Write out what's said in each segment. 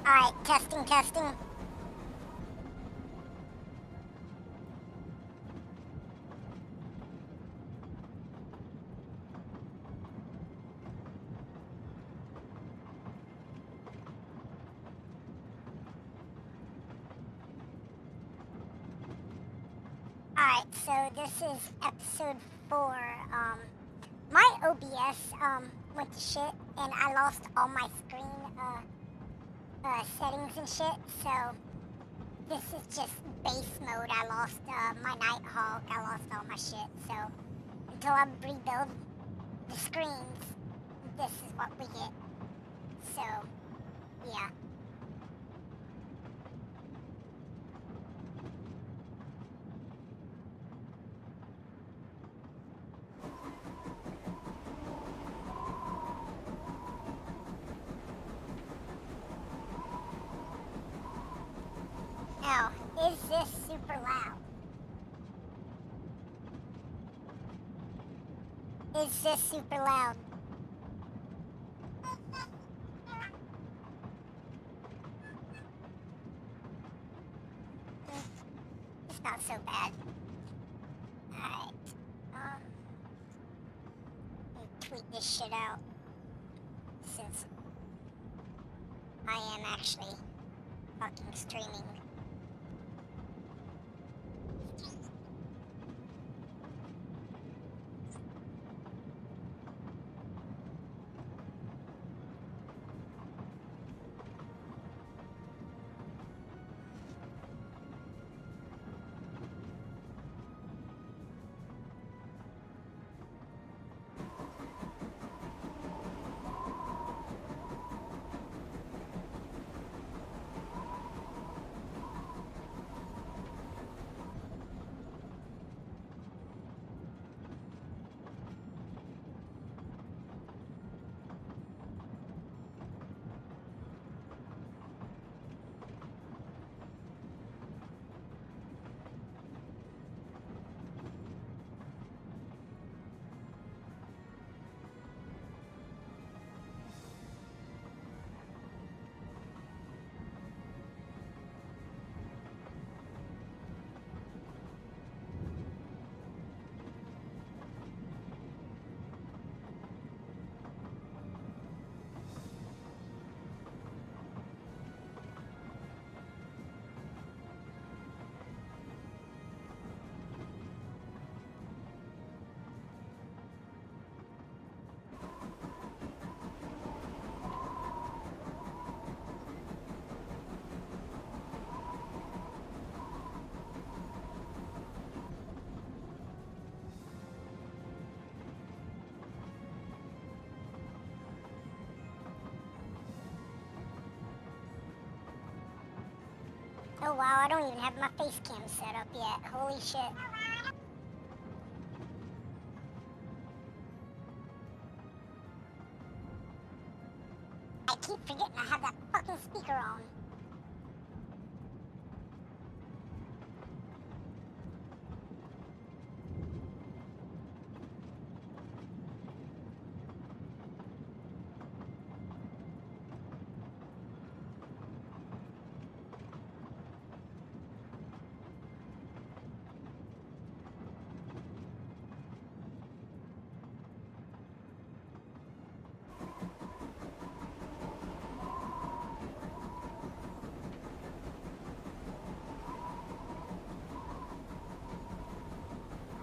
Alright, testing, testing. Alright, so this is episode 4. My OBS, went to shit, and I lost all my screen, settings and shit, so this is just base mode. I lost, my Nighthawk, I lost all my shit, so until I rebuild the screens, this is what we get. So, yeah. Now, is this super loud? Is this super loud? It's not so bad. Alright. Let me tweet this shit out. Since I am actually fucking streaming. Oh wow, I don't even have my face cam set up yet. Holy shit. I keep forgetting I have that fucking speaker on.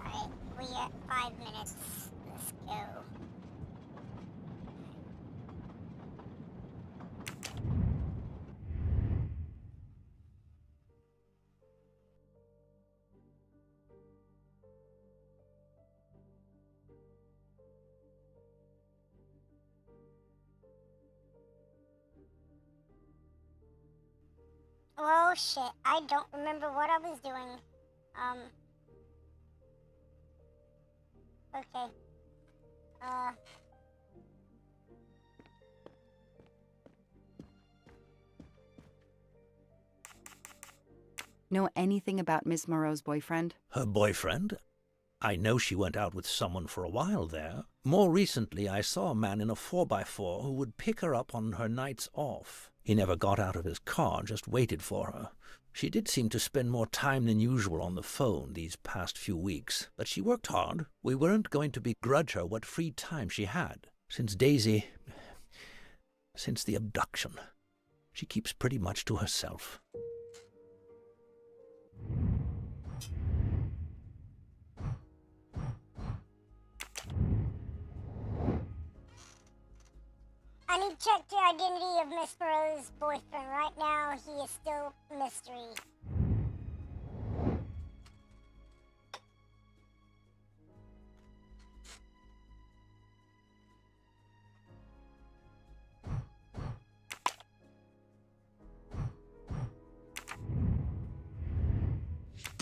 Alright, we at 5 minutes. Let's go. Oh shit, I don't remember what I was doing. Okay. Uh, Know anything about Miss Moreau's boyfriend? Her boyfriend? I know she went out with someone for a while there. More recently, I saw a man in a 4x4 who would pick her up on her nights off. He never got out of his car, just waited for her. She did seem to spend more time than usual on the phone these past few weeks, but she worked hard. We weren't going to begrudge her what free time she had. Since the abduction, she keeps pretty much to herself. I need to check the identity of Miss Moreau's boyfriend. Right now, he is still a mystery.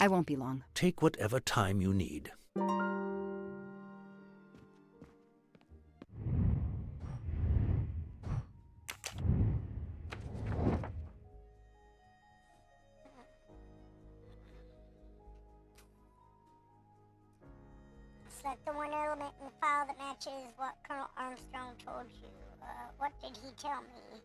I won't be long. Take whatever time you need. Select the one element in the file that matches what Colonel Armstrong told you. What did he tell me?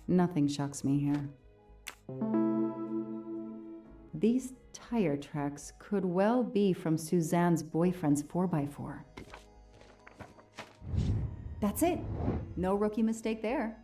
Nothing shocks me here. These tire tracks could well be from Suzanne's boyfriend's 4x4. That's it. No rookie mistake there.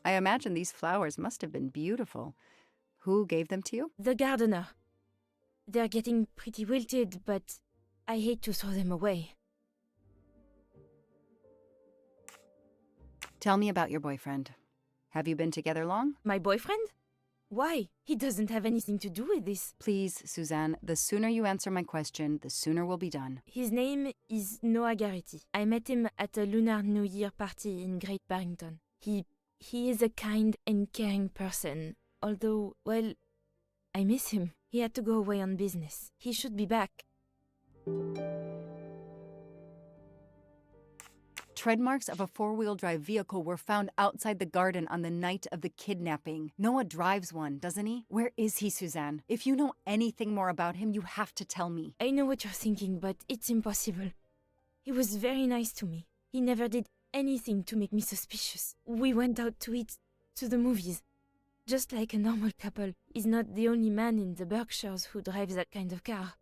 I imagine these flowers must have been beautiful. Who gave them to you? The gardener. They're getting pretty wilted, but I hate to throw them away. Tell me about your boyfriend. Have you been together long? My boyfriend? Why? He doesn't have anything to do with this. Please, Suzanne, the sooner you answer my question, the sooner we'll be done. His name is Noah Garrity. I met him at a Lunar New Year party in Great Barrington. He is a kind and caring person, although, well, I miss him. He had to go away on business. He should be back. Tread marks of a four-wheel drive vehicle were found outside the garden on the night of the kidnapping. Noah drives one, doesn't he? Where is he, Suzanne? If you know anything more about him, you have to tell me. I know what you're thinking, but it's impossible. He was very nice to me. He never did anything to make me suspicious. We went out to eat, to the movies. Just like a normal couple. He's not the only man in the Berkshires who drives that kind of car.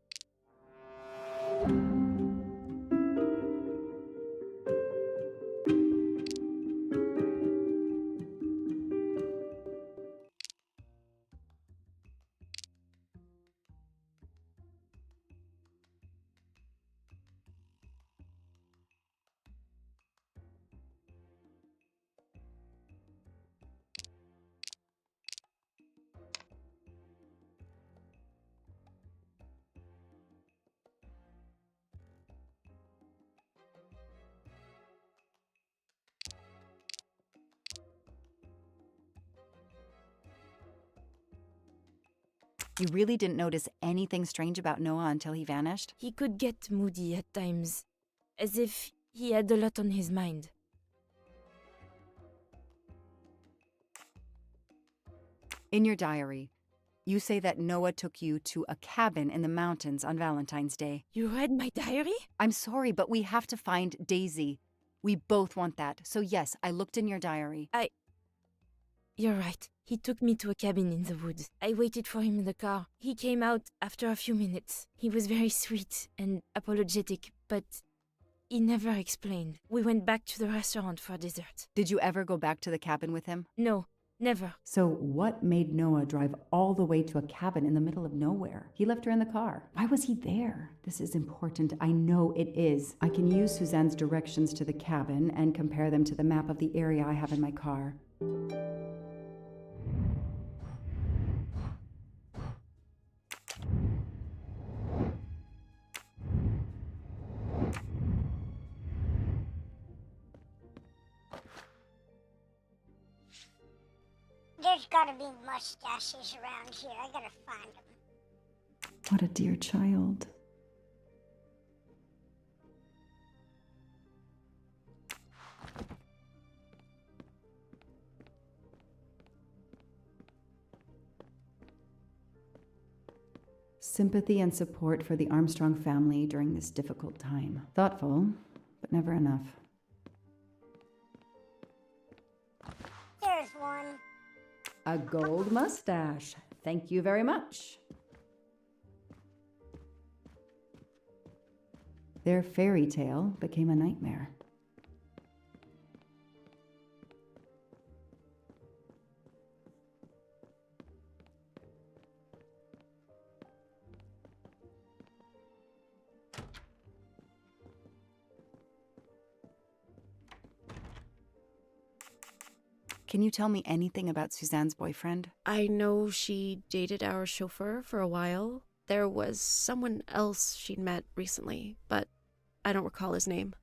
You really didn't notice anything strange about Noah until he vanished? He could get moody at times, as if he had a lot on his mind. In your diary, you say that Noah took you to a cabin in the mountains on Valentine's Day. You read my diary? I'm sorry, but we have to find Daisy. We both want that. So yes, I looked in your diary. You're right. He took me to a cabin in the woods. I waited for him in the car. He came out after a few minutes. He was very sweet and apologetic, but he never explained. We went back to the restaurant for dessert. Did you ever go back to the cabin with him? No, never. So what made Noah drive all the way to a cabin in the middle of nowhere? He left her in the car. Why was he there? This is important. I know it is. I can use Suzanne's directions to the cabin and compare them to the map of the area I have in my car. There's gotta be mustaches around here. I gotta find them. What a dear child. Sympathy and support for the Armstrong family during this difficult time. Thoughtful, but never enough. There's one. A gold mustache. Thank you very much. Their fairy tale became a nightmare. Can you tell me anything about Suzanne's boyfriend? I know she dated our chauffeur for a while. There was someone else she'd met recently, but I don't recall his name.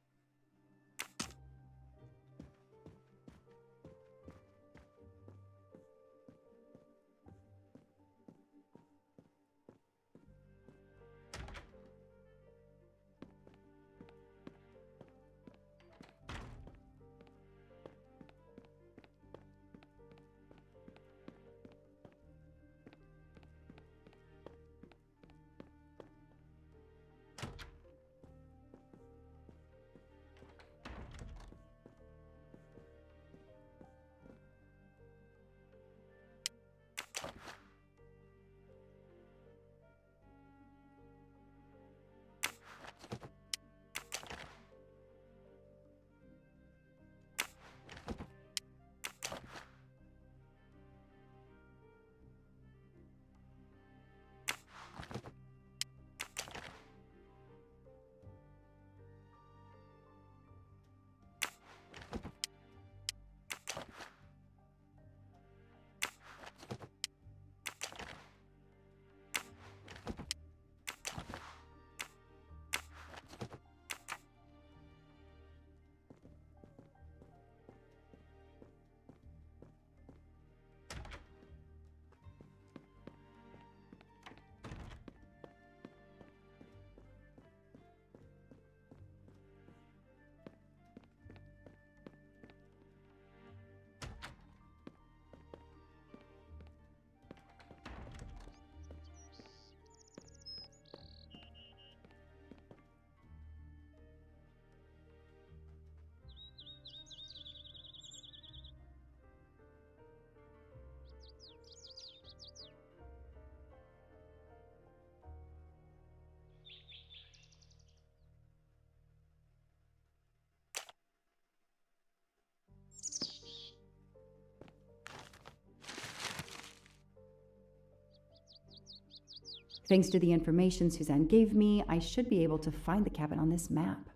Thanks to the information Suzanne gave me, I should be able to find the cabin on this map.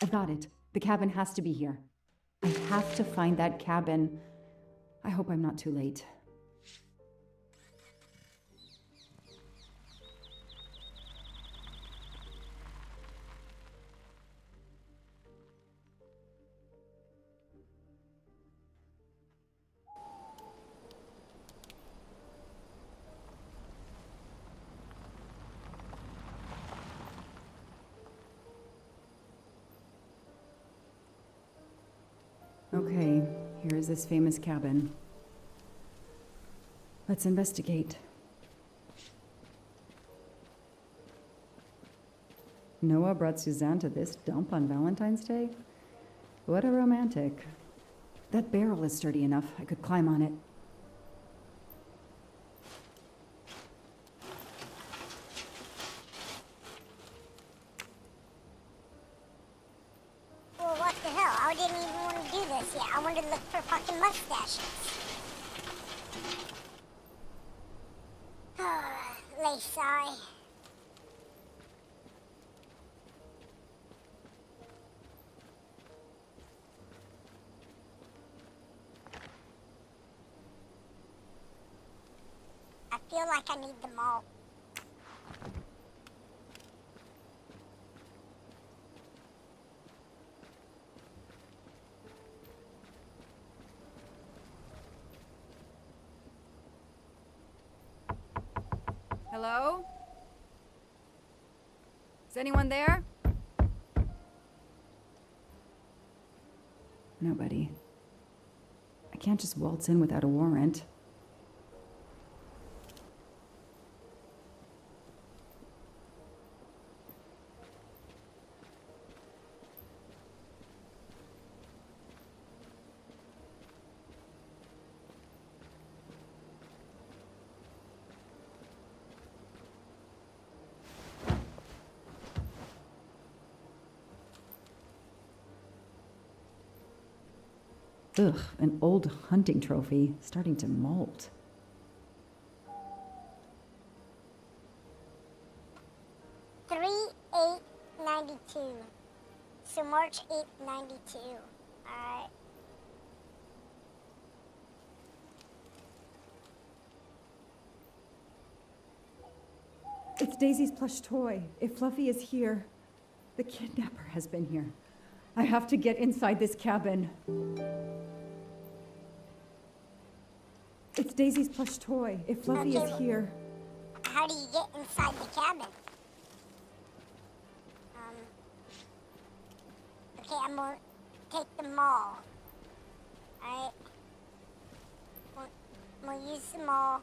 I've got it. The cabin has to be here. I have to find that cabin. I hope I'm not too late. Okay, here is this famous cabin. Let's investigate. Noah brought Suzanne to this dump on Valentine's Day? What a romantic. That barrel is sturdy enough. I could climb on it. Well, what the hell? I didn't even want to do this yet. I wanted to look for fucking mustaches. Lace eye. I feel like I need them all. Hello? Is anyone there? Nobody. I can't just waltz in without a warrant. Ugh, an old hunting trophy, starting to molt. 3/8/92. So March 8th, 92. Alright. It's Daisy's plush toy. If Fluffy is here, the kidnapper has been here. I have to get inside this cabin. It's Daisy's plush toy. If Fluffy is here. How do you get inside the cabin? Okay, I'm gonna take the maul. Alright. I'm gonna use the maul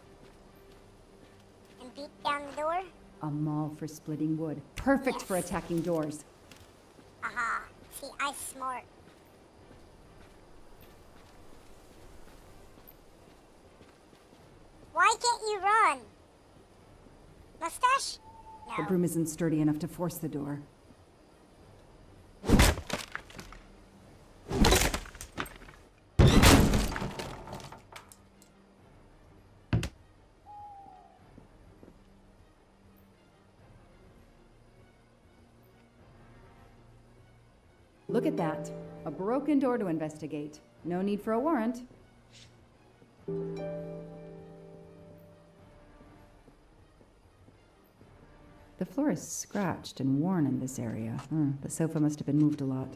and beat down the door. A maul for splitting wood. Perfect for Yes. attacking doors. Aha. See, I smart. Why can't you run? Mustache? The No. broom isn't sturdy enough to force the door. Look at that. A broken door to investigate. No need for a warrant. The floor is scratched and worn in this area. The sofa must have been moved a lot.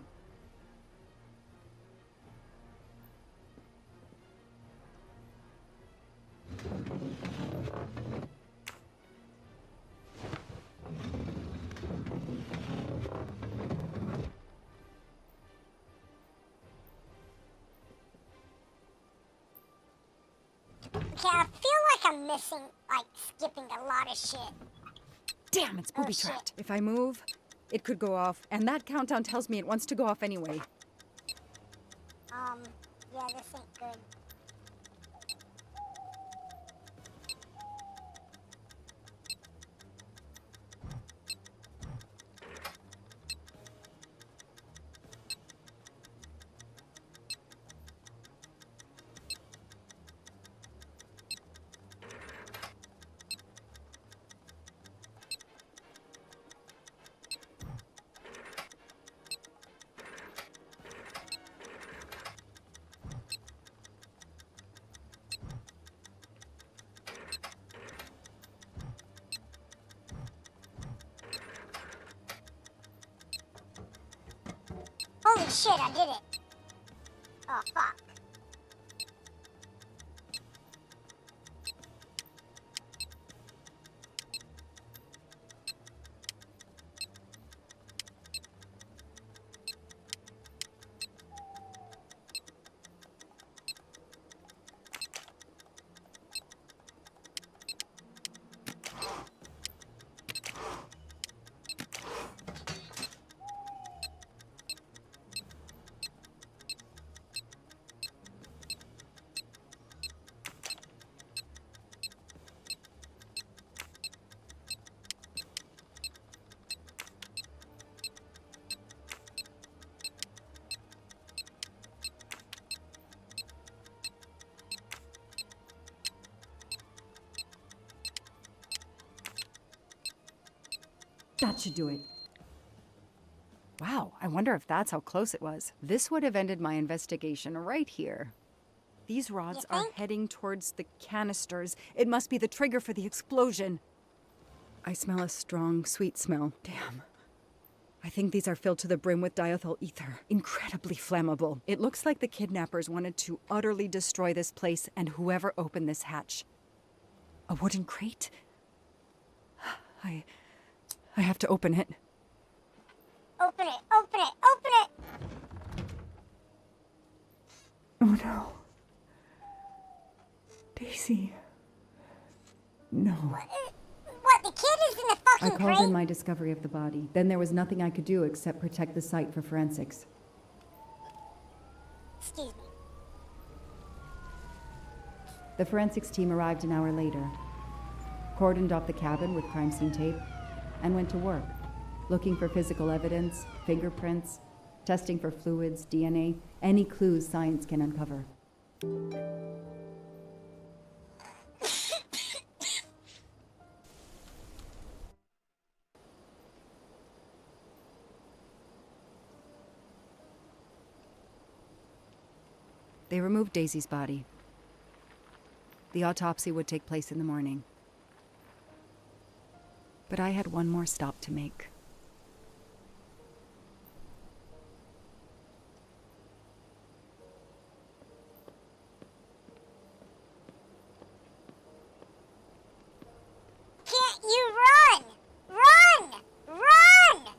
Okay, I feel like I'm missing, like, skipping a lot of shit. Damn, it's Oh, booby shit. trapped. If I move, it could go off. And that countdown tells me it wants to go off anyway. Yeah, this ain't good. Holy shit, I did it. Oh, fuck. That should do it. Wow, I wonder if that's how close it was. This would have ended my investigation right here. These rods You are think? heading towards the canisters. It must be the trigger for the explosion. I smell a strong, sweet smell. Damn. I think these are filled to the brim with diethyl ether. Incredibly flammable. It looks like the kidnappers wanted to utterly destroy this place and whoever opened this hatch. A wooden crate? I have to open it. Open it, open it, open it! Oh no. Daisy. No. What, the kid is in the I fucking called crate? in my discovery of the body. Then there was nothing I could do except protect the site for forensics. Excuse me. The forensics team arrived an hour later, cordoned off the cabin with crime scene tape, and went to work, looking for physical evidence, fingerprints, testing for fluids, DNA, any clues science can uncover. They removed Daisy's body. The autopsy would take place in the morning. But I had one more stop to make. Can't you run? Run! Run!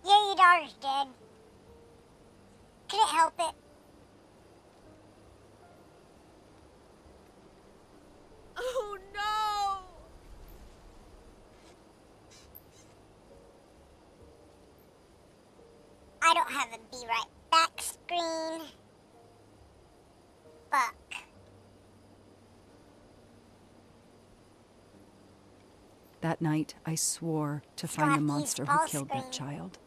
Yeah, your daughter's dead. Couldn't help it. Oh no! I don't have a be right back screen. Fuck. That night, I swore to find the Scott, use monster who all killed that screen. child.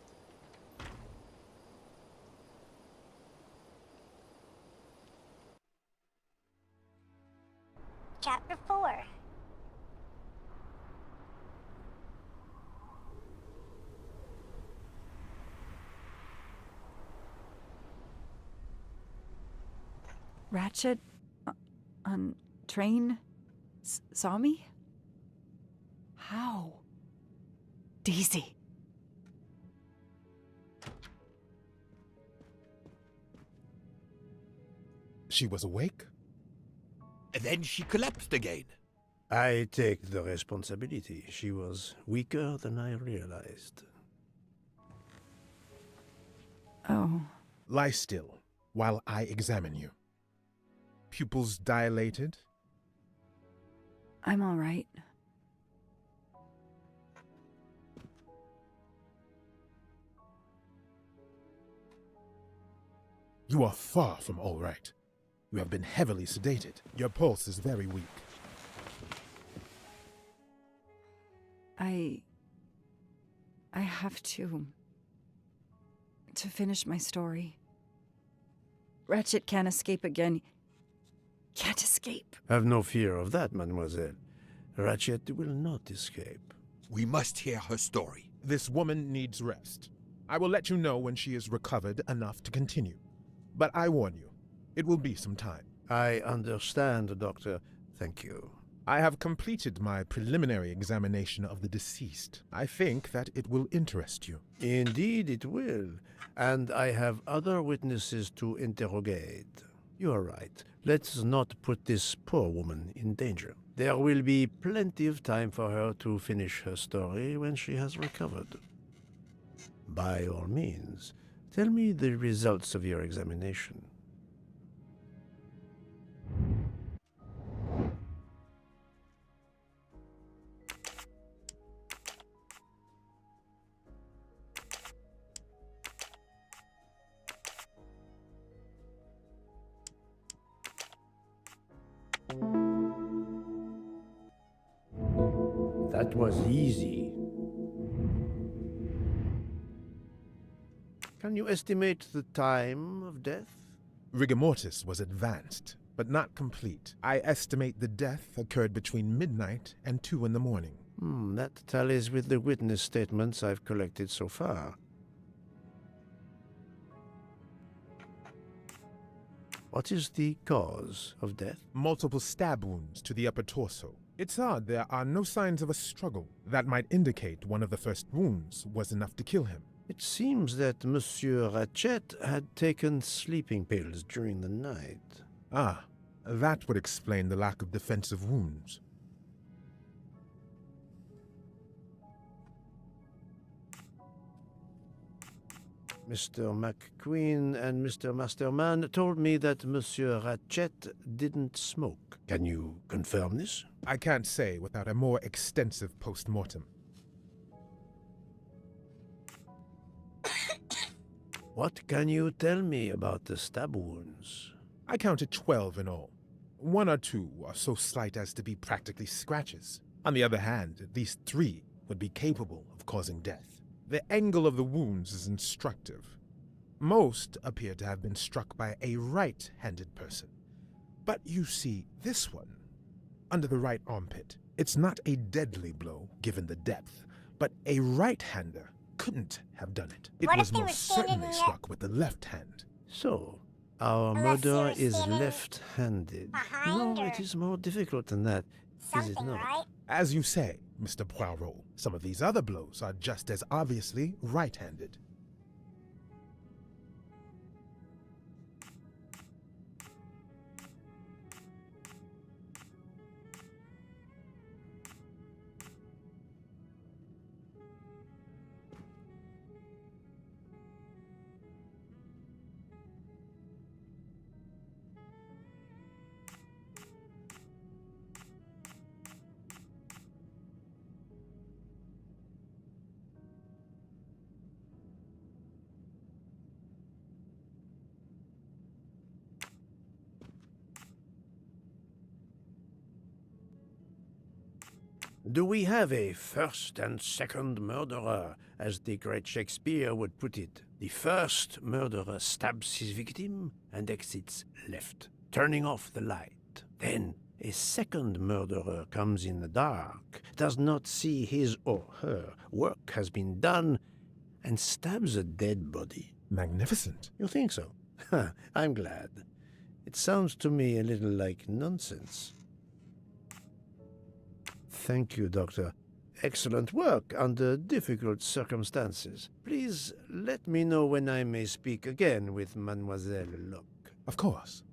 Chapter 4. Ratchet on train saw me? How? Daisy. She was awake? And then she collapsed again. I take the responsibility. She was weaker than I realized. Oh, Lie still while I examine you. Pupils dilated? I'm all right. You are far from all right. You have been heavily sedated. Your pulse is very weak. I have to finish my story. Ratchet can't escape again. Can't escape. Have no fear of that, mademoiselle. Ratchet will not escape. We must hear her story. This woman needs rest. I will let you know when she is recovered enough to continue. But I warn you, it will be some time. I understand, Doctor. Thank you. I have completed my preliminary examination of the deceased. I think that it will interest you. Indeed it will. And I have other witnesses to interrogate. You are right. Let's not put this poor woman in danger. There will be plenty of time for her to finish her story when she has recovered. By all means, tell me the results of your examination. That was easy. Can you estimate the time of death? Rigor mortis was advanced. but not complete. I estimate the death occurred between midnight and 2 in the morning. That tallies with the witness statements I've collected so far. What is the cause of death? Multiple stab wounds to the upper torso. It's odd there are no signs of a struggle. That might indicate one of the first wounds was enough to kill him. It seems that Monsieur Ratchet had taken sleeping pills during the night. Ah, that would explain the lack of defensive wounds. Mr. McQueen and Mr. Masterman told me that Monsieur Ratchet didn't smoke. Can you confirm this? I can't say without a more extensive post-mortem. What can you tell me about the stab wounds? I counted 12 in all. 1 or 2 are so slight as to be practically scratches. On the other hand, at least 3 would be capable of causing death. The angle of the wounds is instructive. Most appear to have been struck by a right-handed person. But you see, this one, under the right armpit, it's not a deadly blow given the depth, but a right-hander couldn't have done it. It What was if they were most standing certainly in the- struck with the left hand. So, our Unless you murderer were is standing left-handed. behind No, it or is more difficult than that, is it something, not? right? As you say, Mr. Poirot, some of these other blows are just as obviously right-handed. Do we have a first and second murderer, as the great Shakespeare would put it? The first murderer stabs his victim and exits left, turning off the light. Then a second murderer comes in the dark, does not see his or her work has been done, and stabs a dead body. Magnificent. You think so? I'm glad. It sounds to me a little like nonsense. Thank you, Doctor. Excellent work under difficult circumstances. Please let me know when I may speak again with Mademoiselle Locke. Of course.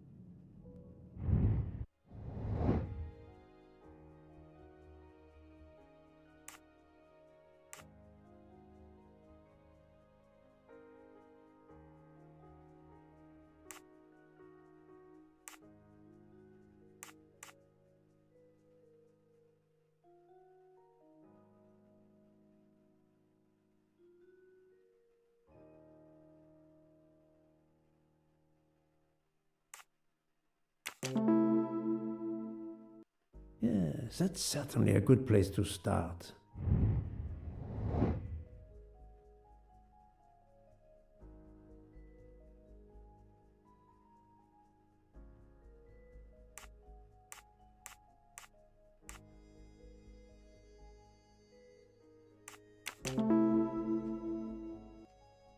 Yes, that's certainly a good place to start.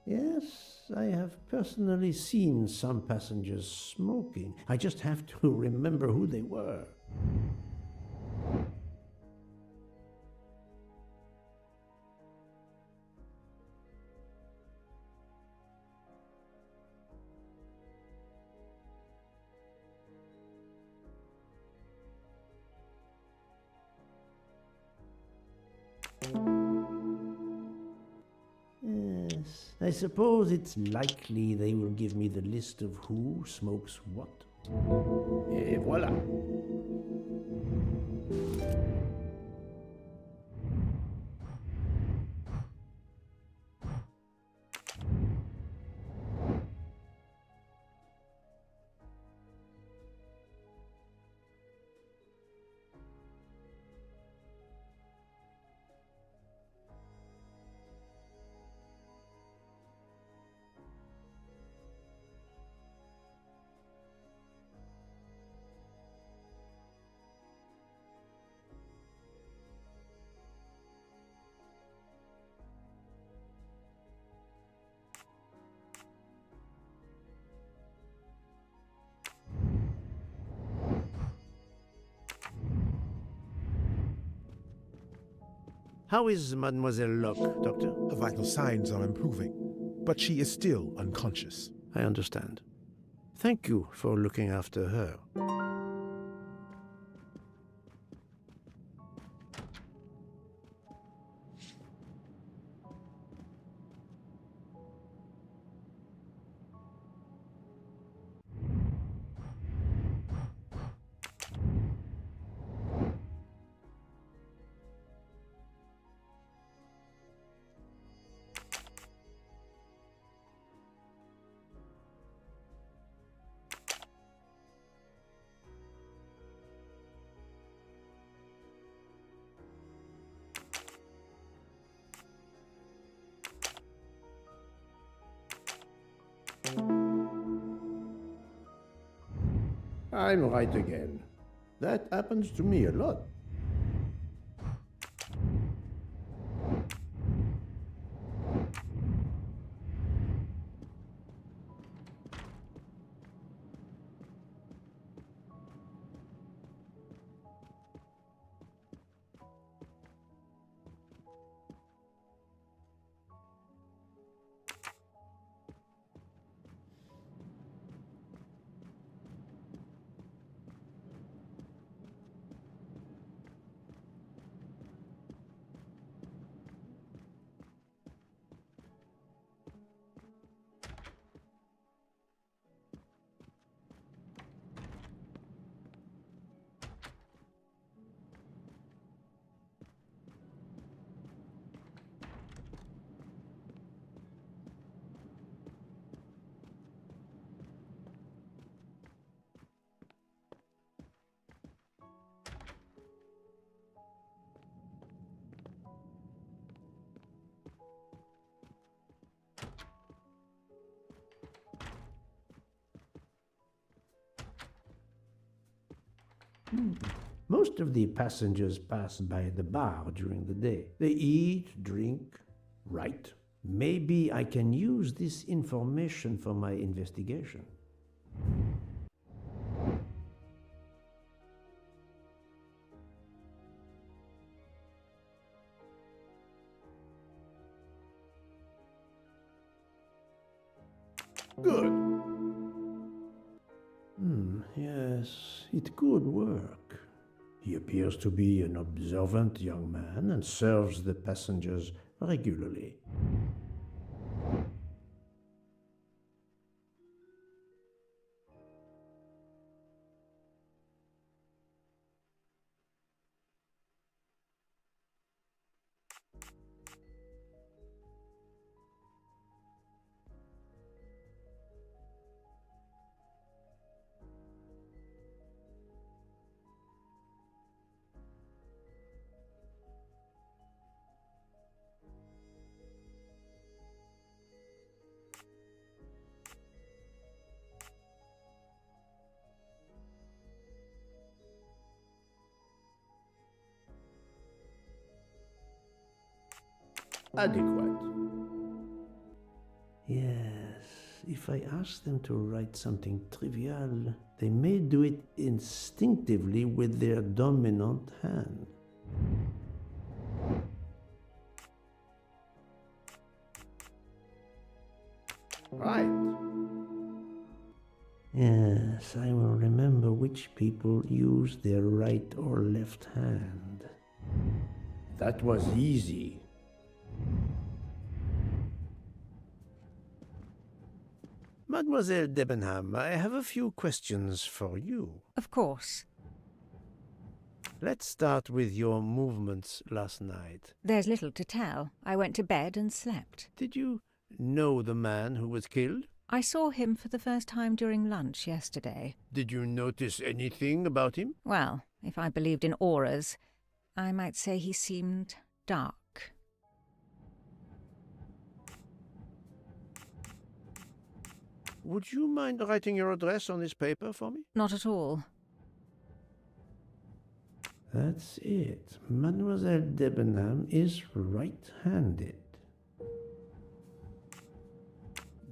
Yes, I have personally seen some passengers smoking. I just have to remember who they were. Yes, I suppose it's likely they will give me the list of who smokes what. Et voilà. How is Mademoiselle Locke, Doctor? Her vital signs are improving, but she is still unconscious. I understand. Thank you for looking after her. I'm right again. That happens to me a lot. Most of the passengers pass by the bar during the day. They eat, drink, write. Maybe I can use this information for my investigation. Good. Yes, it could work. He appears to be an observant young man and serves the passengers regularly. Adequate. Yes, if I ask them to write something trivial, they may do it instinctively with their dominant hand. Right. Yes, I will remember which people use their right or left hand. That was easy. Mademoiselle Debenham, I have a few questions for you. Of course. Let's start with your movements last night. There's little to tell. I went to bed and slept. Did you know the man who was killed? I saw him for the first time during lunch yesterday. Did you notice anything about him? Well, if I believed in auras, I might say he seemed dark. Would you mind writing your address on this paper for me? Not at all. That's it. Mademoiselle Debenham is right-handed.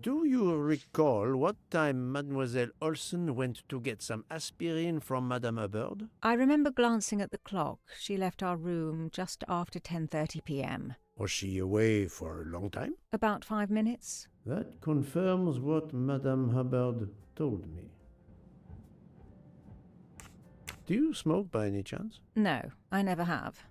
Do you recall what time Mademoiselle Olsen went to get some aspirin from Madame Hubbard? I remember glancing at the clock. She left our room just after 10:30 p.m. Was she away for a long time? About 5 minutes. That confirms what Madame Hubbard told me. Do you smoke by any chance? No, I never have.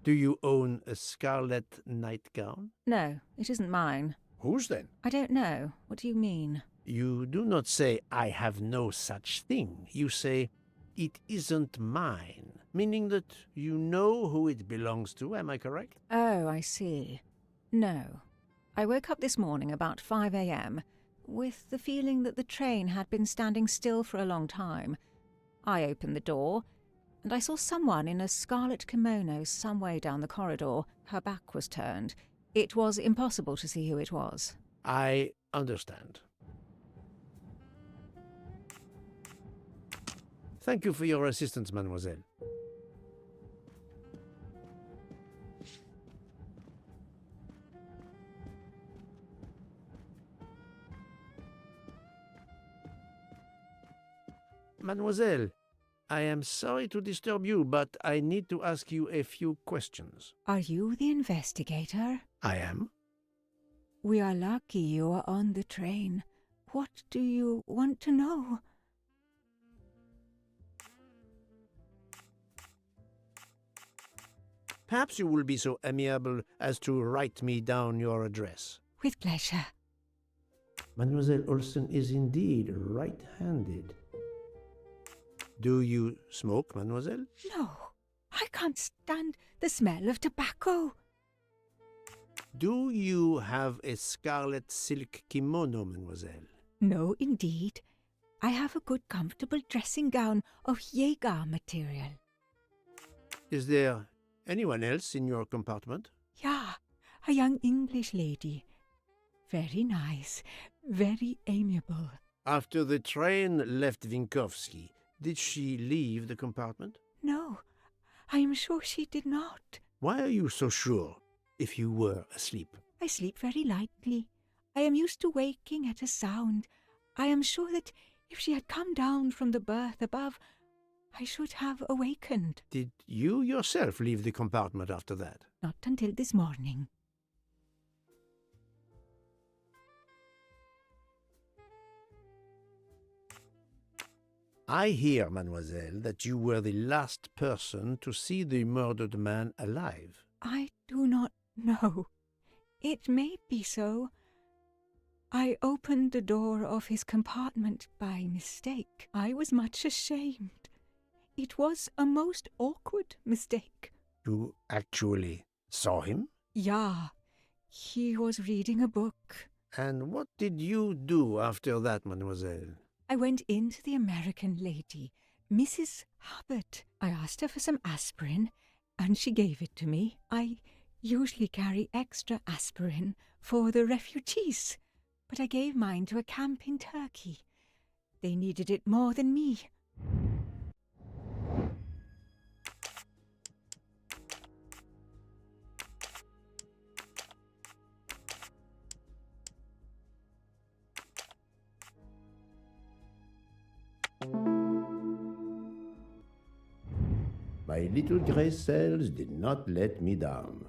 Do you own a scarlet nightgown? No, it isn't mine. Whose then? I don't know. What do you mean? You do not say, I have no such thing. You say, it isn't mine, meaning that you know who it belongs to, am I correct? Oh, I see. No. I woke up this morning about 5 a.m. with the feeling that the train had been standing still for a long time. I opened the door, and I saw someone in a scarlet kimono some way down the corridor. Her back was turned. It was impossible to see who it was. I understand. Thank you for your assistance, mademoiselle. Mademoiselle, I am sorry to disturb you, but I need to ask you a few questions. Are you the investigator? I am. We are lucky you are on the train. What do you want to know? Perhaps you will be so amiable as to write me down your address. With pleasure. Mademoiselle Olsen is indeed right-handed. Do you smoke, mademoiselle? No, I can't stand the smell of tobacco. Do you have a scarlet silk kimono, mademoiselle? No, indeed. I have a good comfortable dressing gown of Jaeger material. Is there anyone else in your compartment? Yeah, a young English lady. Very nice, very amiable. After the train left Vinkovsky, did she leave the compartment? No, I am sure she did not. Why are you so sure, if you were asleep? I sleep very lightly. I am used to waking at a sound. I am sure that if she had come down from the berth above, I should have awakened. Did you yourself leave the compartment after that? Not until this morning. I hear, mademoiselle, that you were the last person to see the murdered man alive. I do not know. It may be so. I opened the door of his compartment by mistake. I was much ashamed. It was a most awkward mistake. You actually saw him? Yeah, he was reading a book. And what did you do after that, mademoiselle? I went in to the American lady, Mrs. Hubbard. I asked her for some aspirin, and she gave it to me. I usually carry extra aspirin for the refugees, but I gave mine to a camp in Turkey. They needed it more than me. My little grey cells did not let me down.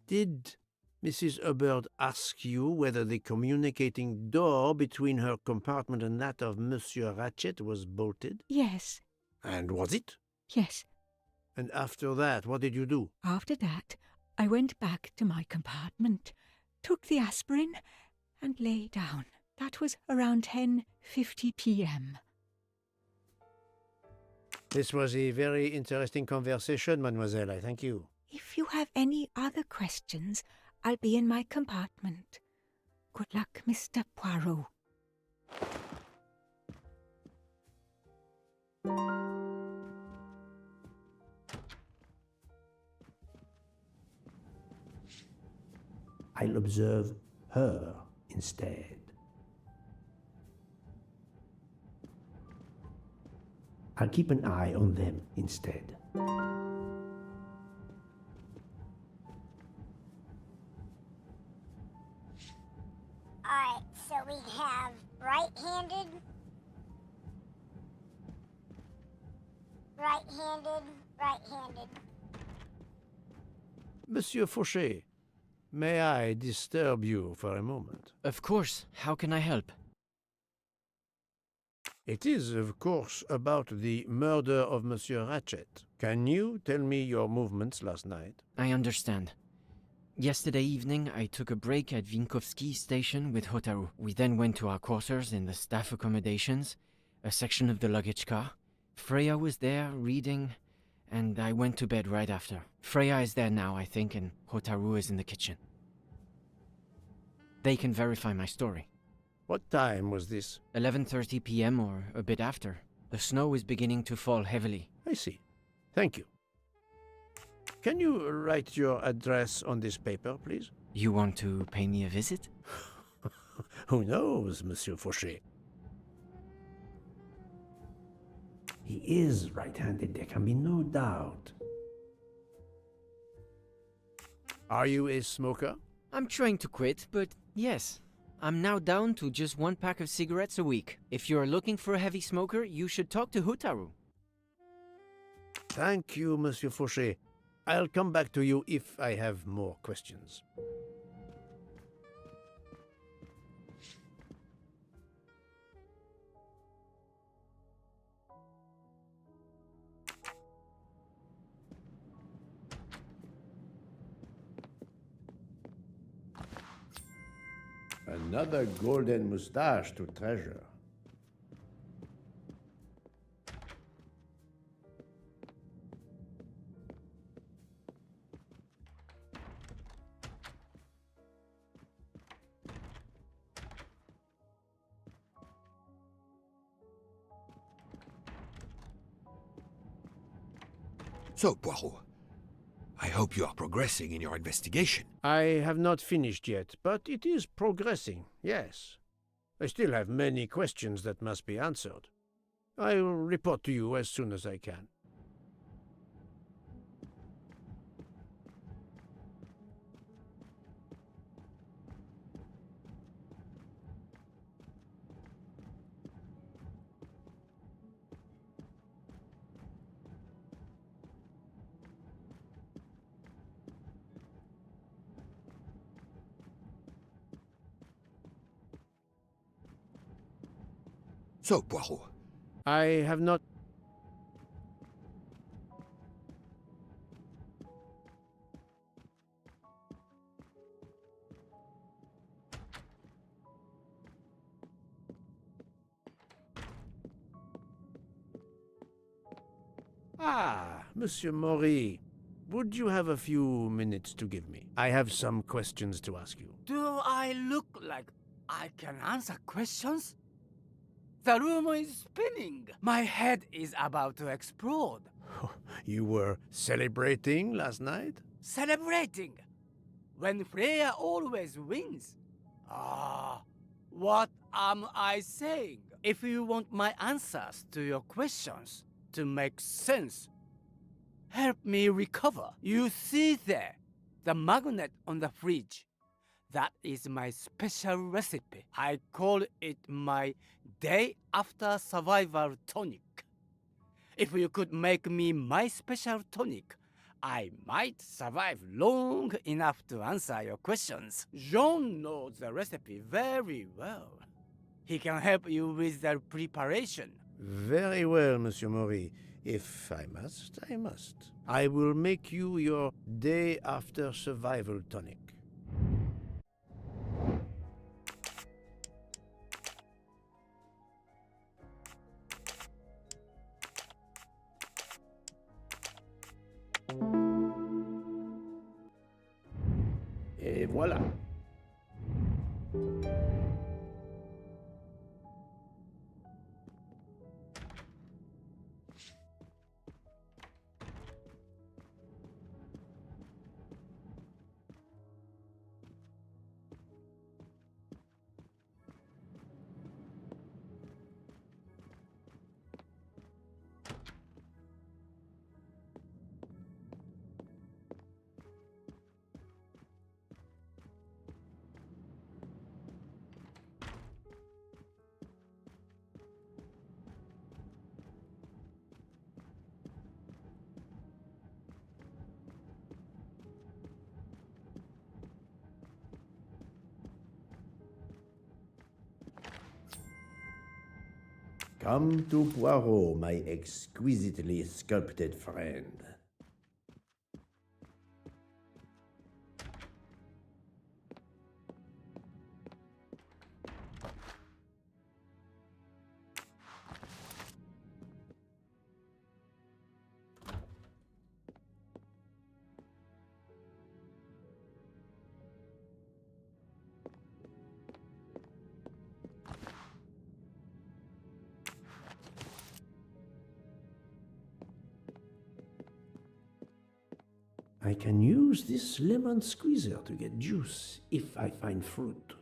Did Mrs. Hubbard ask you whether the communicating door between her compartment and that of Monsieur Ratchet was bolted? Yes, And was it? yes. And after that, what did you do? After that, I went back to my compartment, took the aspirin, and lay down. That was around 10:50 p.m. This was a very interesting conversation, mademoiselle. I thank you. If you have any other questions, I'll be in my compartment. Good luck, Mr. Poirot. I'll observe her instead. I'll keep an eye on them instead. Right-handed, right-handed. Monsieur Fauché, may I disturb you for a moment? Of course. How can I help? It is, of course, about the murder of Monsieur Ratchet. Can you tell me your movements last night? I understand. Yesterday evening, I took a break at Vinkovsky station with Hotaru. We then went to our quarters in the staff accommodations, a section of the luggage car. Freya was there, reading, and I went to bed right after. Freya is there now, I think, and Hotaru is in the kitchen. They can verify my story. What time was this? 11:30 p.m. or a bit after. The snow is beginning to fall heavily. I see. Thank you. Can you write your address on this paper, please? You want to pay me a visit? Who knows, Monsieur Fauché? He is right-handed, there can be no doubt. Are you a smoker? I'm trying to quit, but yes. I'm now down to just 1 pack of cigarettes a week. If you're looking for a heavy smoker, you should talk to Hotaru. Thank you, Monsieur Fauché. I'll come back to you if I have more questions. Another golden moustache to treasure. So, Poirot, I hope you are progressing in your investigation. I have not finished yet, but it is progressing, yes. I still have many questions that must be answered. I will report to you as soon as I can. So, Poirot, I have not... Ah, Monsieur Maury, would you have a few minutes to give me? I have some questions to ask you. Do I look like I can answer questions? The room is spinning. My head is about to explode. You were celebrating last night? Celebrating? When Freya always wins. Ah, what am I saying? If you want my answers to your questions to make sense, help me recover. You see there, the magnet on the fridge. That is my special recipe. I call it my day after survival tonic. If you could make me my special tonic, I might survive long enough to answer your questions. Jean knows the recipe very well. He can help you with the preparation. Very well, Monsieur Maury. If I must, I must. I will make you your day after survival tonic. Et voilà. Come to Poirot, my exquisitely sculpted friend. I can use this lemon squeezer to get juice if I find fruit.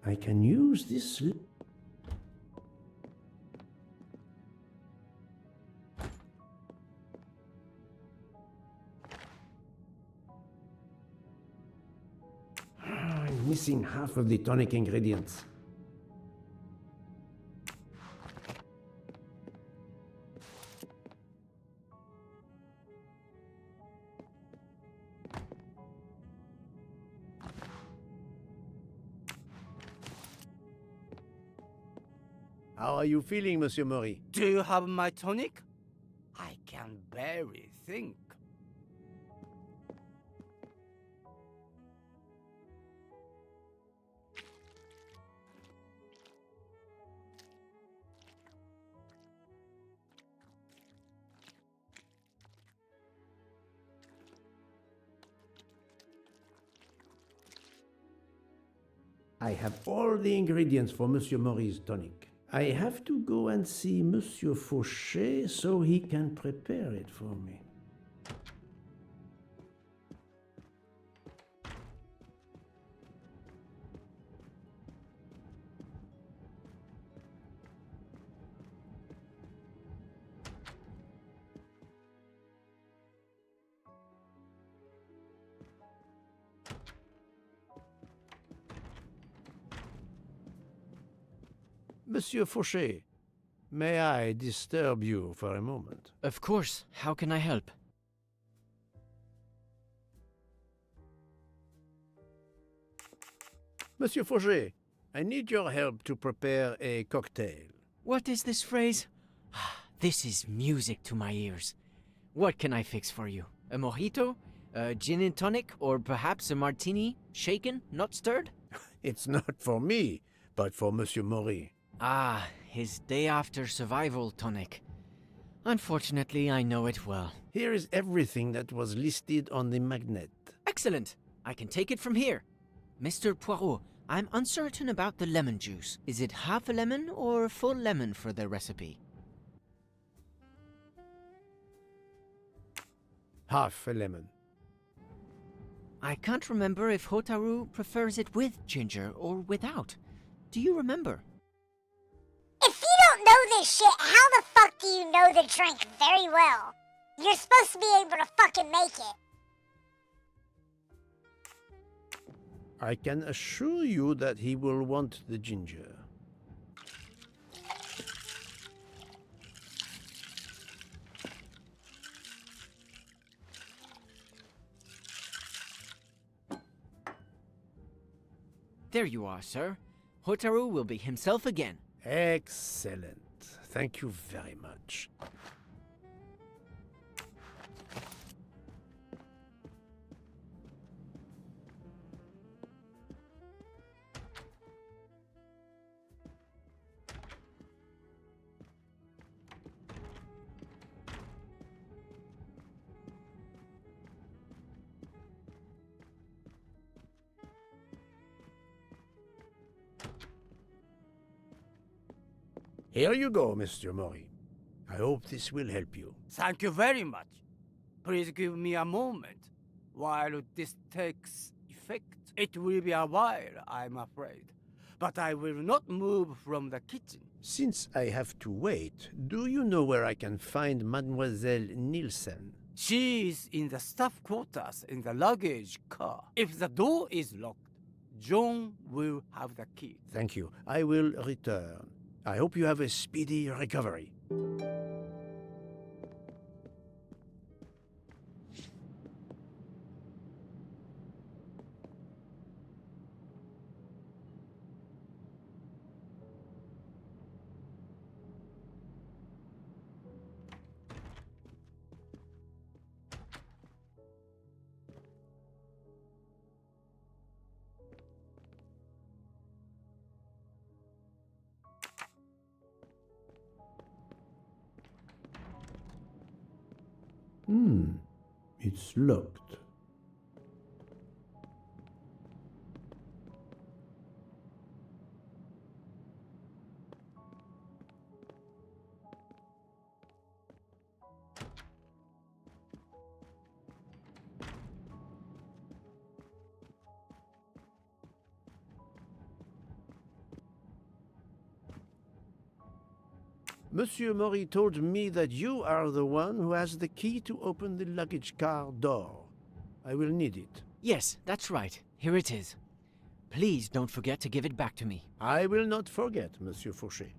I can use this. I'm missing half of the tonic ingredients. How are you feeling, Monsieur Mori? Do you have my tonic? I can barely think. I have all the ingredients for Monsieur Mori's tonic. I have to go and see Monsieur Fauché so he can prepare it for me. Monsieur Fauché, may I disturb you for a moment? Of course. How can I help? Monsieur Fauché, I need your help to prepare a cocktail. What is this phrase? This is music to my ears. What can I fix for you? A mojito? A gin and tonic? Or perhaps a martini? Shaken, not stirred? It's not for me, but for Monsieur Mori. Ah, his day after survival tonic. Unfortunately, I know it well. Here is everything that was listed on the magnet. Excellent! I can take it from here. Mr. Poirot, I'm uncertain about the lemon juice. Is it half a lemon or a full lemon for the recipe? Half a lemon. I can't remember if Hotaru prefers it with ginger or without. Do you remember? If you don't know this shit, how the fuck do you know the drink very well? You're supposed to be able to fucking make it. I can assure you that he will want the ginger. There you are, sir. Hotaru will be himself again. Excellent. Thank you very much. Here you go, Mr. Mori. I hope this will help you. Thank you very much. Please give me a moment. While this takes effect, it will be a while, I'm afraid. But I will not move from the kitchen. Since I have to wait, do you know where I can find Mademoiselle Nielsen? She is in the staff quarters in the luggage car. If the door is locked, John will have the key. Thank you. I will return. I hope you have a speedy recovery. It's locked. Monsieur Mori told me that you are the one who has the key to open the luggage car door. I will need it. Yes, that's right. Here it is. Please don't forget to give it back to me. I will not forget, Monsieur Fauché.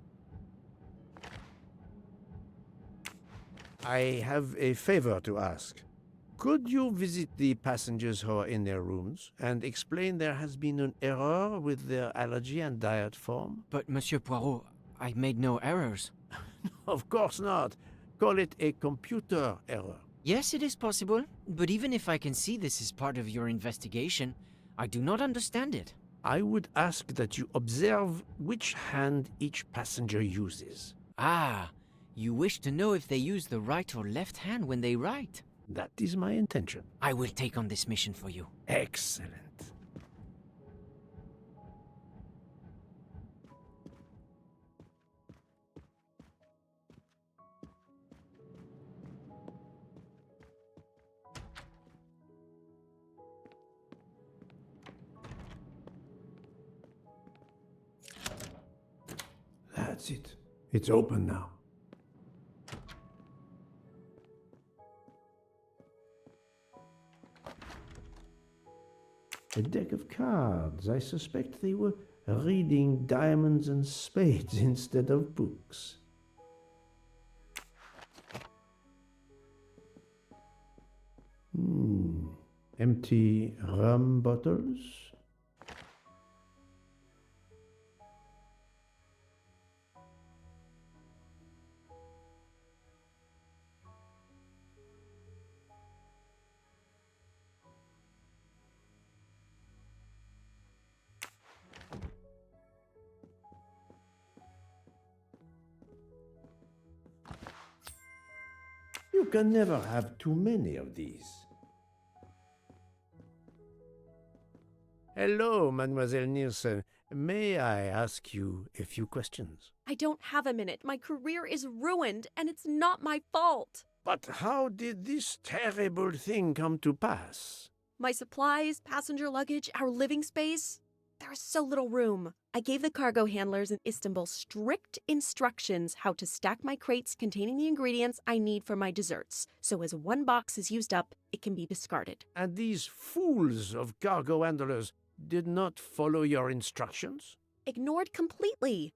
I have a favor to ask. Could you visit the passengers who are in their rooms and explain there has been an error with their allergy and diet form? But, Monsieur Poirot, I made no errors. Of course not. Call it a computer error. Yes, it is possible, but even if I can see this is part of your investigation, I do not understand it. I would ask that you observe which hand each passenger uses. Ah, you wish to know if they use the right or left hand when they write? That is my intention. I will take on this mission for you. Excellent. That's it. It's open now. A deck of cards. I suspect they were reading diamonds and spades instead of books. Empty rum bottles. You can never have too many of these. Hello, Mademoiselle Nielsen. May I ask you a few questions? I don't have a minute. My career is ruined, and it's not my fault. But how did this terrible thing come to pass? My supplies, passenger luggage, our living space. There is so little room. I gave the cargo handlers in Istanbul strict instructions how to stack my crates containing the ingredients I need for my desserts, so as one box is used up, it can be discarded. And these fools of cargo handlers did not follow your instructions? Ignored completely.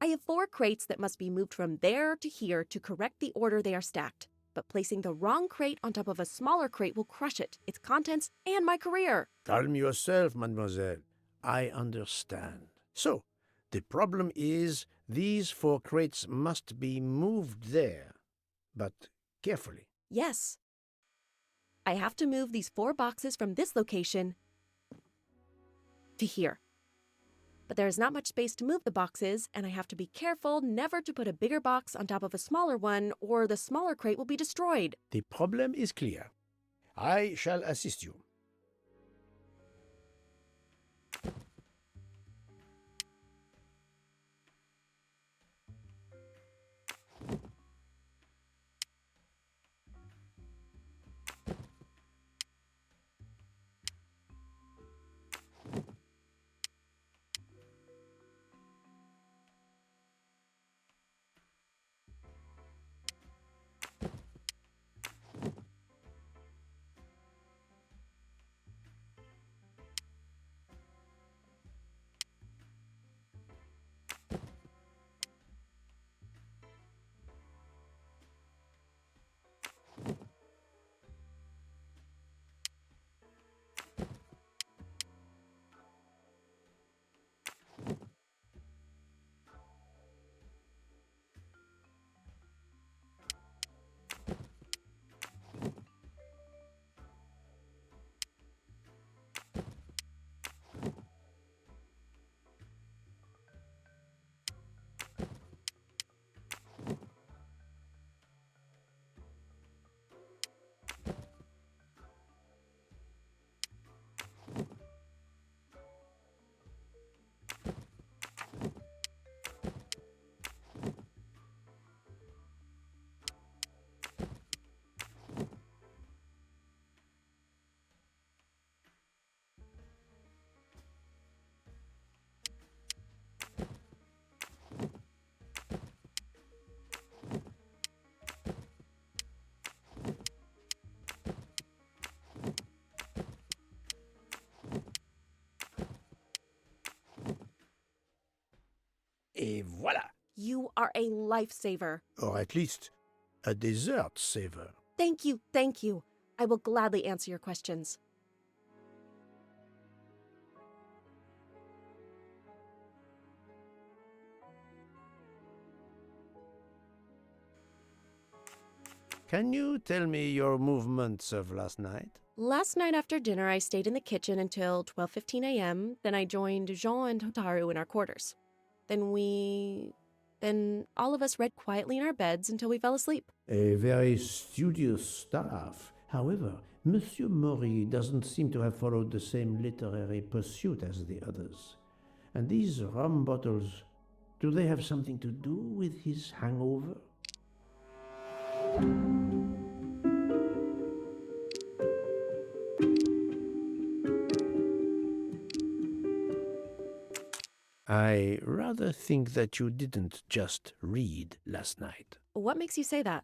I have 4 crates that must be moved from there to here to correct the order they are stacked. But placing the wrong crate on top of a smaller crate will crush it, its contents, and my career. Calm yourself, mademoiselle. I understand. So, the problem is these 4 crates must be moved there, but carefully. Yes. I have to move these 4 boxes from this location to here. But there is not much space to move the boxes, and I have to be careful never to put a bigger box on top of a smaller one, or the smaller crate will be destroyed. The problem is clear. I shall assist you. Et voilà! You are a lifesaver. Or at least a dessert saver. Thank you, thank you. I will gladly answer your questions. Can you tell me your movements of last night? Last night after dinner, I stayed in the kitchen until 12:15 a.m. Then I joined Jean and Hotaru in our quarters. Then all of us read quietly in our beds until we fell asleep. A very studious staff. However, Monsieur Mori doesn't seem to have followed the same literary pursuit as the others. And these rum bottles, do they have something to do with his hangover? I rather think that you didn't just read last night. What makes you say that?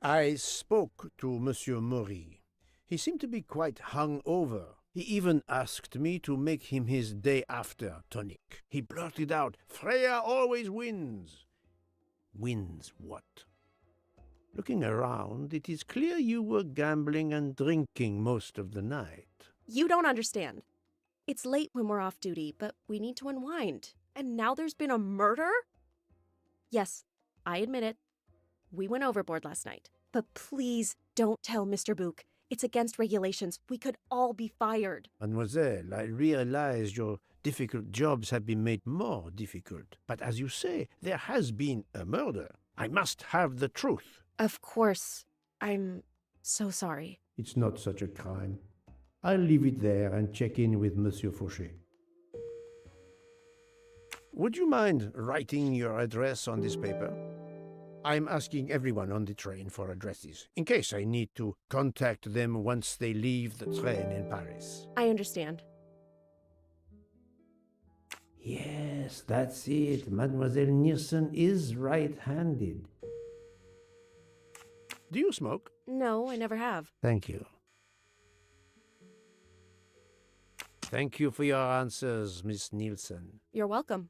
I spoke to Monsieur Mori. He seemed to be quite hung over. He even asked me to make him his day after tonic. He blurted out, "Freya always wins." Wins what? Looking around, it is clear you were gambling and drinking most of the night. You don't understand. It's late when we're off duty, but we need to unwind. And now there's been a murder? Yes, I admit it. We went overboard last night. But please don't tell Mr. Book. It's against regulations. We could all be fired. Mademoiselle, I realize your difficult jobs have been made more difficult. But as you say, there has been a murder. I must have the truth. Of course. I'm so sorry. It's not such a crime. I'll leave it there and check in with Monsieur Fauché. Would you mind writing your address on this paper? I'm asking everyone on the train for addresses, in case I need to contact them once they leave the train in Paris. I understand. Yes, that's it. Mademoiselle Niersen is right-handed. Do you smoke? No, I never have. Thank you. Thank you for your answers, Miss Nielsen. You're welcome.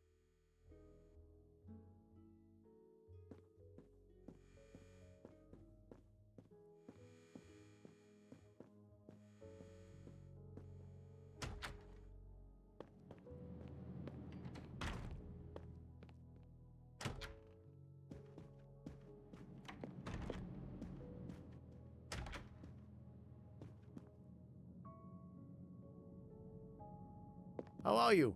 How are you?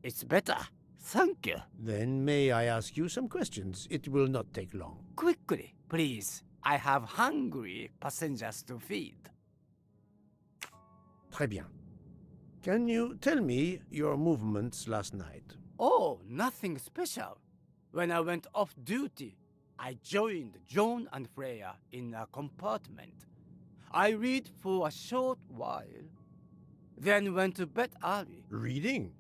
It's better. Thank you. Then may I ask you some questions? It will not take long. Quickly, please. I have hungry passengers to feed. Très bien. Can you tell me your movements last night? Oh, nothing special. When I went off duty, I joined John and Freya in a compartment. I read for a short while, then went to bed early. Reading?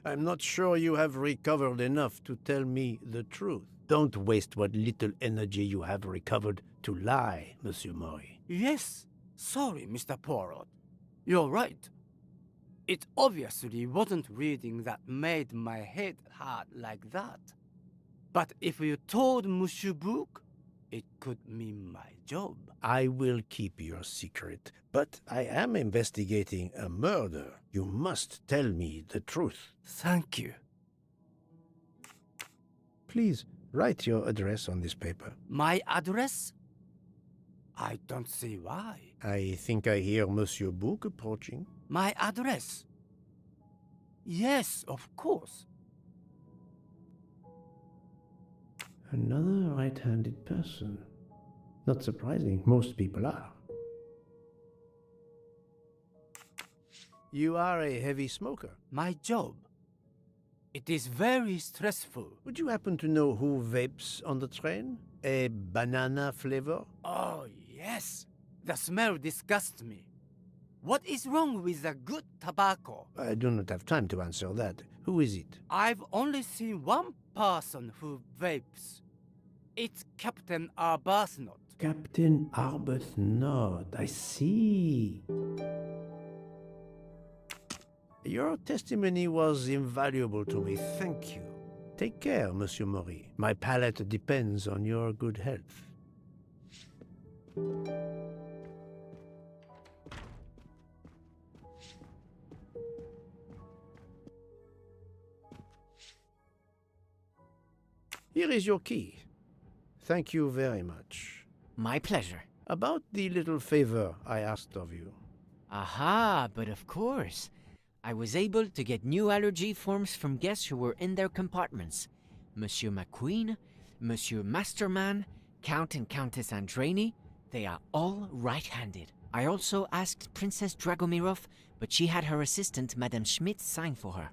I'm not sure you have recovered enough to tell me the truth. Don't waste what little energy you have recovered to lie, Monsieur Mori. Yes, sorry, Mr. Poirot. You're right. It obviously wasn't reading that made my head hurt like that. But if you told Monsieur Book, it could mean my job. I will keep your secret, but I am investigating a murder. You must tell me the truth. Thank you. Please, write your address on this paper. My address? I don't see why. I think I hear Monsieur Book approaching. My address? Yes, of course. Another right-handed person. Not surprising, most people are. You are a heavy smoker. My job. It is very stressful. Would you happen to know who vapes on the train? A banana flavor? Oh, yes. The smell disgusts me. What is wrong with the good tobacco? I do not have time to answer that. Who is it? I've only seen one person who vapes. It's Captain Arbuthnot. Captain Arbuthnot, I see. Your testimony was invaluable to me, thank you. Take care, Monsieur Maury. My palate depends on your good health. Here is your key. Thank you very much. My pleasure. About the little favor I asked of you. Aha, but of course. I was able to get new allergy forms from guests who were in their compartments. Monsieur McQueen, Monsieur Masterman, Count and Countess Andreni, they are all right-handed. I also asked Princess Dragomirov, but she had her assistant, Madame Schmidt, sign for her.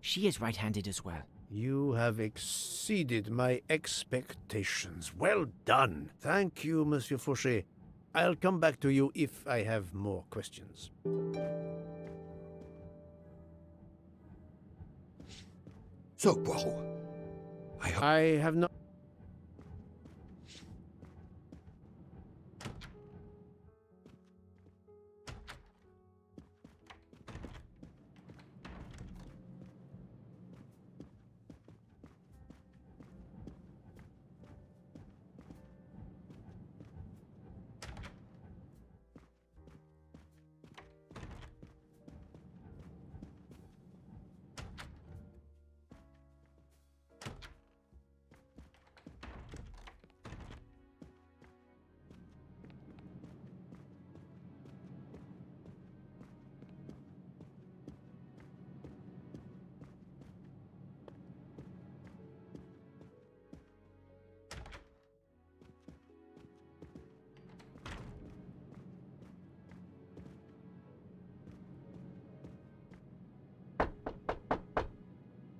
She is right-handed as well. You have exceeded my expectations. Well done. Thank you, Monsieur Fauché. I'll come back to you if I have more questions. So, Poirot, I have not...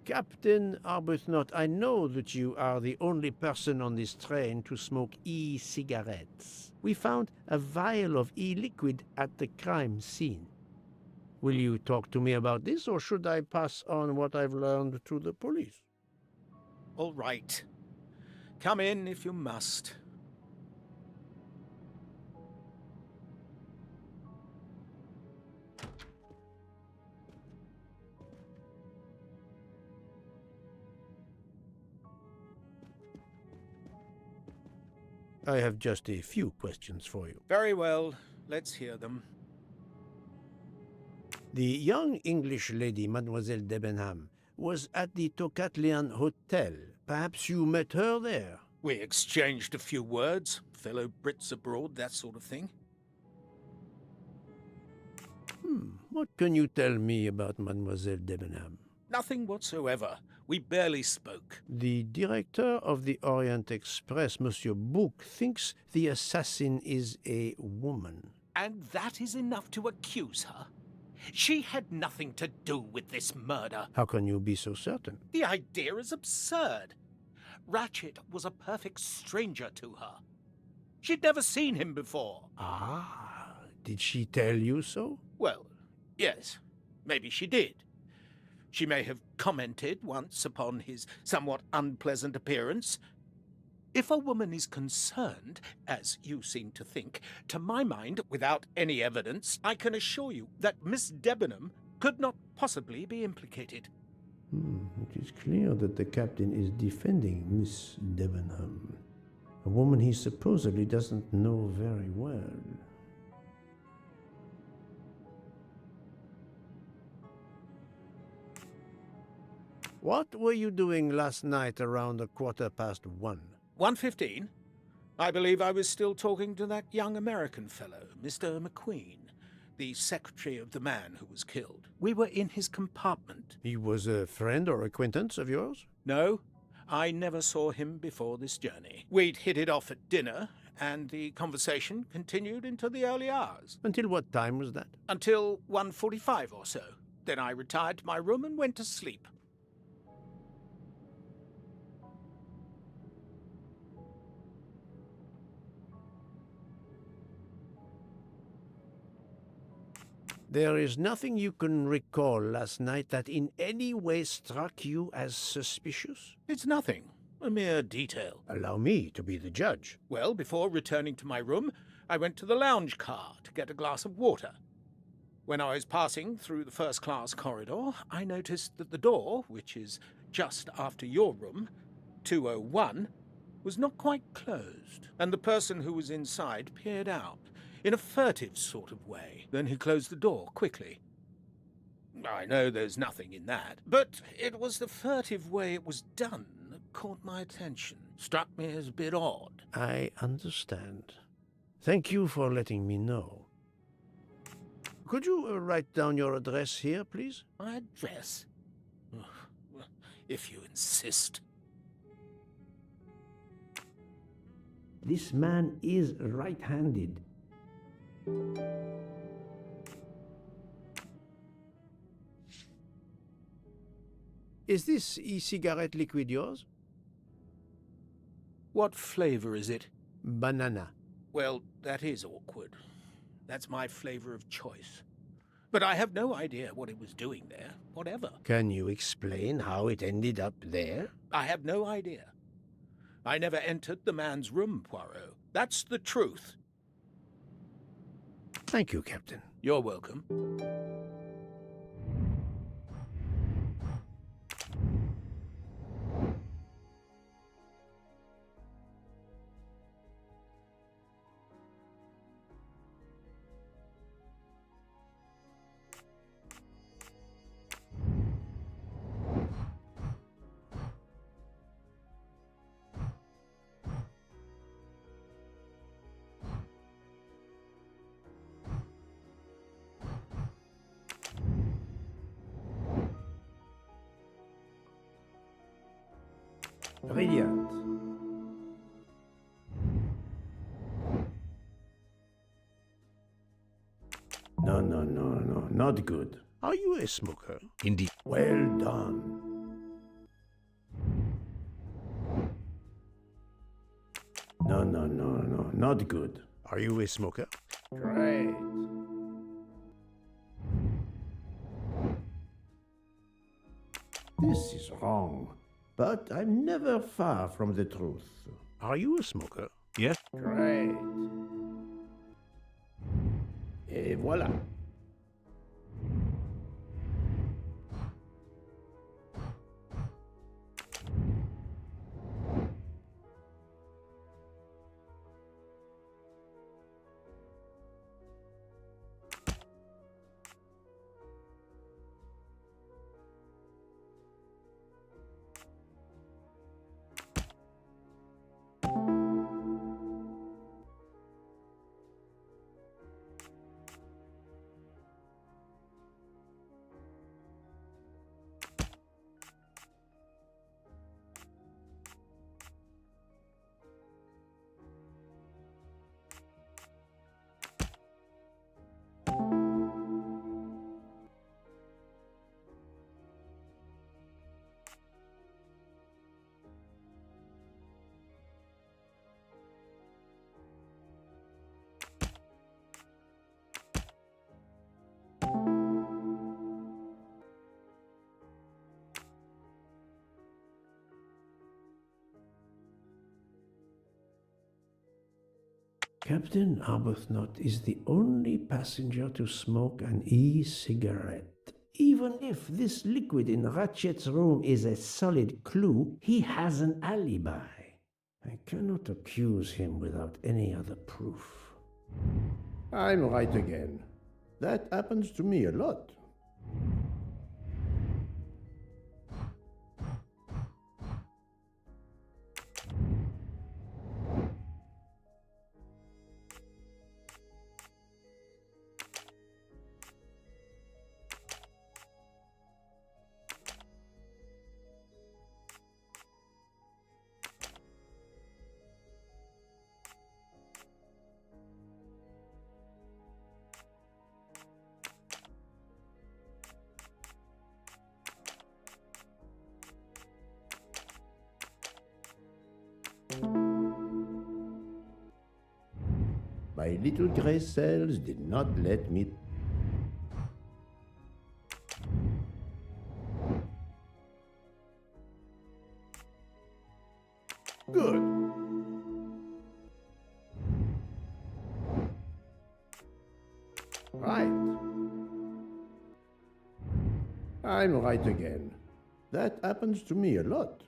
Captain Arbuthnot, I know that you are the only person on this train to smoke e-cigarettes. We found a vial of e-liquid at the crime scene. Will you talk to me about this, or should I pass on what I've learned to the police? All right. Come in if you must. I have just a few questions for you. Very well. Let's hear them. The young English lady, Mademoiselle Debenham, was at the Tocatlian Hotel. Perhaps you met her there? We exchanged a few words. Fellow Brits abroad, that sort of thing. What can you tell me about Mademoiselle Debenham? Nothing whatsoever. We barely spoke. The director of the Orient Express, Monsieur Bouc, thinks the assassin is a woman. And that is enough to accuse her? She had nothing to do with this murder. How can you be so certain? The idea is absurd. Ratchet was a perfect stranger to her. She'd never seen him before. Ah, did she tell you so? Well, yes, maybe she did. She may have commented once upon his somewhat unpleasant appearance. If a woman is concerned, as you seem to think, to my mind, without any evidence, I can assure you that Miss Debenham could not possibly be implicated. It is clear that the captain is defending Miss Debenham, a woman he supposedly doesn't know very well. What were you doing last night around 1:15? 1:15? I believe I was still talking to that young American fellow, Mr. McQueen, the secretary of the man who was killed. We were in his compartment. He was a friend or acquaintance of yours? No, I never saw him before this journey. We'd hit it off at dinner, and the conversation continued into the early hours. Until what time was that? Until 1:45 or so. Then I retired to my room and went to sleep. There is nothing you can recall last night that in any way struck you as suspicious? It's nothing. A mere detail. Allow me to be the judge. Well, before returning to my room, I went to the lounge car to get a glass of water. When I was passing through the first-class corridor, I noticed that the door, which is just after your room, 201, was not quite closed, and the person who was inside peered out in a furtive sort of way. Then he closed the door quickly. I know there's nothing in that, but it was the furtive way it was done that caught my attention. Struck me as a bit odd. I understand. Thank you for letting me know. Could you write down your address here, please? My address? If you insist. This man is right-handed. Is this e-cigarette liquid yours? What flavor is it? Banana. Well, that is awkward. That's my flavor of choice. But I have no idea what it was doing there, whatever. Can you explain how it ended up there? I have no idea. I never entered the man's room, Poirot. That's the truth. Thank you, Captain. You're welcome. Brilliant. No, not good. Are you a smoker? Indeed. Well done. No, not good. Are you a smoker? Great. This is wrong. But I'm never far from the truth. Are you a smoker? Yes. Great. Et voilà. Captain Arbuthnot is the only passenger to smoke an e-cigarette. Even if this liquid in Ratchet's room is a solid clue, he has an alibi. I cannot accuse him without any other proof. I'm right again. That happens to me a lot. My little gray cells did not let me... Good. Right. I'm right again. That happens to me a lot.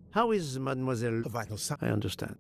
How is Mademoiselle? A vital sign. I understand.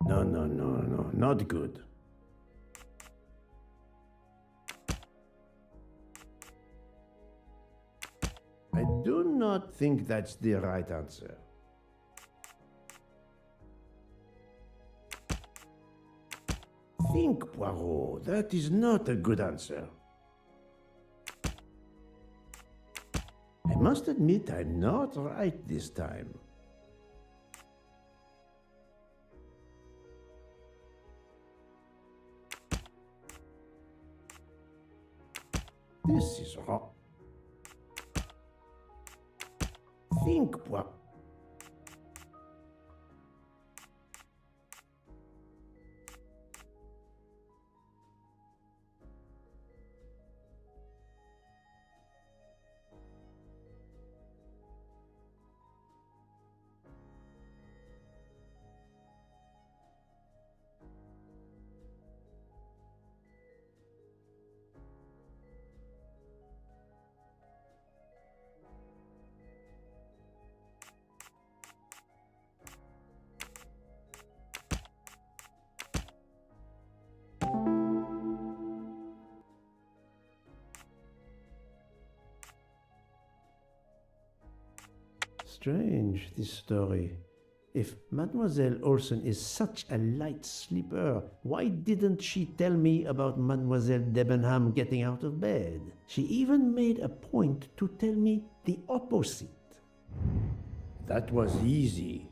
No, not good. I do not think that's the right answer. Think, Poirot. That is not a good answer. I must admit I'm not right this time. This is wrong. Think, Poirot. Strange, this story. If Mademoiselle Olsen is such a light sleeper, why didn't she tell me about Mademoiselle Debenham getting out of bed? She even made a point to tell me the opposite. That was easy.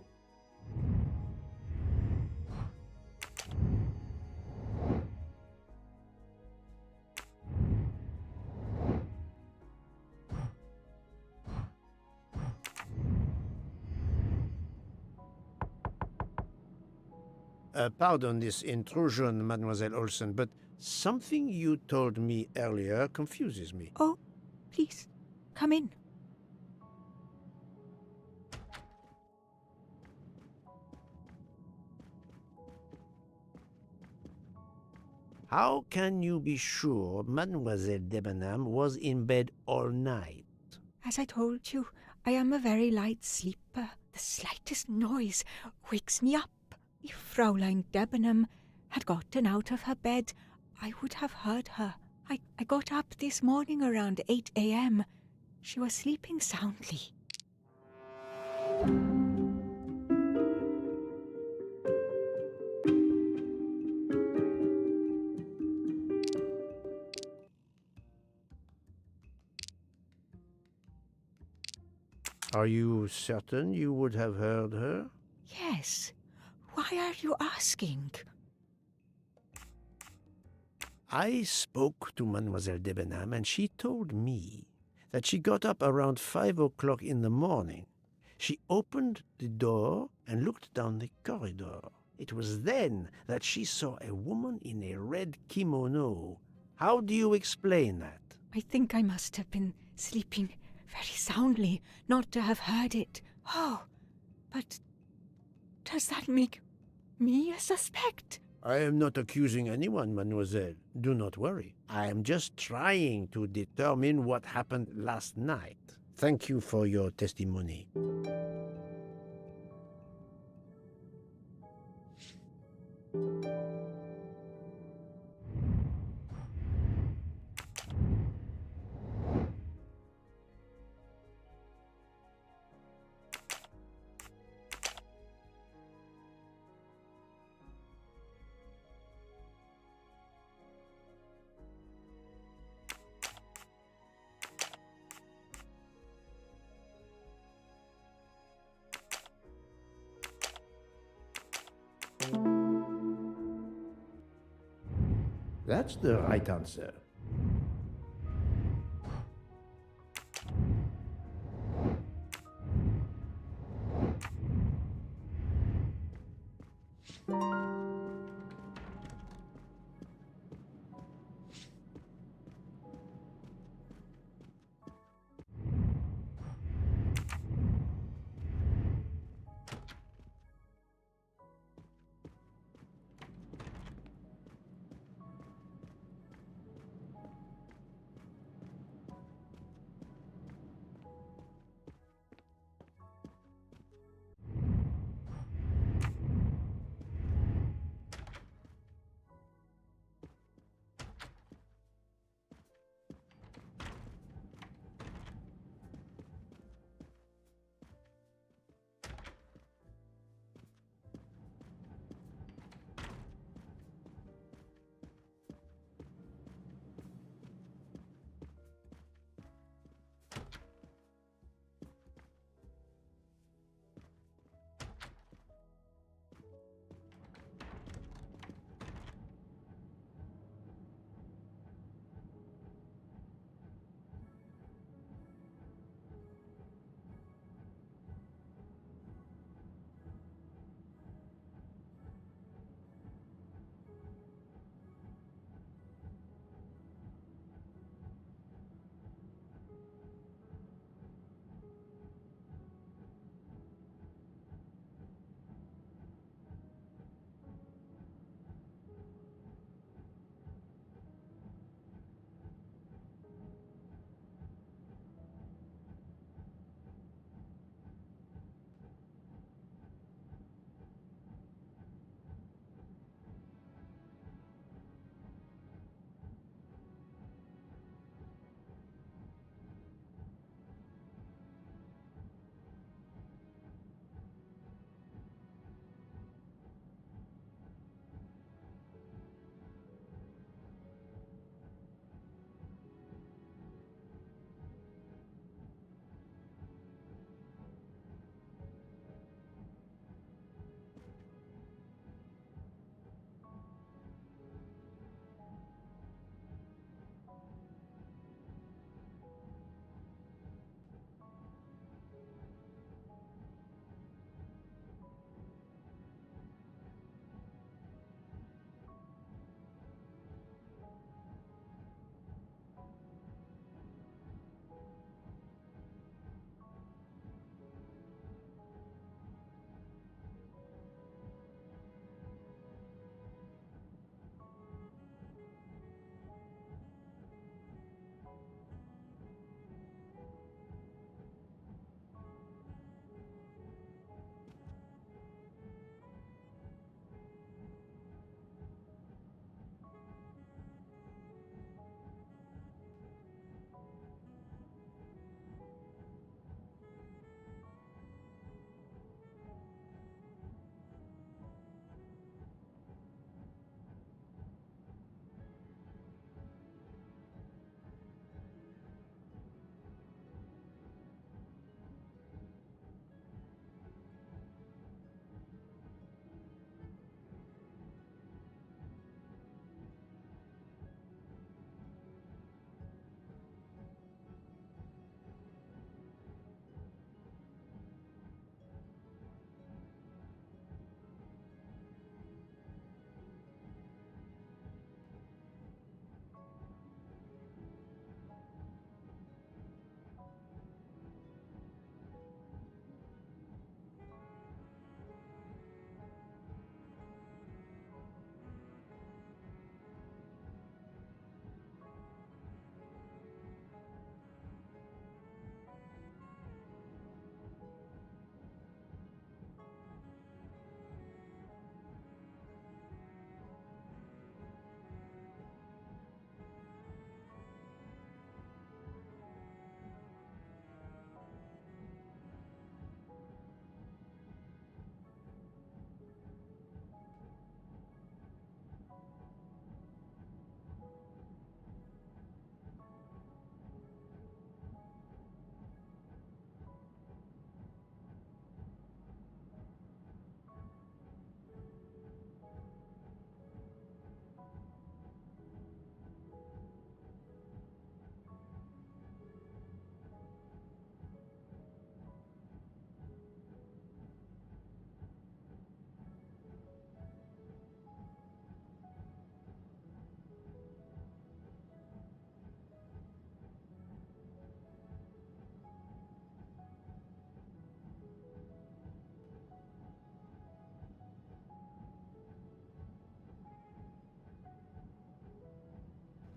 Pardon this intrusion, Mademoiselle Olsen, but something you told me earlier confuses me. Oh, please, come in. How can you be sure Mademoiselle Debenham was in bed all night? As I told you, I am a very light sleeper. The slightest noise wakes me up. If Fraulein Debenham had gotten out of her bed, I would have heard her. I got up this morning around 8 a.m. She was sleeping soundly. Are you certain you would have heard her? Yes. Why are you asking? I spoke to Mademoiselle Debenham, and she told me that she got up around 5 o'clock in the morning. She opened the door and looked down the corridor. It was then that she saw a woman in a red kimono. How do you explain that? I think I must have been sleeping very soundly not to have heard it. Oh, but does that make me a suspect? I am not accusing anyone, mademoiselle. Do not worry. I am just trying to determine what happened last night. Thank you for your testimony. That's the right answer.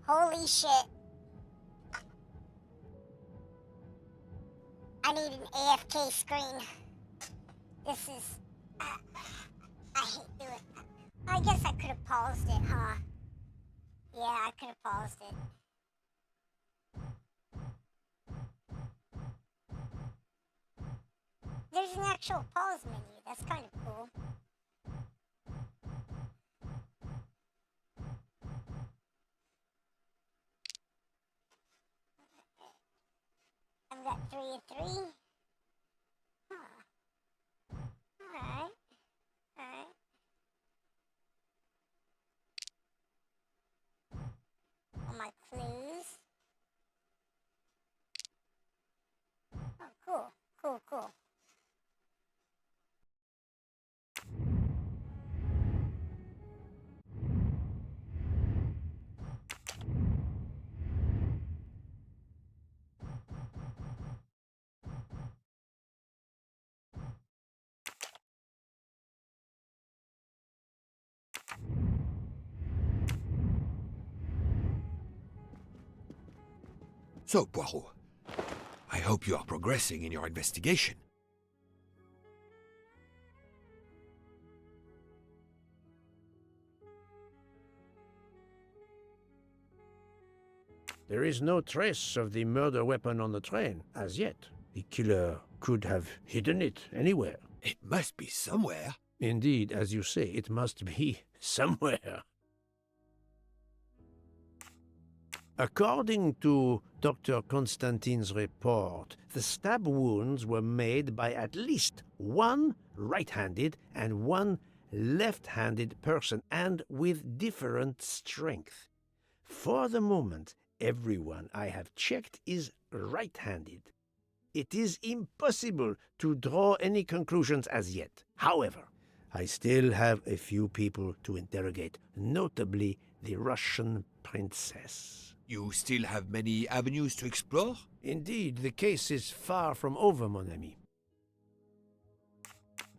Holy shit. I need an AFK screen. This is... I hate doing it. I guess I could have paused it, huh? Yeah, I could have paused it. There's an actual pause menu. That's kind of cool. I've got 3 of 3. Huh. Alright. Alright. All my clues. Oh, cool. Cool, cool. So, Poirot, I hope you are progressing in your investigation. There is no trace of the murder weapon on the train, as yet. The killer could have hidden it anywhere. It must be somewhere. Indeed, as you say, it must be somewhere. According to Dr. Constantine's report, the stab wounds were made by at least one right-handed and one left-handed person, and with different strength. For the moment, everyone I have checked is right-handed. It is impossible to draw any conclusions as yet. However, I still have a few people to interrogate, notably the Russian princess. You still have many avenues to explore? Indeed, the case is far from over, mon ami.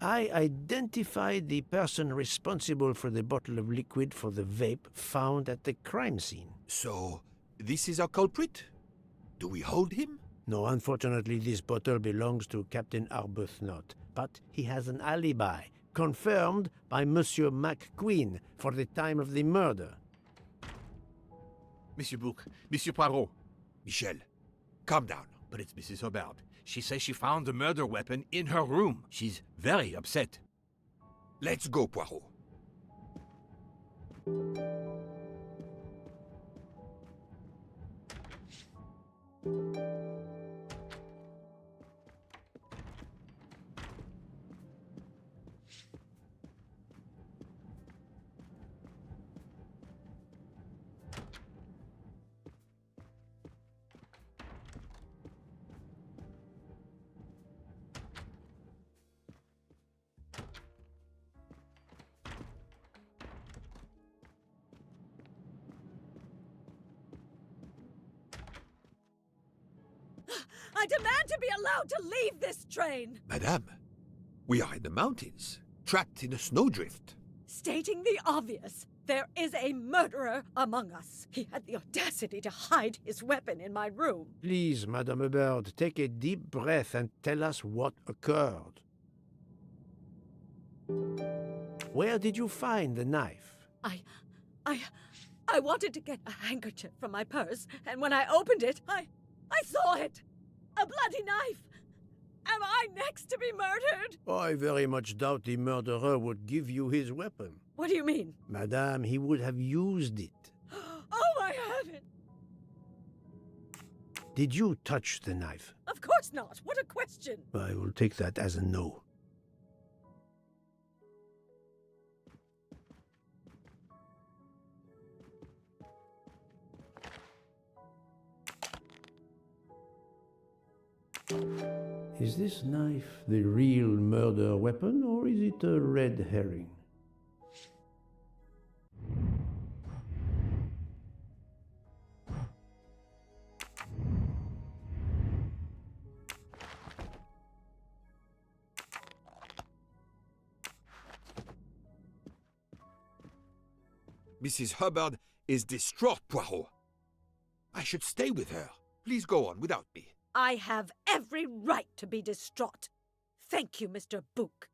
I identified the person responsible for the bottle of liquid for the vape found at the crime scene. So, this is our culprit? Do we hold him? No, unfortunately, this bottle belongs to Captain Arbuthnot, but he has an alibi, confirmed by Monsieur McQueen for the time of the murder. Monsieur Bouc, Monsieur Poirot. Michel, calm down. But it's Mrs. Hubbard. She says she found the murder weapon in her room. She's very upset. Let's go, Poirot. I demand to be allowed to leave this train! Madame, we are in the mountains, trapped in a snowdrift. Stating the obvious, there is a murderer among us. He had the audacity to hide his weapon in my room. Please, Madame Hubbard, take a deep breath and tell us what occurred. Where did you find the knife? I wanted to get a handkerchief from my purse, and when I opened it, I saw it! A bloody knife! Am I next to be murdered? I very much doubt the murderer would give you his weapon. What do you mean? Madame, he would have used it. Oh, I haven't! Did you touch the knife? Of course not! What a question! I will take that as a no. Is this knife the real murder weapon, or is it a red herring? Mrs. Hubbard is distraught, Poirot. I should stay with her. Please go on without me. I have every right to be distraught. Thank you, Mr. Book.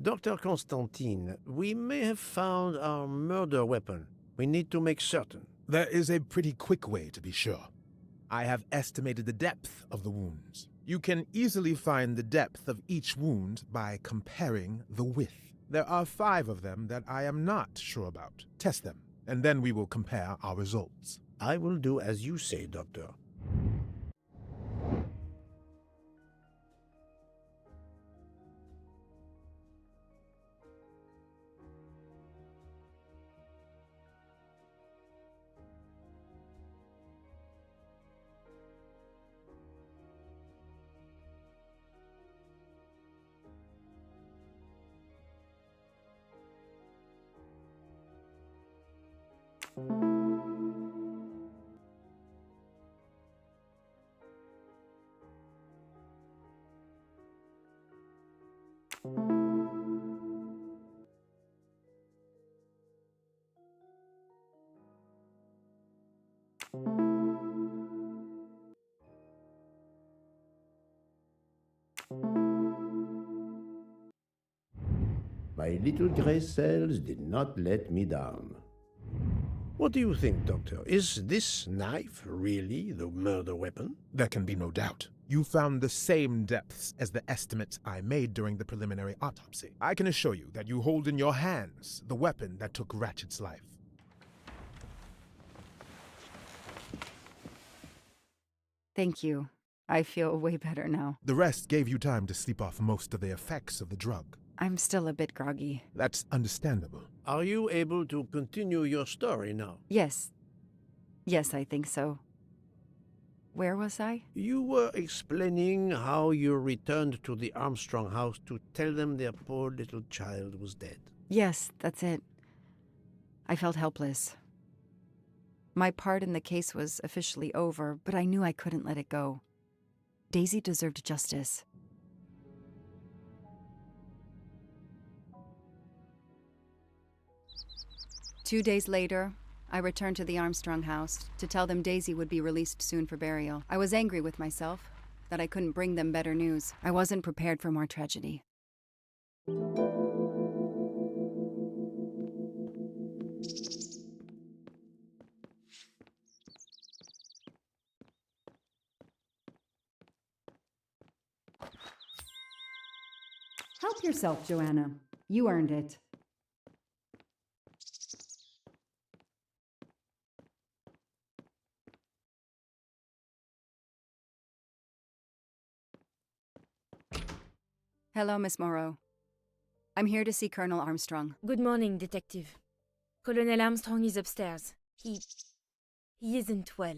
Dr. Constantine, we may have found our murder weapon. We need to make certain. There is a pretty quick way to be sure. I have estimated the depth of the wounds. You can easily find the depth of each wound by comparing the width. There are 5 of them that I am not sure about. Test them, and then we will compare our results. I will do as you say, Doctor. My little gray cells did not let me down. What do you think, Doctor? Is this knife really the murder weapon? There can be no doubt. You found the same depths as the estimates I made during the preliminary autopsy. I can assure you that you hold in your hands the weapon that took Ratchet's life. Thank you. I feel way better now. The rest gave you time to sleep off most of the effects of the drug. I'm still a bit groggy. That's understandable. Are you able to continue your story now? Yes. Yes, I think so. Where was I? You were explaining how you returned to the Armstrong house to tell them their poor little child was dead. Yes, that's it. I felt helpless. My part in the case was officially over, but I knew I couldn't let it go. Daisy deserved justice. Two days later, I returned to the Armstrong house to tell them Daisy would be released soon for burial. I was angry with myself that I couldn't bring them better news. I wasn't prepared for more tragedy. Help yourself, Joanna. You earned it. Hello, Miss Moreau. I'm here to see Colonel Armstrong. Good morning, Detective. Colonel Armstrong is upstairs. He isn't well.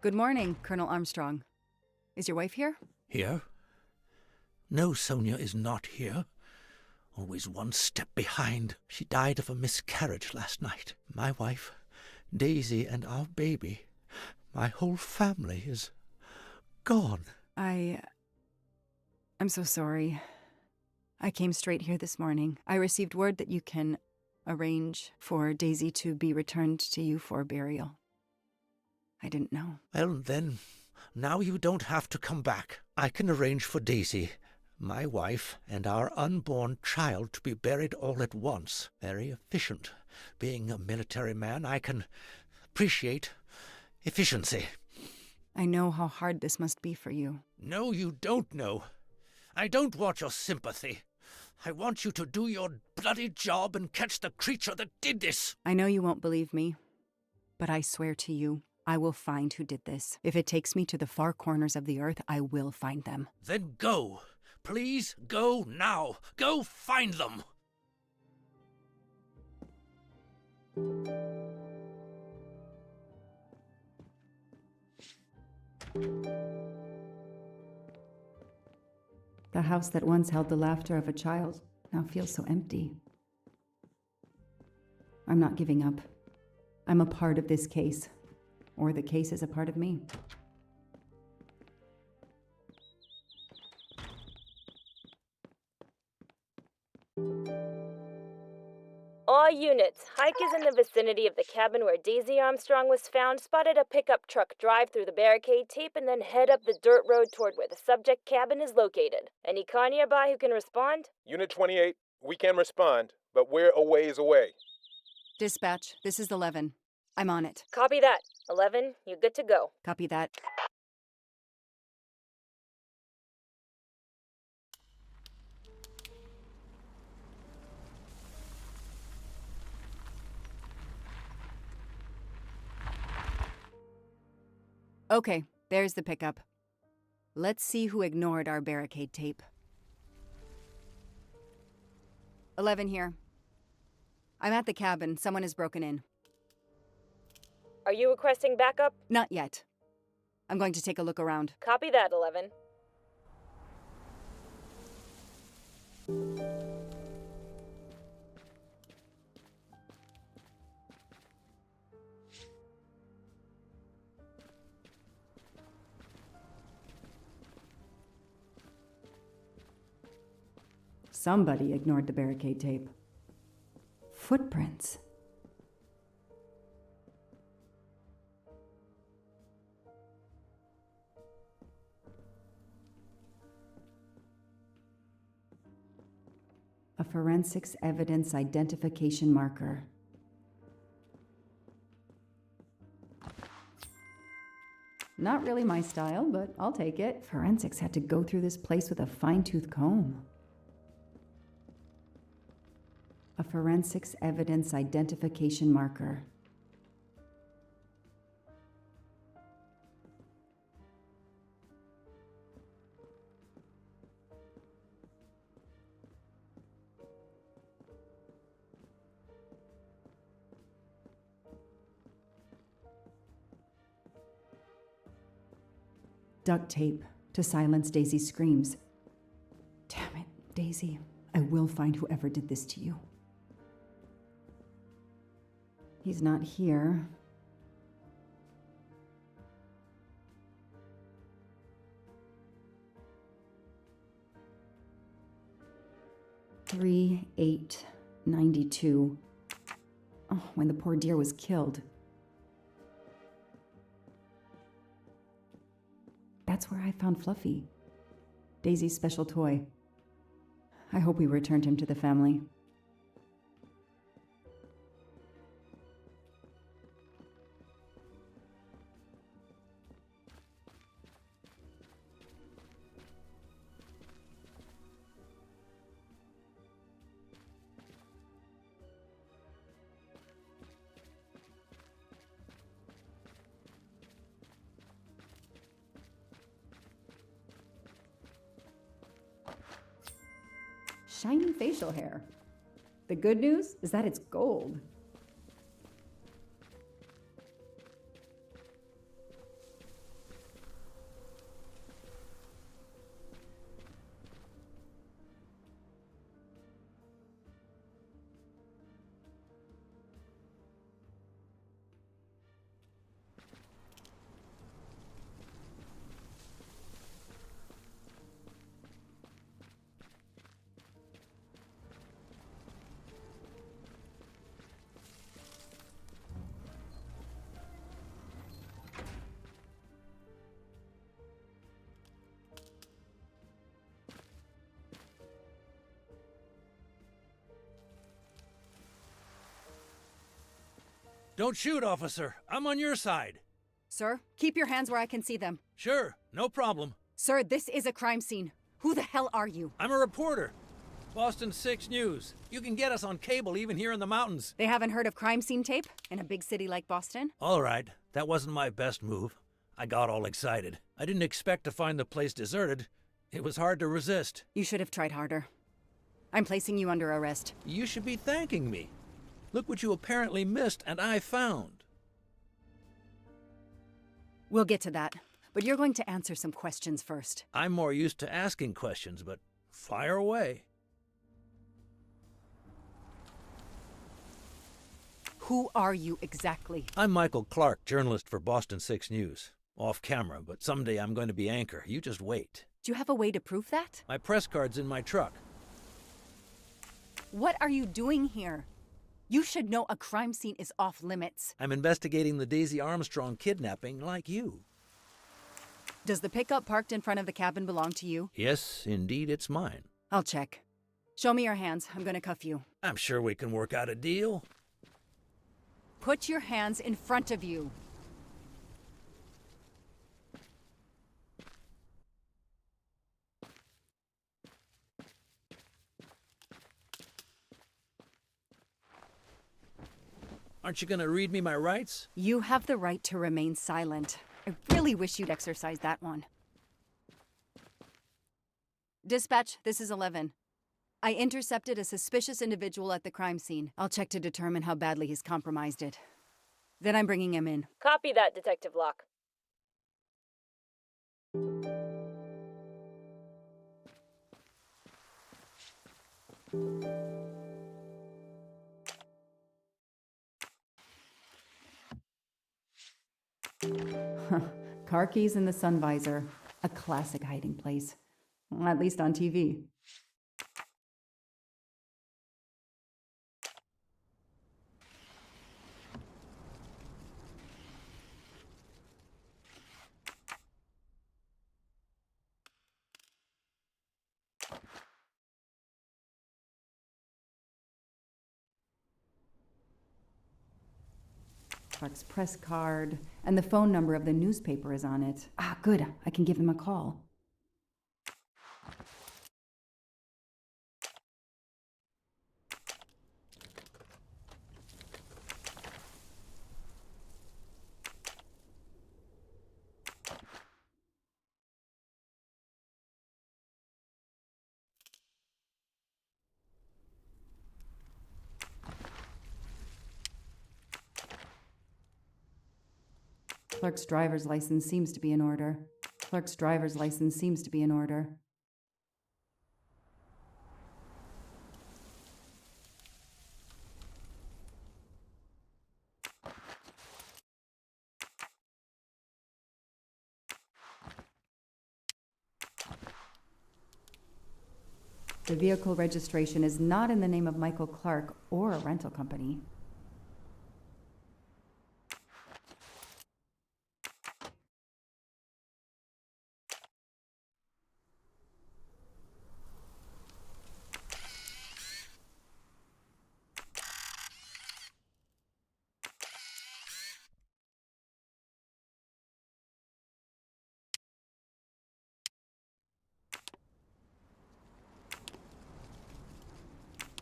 Good morning, Colonel Armstrong. Is your wife here? Here? No, Sonia is not here. Always one step behind. She died of a miscarriage last night. My wife, Daisy, and our baby. My whole family is gone. I'm so sorry. I came straight here this morning. I received word that you can arrange for Daisy to be returned to you for burial. I didn't know. Well, then, now you don't have to come back. I can arrange for Daisy, my wife, and our unborn child to be buried all at once. Very efficient. Being a military man, I can appreciate efficiency. I know how hard this must be for you. No, you don't know. I don't want your sympathy. I want you to do your bloody job and catch the creature that did this. I know you won't believe me, but I swear to you, I will find who did this. If it takes me to the far corners of the earth, I will find them. Then go. Please go now. Go find them. The house that once held the laughter of a child now feels so empty. I'm not giving up. I'm a part of this case, or the case is a part of me. All units, Hike is in the vicinity of the cabin where Daisy Armstrong was found, spotted a pickup truck drive through the barricade tape, and then head up the dirt road toward where the subject cabin is located. Any car nearby who can respond? Unit 28, we can respond, but we're a ways away. Dispatch, this is 11. I'm on it. Copy that. 11, you're good to go. Copy that. Okay, there's the pickup. Let's see who ignored our barricade tape. 11 here. I'm at the cabin. Someone has broken in. Are you requesting backup? Not yet. I'm going to take a look around. Copy that, 11. Somebody ignored the barricade tape. Footprints. A forensics evidence identification marker. Not really my style, but I'll take it. Forensics had to go through this place with a fine-tooth comb. A forensics evidence identification marker. Duct tape to silence Daisy's screams. Damn it, Daisy. I will find whoever did this to you. He's not here. $3,892. Oh, when the poor deer was killed. That's where I found Fluffy, Daisy's special toy. I hope we returned him to the family. Shiny facial hair. The good news is that it's gold. Don't shoot, officer. I'm on your side. Sir, keep your hands where I can see them. Sure, no problem. Sir, this is a crime scene. Who the hell are you? I'm a reporter. Boston 6 News. You can get us on cable even here in the mountains. They haven't heard of crime scene tape in a big city like Boston? All right, that wasn't my best move. I got all excited. I didn't expect to find the place deserted. It was hard to resist. You should have tried harder. I'm placing you under arrest. You should be thanking me. Look what you apparently missed and I found. We'll get to that, but you're going to answer some questions first. I'm more used to asking questions, but fire away. Who are you exactly? I'm Michael Clark, journalist for Boston 6 News. Off camera, but someday I'm going to be anchor. You just wait. Do you have a way to prove that? My press card's in my truck. What are you doing here? You should know a crime scene is off limits. I'm investigating the Daisy Armstrong kidnapping like you. Does the pickup parked in front of the cabin belong to you? Yes, indeed, it's mine. I'll check. Show me your hands. I'm gonna cuff you. I'm sure we can work out a deal. Put your hands in front of you. Aren't you going to read me my rights? You have the right to remain silent. I really wish you'd exercise that one. Dispatch, this is 11. I intercepted a suspicious individual at the crime scene. I'll check to determine how badly he's compromised it. Then I'm bringing him in. Copy that, Detective Locke. Car keys in the sun visor. A classic hiding place. Well, at least on TV. Clark's press card, and the phone number of the newspaper is on it. Ah, good. I can give him a call. Clark's driver's license seems to be in order. Clark's driver's license seems to be in order. The vehicle registration is not in the name of Michael Clark or a rental company.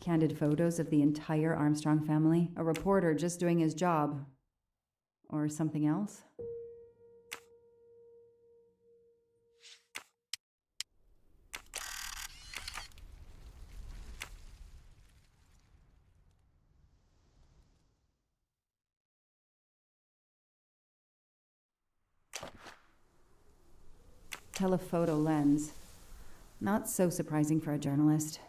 Candid photos of the entire Armstrong family. A reporter just doing his job. Or something else? Telephoto lens. Not so surprising for a journalist.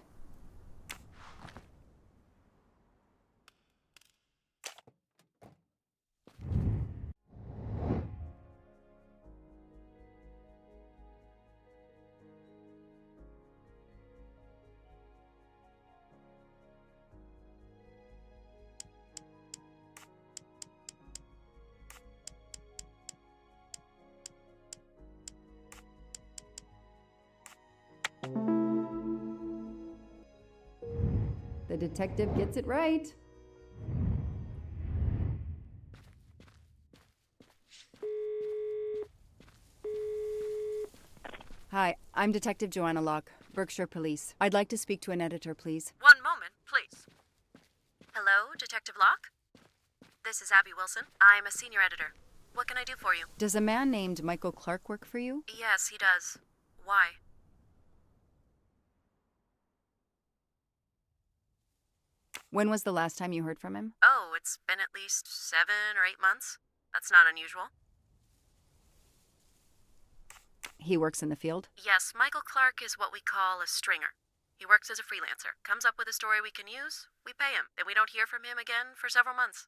The detective gets it right. Hi, I'm Detective Joanna Locke. Berkshire Police. I'd like to speak to an editor, please. One moment, please. Hello, Detective Locke? This is Abby Wilson. I'm a senior editor. What can I do for you? Does a man named Michael Clark work for you? Yes, he does. Why? When was the last time you heard from him? Oh, it's been at least 7 or 8 months. That's not unusual. He works in the field? Yes, Michael Clark is what we call a stringer. He works as a freelancer, comes up with a story we can use, we pay him, and we don't hear from him again for several months.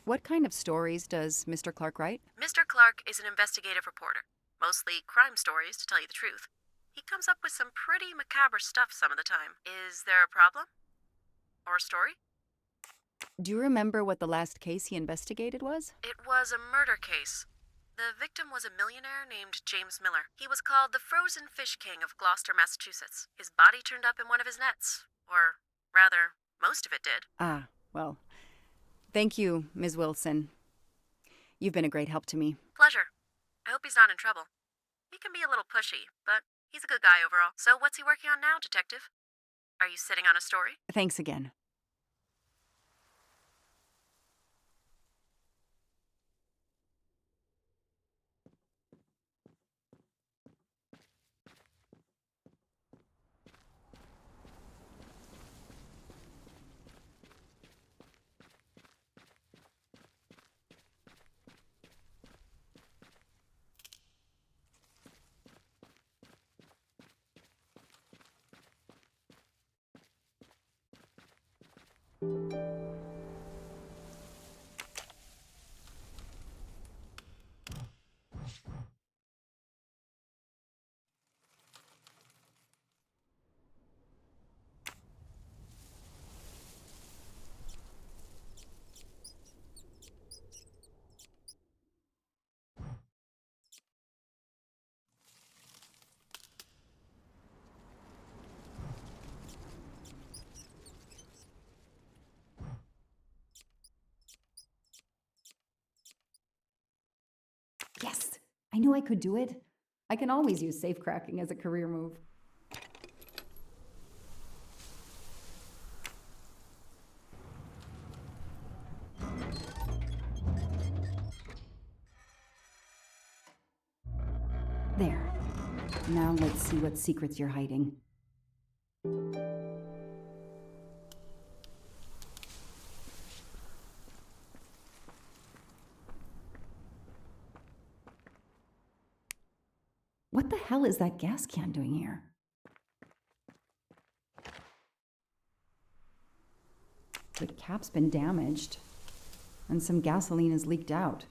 What kind of stories does Mr. Clark write? Mr. Clark is an investigative reporter, mostly crime stories, to tell you the truth. He comes up with some pretty macabre stuff some of the time. Is there a problem? Or a story? Do you remember what the last case he investigated was? It was a murder case. The victim was a millionaire named James Miller. He was called the Frozen Fish King of Gloucester, Massachusetts. His body turned up in one of his nets. Or, rather, most of it did. Ah, well, thank you, Ms. Wilson. You've been a great help to me. Pleasure. I hope he's not in trouble. He can be a little pushy, but he's a good guy overall. So what's he working on now, Detective? Are you sitting on a story? Thanks again. Yes, I knew I could do it. I can always use safe cracking as a career move. There. Now let's see what secrets you're hiding. What the hell is that gas can doing here? The cap's been damaged, and some gasoline has leaked out.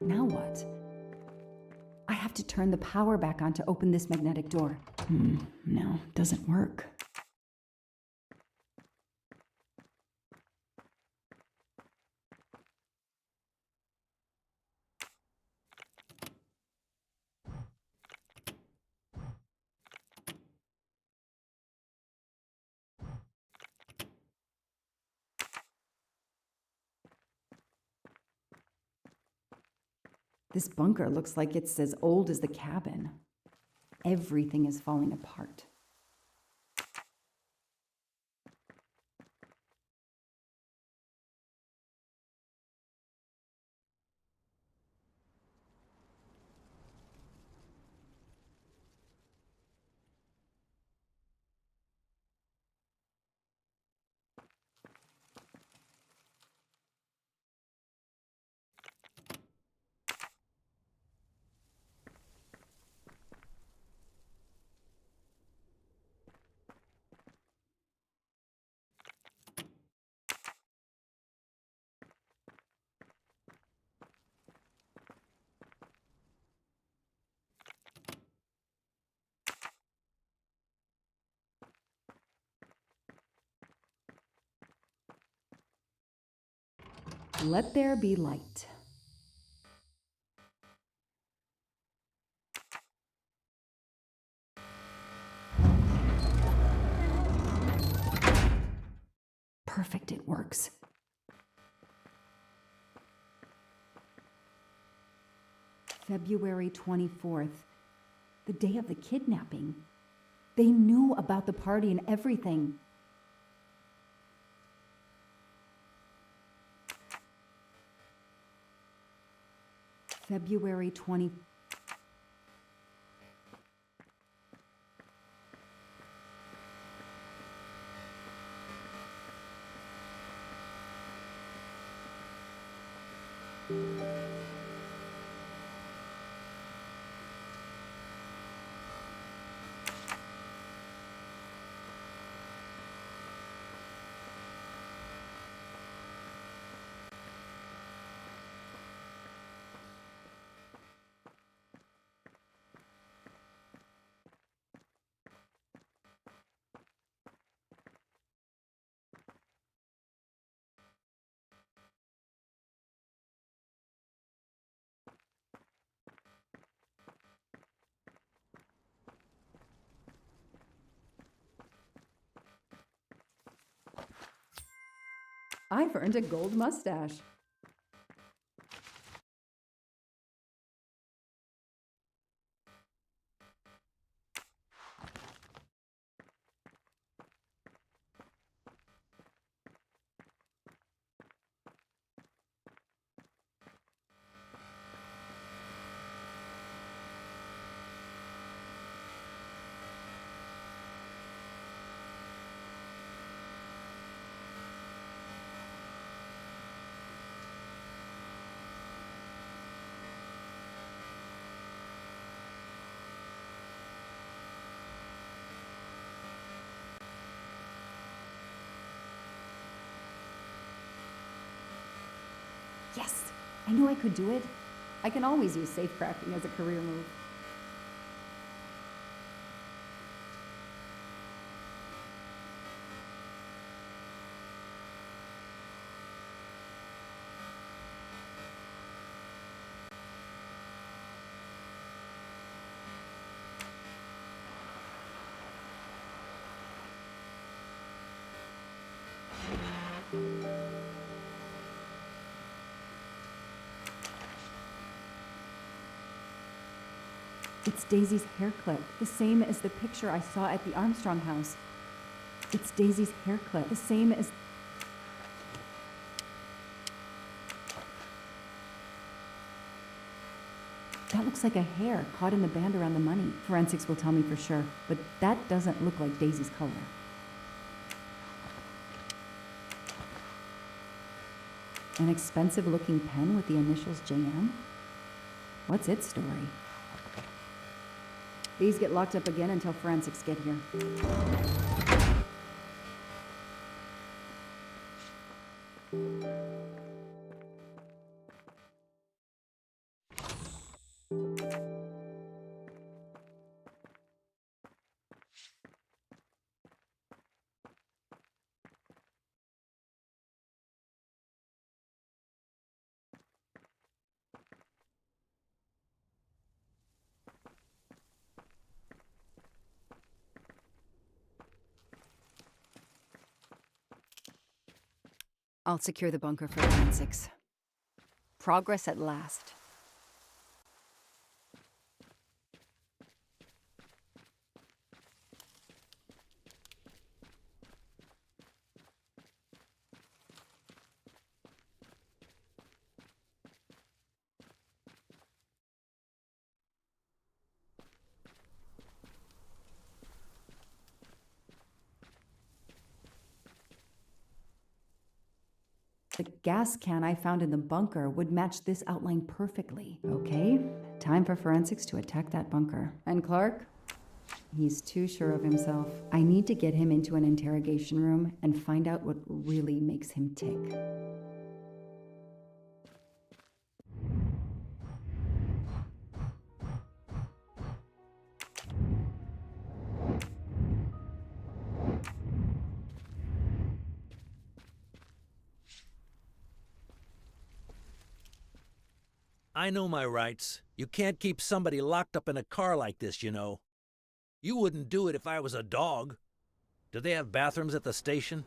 Now what? I have to turn the power back on to open this magnetic door. No, doesn't work. This bunker looks like it's as old as the cabin. Everything is falling apart. Let there be light. Perfect, it works. February 24th, the day of the kidnapping. They knew about the party and everything. February 20. I've earned a gold mustache. Yes, I knew I could do it. I can always use safecrafting as a career move. It's Daisy's hair clip, the same as the picture I saw at the Armstrong house. It's Daisy's hair clip, the same as... That looks like a hair caught in the band around the money. Forensics will tell me for sure, but that doesn't look like Daisy's color. An expensive-looking pen with the initials JM? What's its story? These get locked up again until forensics get here. I'll secure the bunker for forensics. Progress at last. The gas can I found in the bunker would match this outline perfectly. Okay, time for forensics to attack that bunker. And Clark? He's too sure of himself. I need to get him into an interrogation room and find out what really makes him tick. I know my rights. You can't keep somebody locked up in a car like this, you know. You wouldn't do it if I was a dog. Do they have bathrooms at the station?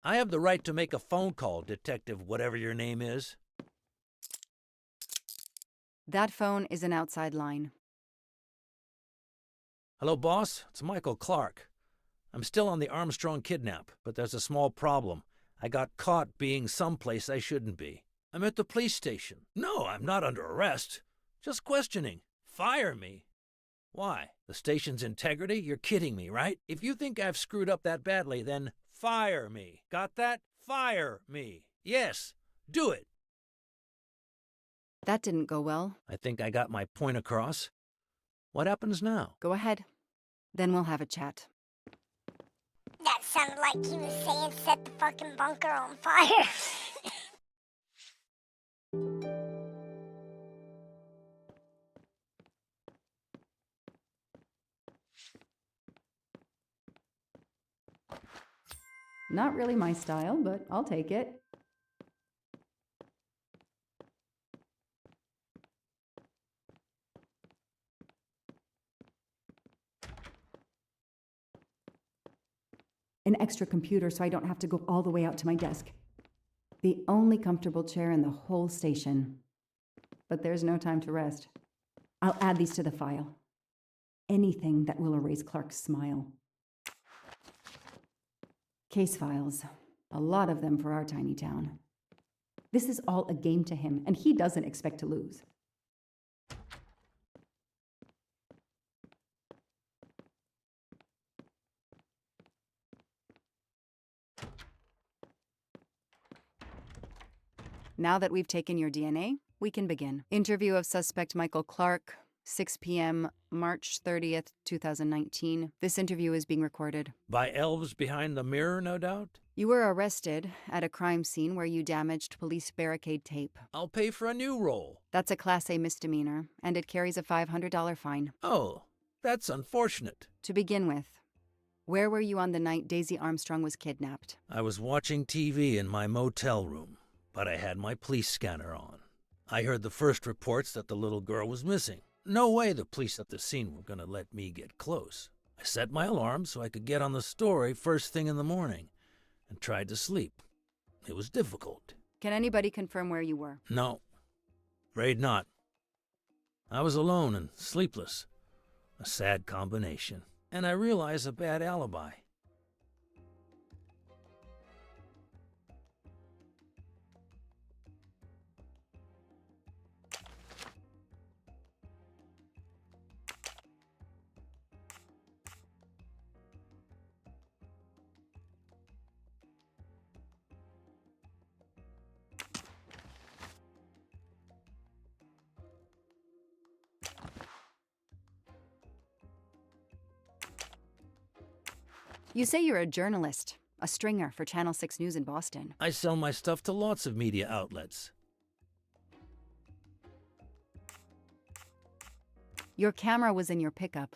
I have the right to make a phone call, Detective whatever your name is. That phone is an outside line. Hello, boss. It's Michael Clark. I'm still on the Armstrong kidnap, but there's a small problem. I got caught being someplace I shouldn't be. I'm at the police station. No, I'm not under arrest. Just questioning. Fire me. Why? The station's integrity? You're kidding me, right? If you think I've screwed up that badly, then fire me. Got that? Fire me. Yes, do it. That didn't go well. I think I got my point across. What happens now? Go ahead. Then we'll have a chat. That sounded like he was saying set the fucking bunker on fire. Not really my style, but I'll take it. An extra computer so I don't have to go all the way out to my desk. The only comfortable chair in the whole station. But there's no time to rest. I'll add these to the file. Anything that will erase Clark's smile. Case files. A lot of them for our tiny town. This is all a game to him, and he doesn't expect to lose. Now that we've taken your DNA, we can begin. Interview of suspect Michael Clark, 6 p.m., March 30th, 2019. This interview is being recorded. By elves behind the mirror, no doubt? You were arrested at a crime scene where you damaged police barricade tape. I'll pay for a new role. That's a Class A misdemeanor, and it carries a $500 fine. Oh, that's unfortunate. To begin with, where were you on the night Daisy Armstrong was kidnapped? I was watching TV in my motel room, but I had my police scanner on. I heard the first reports that the little girl was missing. No way the police at the scene were going to let me get close. I set my alarm so I could get on the story first thing in the morning and tried to sleep. It was difficult. Can anybody confirm where you were? No, afraid not. I was alone and sleepless. A sad combination. And I realized a bad alibi. You say you're a journalist, a stringer for Channel 6 News in Boston. I sell my stuff to lots of media outlets. Your camera was in your pickup.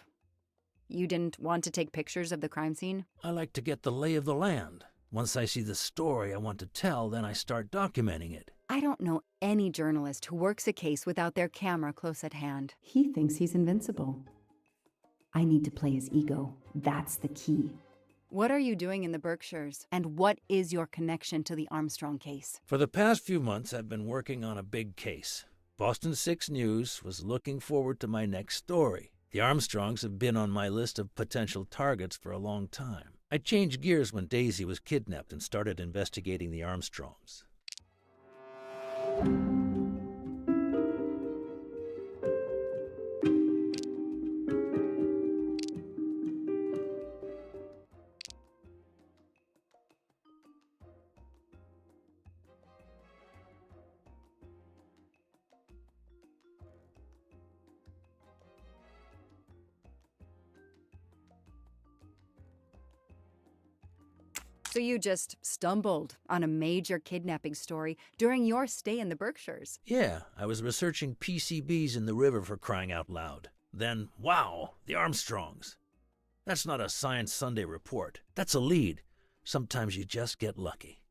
You didn't want to take pictures of the crime scene? I like to get the lay of the land. Once I see the story I want to tell, then I start documenting it. I don't know any journalist who works a case without their camera close at hand. He thinks he's invincible. I need to play his ego. That's the key. What are you doing in the Berkshires? And what is your connection to the Armstrong case? For the past few months, I've been working on a big case. Boston 6 News was looking forward to my next story. The Armstrongs have been on my list of potential targets for a long time. I changed gears when Daisy was kidnapped and started investigating the Armstrongs. So you just stumbled on a major kidnapping story during your stay in the Berkshires? Yeah, I was researching PCBs in the river for crying out loud. Then, wow, the Armstrongs. That's not a Science Sunday report. That's a lead. Sometimes you just get lucky.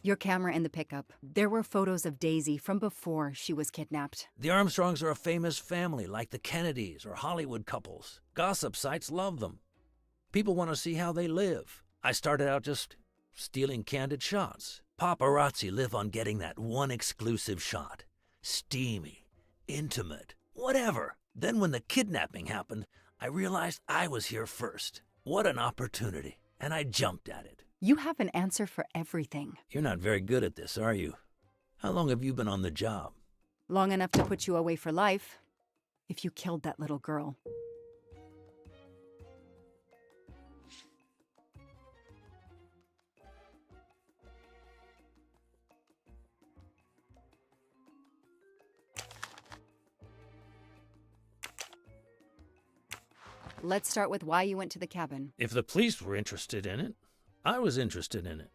Your camera in the pickup. There were photos of Daisy from before she was kidnapped. The Armstrongs are a famous family, like the Kennedys or Hollywood couples. Gossip sites love them. People want to see how they live. I started out just stealing candid shots. Paparazzi live on getting that one exclusive shot. Steamy, intimate, whatever. Then when the kidnapping happened, I realized I was here first. What an opportunity, and I jumped at it. You have an answer for everything. You're not very good at this, are you? How long have you been on the job? Long enough to put you away for life, if you killed that little girl. Let's start with why you went to the cabin. If the police were interested in it, I was interested in it.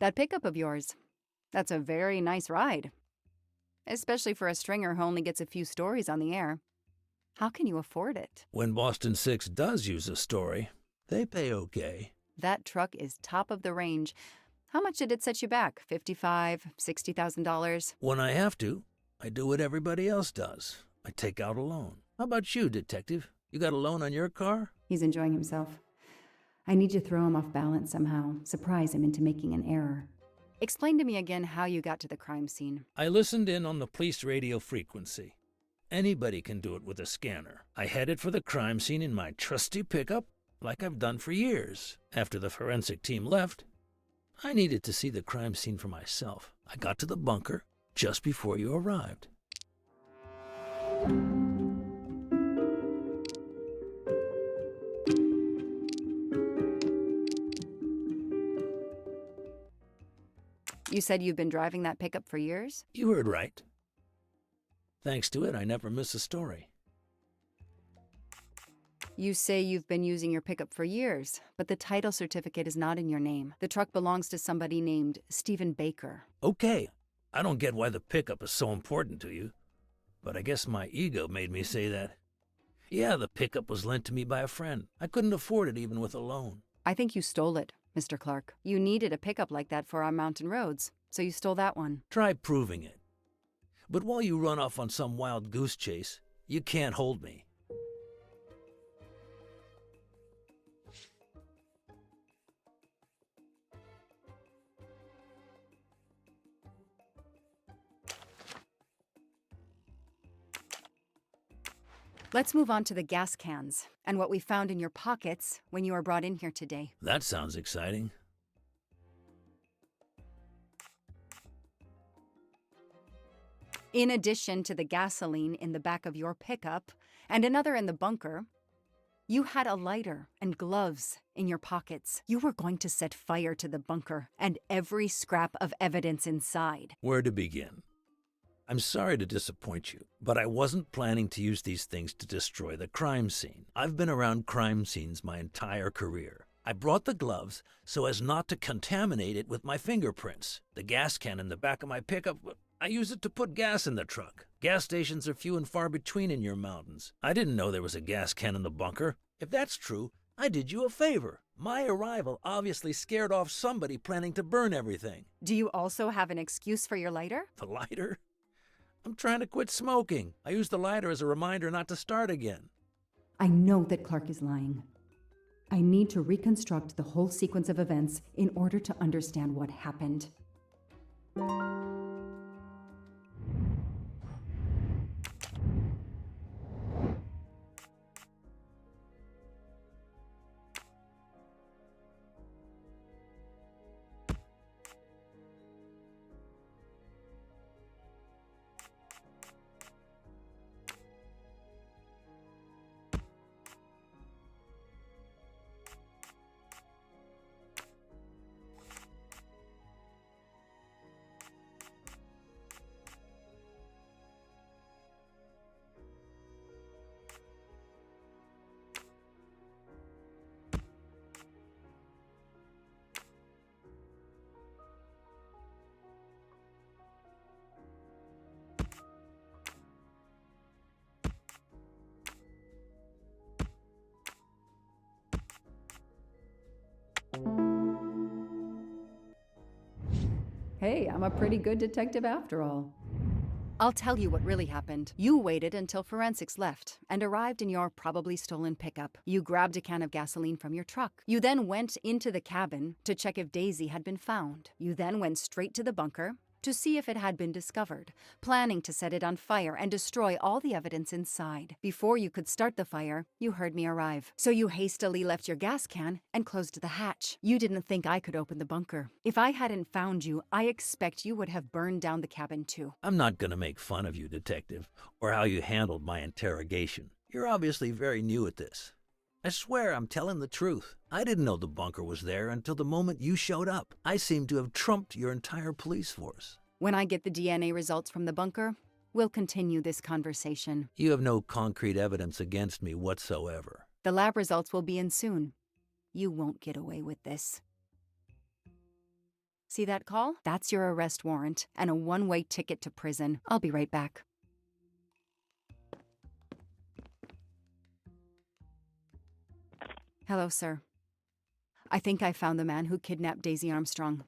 That pickup of yours, that's a very nice ride. Especially for a stringer who only gets a few stories on the air. How can you afford it? When Boston 6 does use a story, they pay okay. That truck is top of the range. How much did it set you back? $55,000, $60,000? When I have to, I do what everybody else does. I take out a loan. How about you, detective? You got a loan on your car? He's enjoying himself. I need to throw him off balance somehow, surprise him into making an error. Explain to me again how you got to the crime scene. I listened in on the police radio frequency. Anybody can do it with a scanner. I headed for the crime scene in my trusty pickup, like I've done for years. After the forensic team left, I needed to see the crime scene for myself. I got to the bunker just before you arrived. You said you've been driving that pickup for years? You heard right. Thanks to it, I never miss a story. You say you've been using your pickup for years, but the title certificate is not in your name. The truck belongs to somebody named Stephen Baker. Okay, I don't get why the pickup is so important to you, but I guess my ego made me say that. Yeah, the pickup was lent to me by a friend. I couldn't afford it even with a loan. I think you stole it, Mr. Clark. You needed a pickup like that for our mountain roads, so you stole that one. Try proving it. But while you run off on some wild goose chase, you can't hold me. Let's move on to the gas cans and what we found in your pockets when you were brought in here today. That sounds exciting. In addition to the gasoline in the back of your pickup and another in the bunker, you had a lighter and gloves in your pockets. You were going to set fire to the bunker and every scrap of evidence inside. Where to begin? I'm sorry to disappoint you, but I wasn't planning to use these things to destroy the crime scene. I've been around crime scenes my entire career. I brought the gloves so as not to contaminate it with my fingerprints. The gas can in the back of my pickup, I use it to put gas in the truck. Gas stations are few and far between in your mountains. I didn't know there was a gas can in the bunker. If that's true, I did you a favor. My arrival obviously scared off somebody planning to burn everything. Do you also have an excuse for your lighter? The lighter? I'm trying to quit smoking. I used the lighter as a reminder not to start again. I know that Clark is lying. I need to reconstruct the whole sequence of events in order to understand what happened. Hey, I'm a pretty good detective after all. I'll tell you what really happened. You waited until forensics left and arrived in your probably stolen pickup. You grabbed a can of gasoline from your truck. You then went into the cabin to check if Daisy had been found. You then went straight to the bunker to see if it had been discovered, planning to set it on fire and destroy all the evidence inside. Before you could start the fire, you heard me arrive. So you hastily left your gas can and closed the hatch. You didn't think I could open the bunker. If I hadn't found you, I expect you would have burned down the cabin too. I'm not going to make fun of you, Detective, or how you handled my interrogation. You're obviously very new at this. I swear I'm telling the truth. I didn't know the bunker was there until the moment you showed up. I seem to have trumped your entire police force. When I get the DNA results from the bunker, we'll continue this conversation. You have no concrete evidence against me whatsoever. The lab results will be in soon. You won't get away with this. See that call? That's your arrest warrant and a one-way ticket to prison. I'll be right back. Hello, sir. I think I found the man who kidnapped Daisy Armstrong.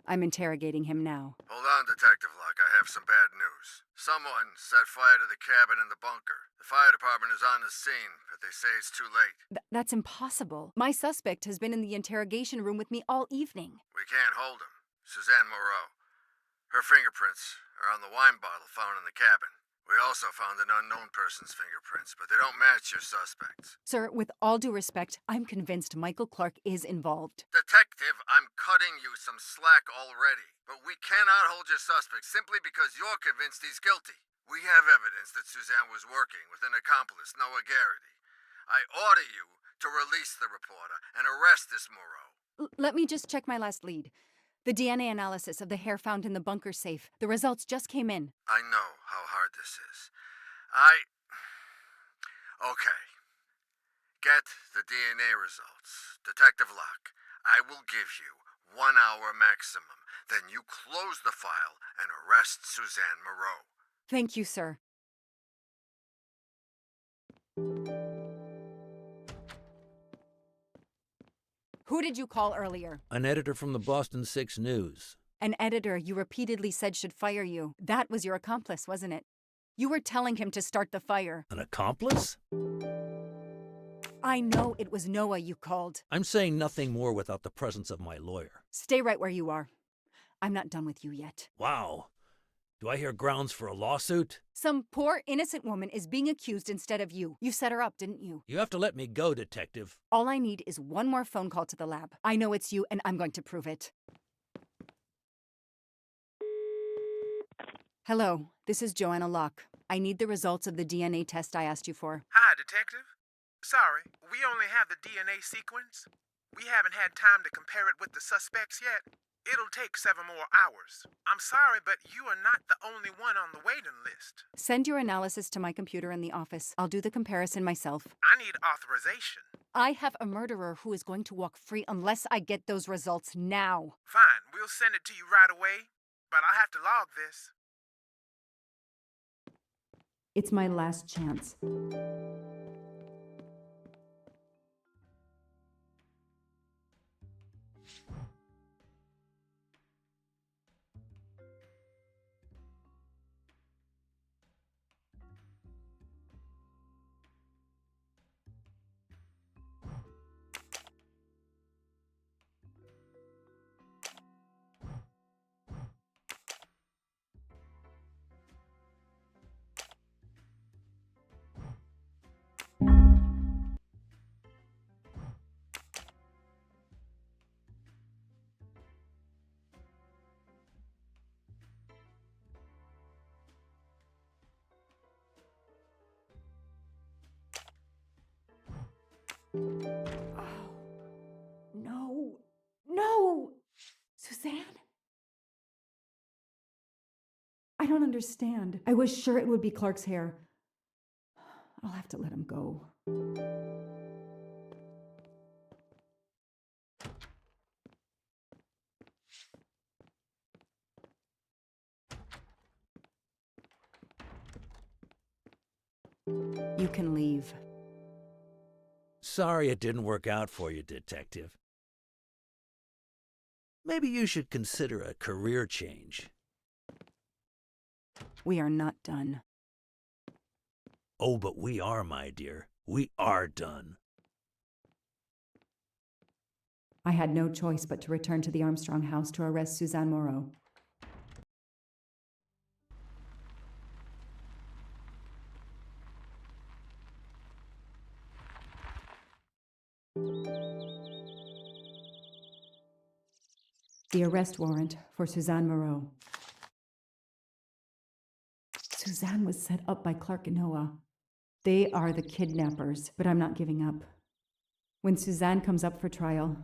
I'm interrogating him now. Hold on, Detective Locke. I have some bad news. Someone set fire to the cabin in the bunker. The fire department is on the scene, but they say it's too late. That's impossible. My suspect has been in the interrogation room with me all evening. We can't hold him. Suzanne Moreau. Her fingerprints are on the wine bottle found in the cabin. We also found an unknown person's fingerprints, but they don't match your suspects. Sir, with all due respect, I'm convinced Michael Clark is involved. Detective, I'm cutting you some slack already. But we cannot hold your suspect simply because you're convinced he's guilty. We have evidence that Suzanne was working with an accomplice, Noah Garrity. I order you to release the reporter and arrest this Moreau. Let me just check my last lead. The DNA analysis of the hair found in the bunker safe. The results just came in. I know how hard this is. Okay. Get the DNA results. Detective Locke, I will give you 1 hour maximum. Then you close the file and arrest Suzanne Moreau. Thank you, sir. Who did you call earlier? An editor from the Boston 6 News. An editor you repeatedly said should fire you. That was your accomplice, wasn't it? You were telling him to start the fire. An accomplice? I know it was Noah you called. I'm saying nothing more without the presence of my lawyer. Stay right where you are. I'm not done with you yet. Wow. Do I hear grounds for a lawsuit? Some poor, innocent woman is being accused instead of you. You set her up, didn't you? You have to let me go, Detective. All I need is one more phone call to the lab. I know it's you, and I'm going to prove it. Hello, this is Joanna Locke. I need the results of the DNA test I asked you for. Hi, Detective. Sorry, we only have the DNA sequence. We haven't had time to compare it with the suspects yet. It'll take 7 more hours. I'm sorry, but you are not the only one on the waiting list. Send your analysis to my computer in the office. I'll do the comparison myself. I need authorization. I have a murderer who is going to walk free unless I get those results now. Fine, we'll send it to you right away, but I'll have to log this. It's my last chance. Oh, no. No! Suzanne? I don't understand. I was sure it would be Clark's hair. I'll have to let him go. You can leave. Sorry it didn't work out for you, Detective. Maybe you should consider a career change. We are not done. Oh, but we are, my dear. We are done. I had no choice but to return to the Armstrong house to arrest Suzanne Moreau. The arrest warrant for Suzanne Moreau. Suzanne was set up by Clark and Noah. They are the kidnappers, but I'm not giving up. When Suzanne comes up for trial,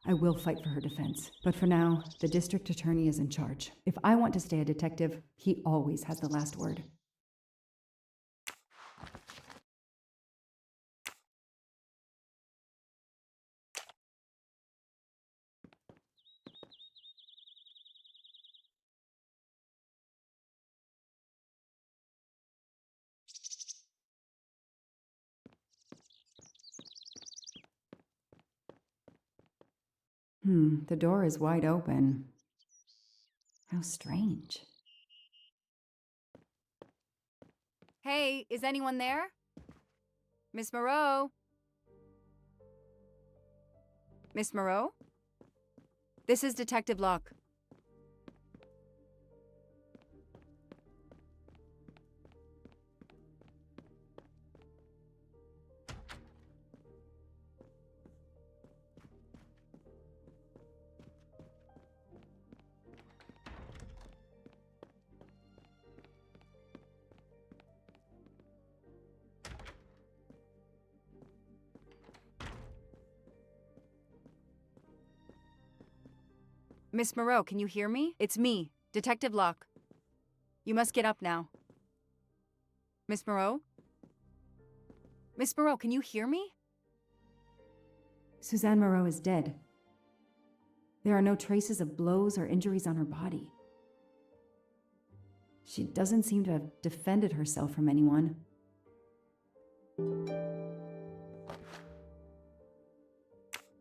I will fight for her defense. But for now, the district attorney is in charge. If I want to stay a detective, he always has the last word. The door is wide open. How strange. Hey, is anyone there? Miss Moreau? Miss Moreau? This is Detective Locke. Miss Moreau, can you hear me? It's me, Detective Locke. You must get up now. Miss Moreau? Miss Moreau, can you hear me? Suzanne Moreau is dead. There are no traces of blows or injuries on her body. She doesn't seem to have defended herself from anyone.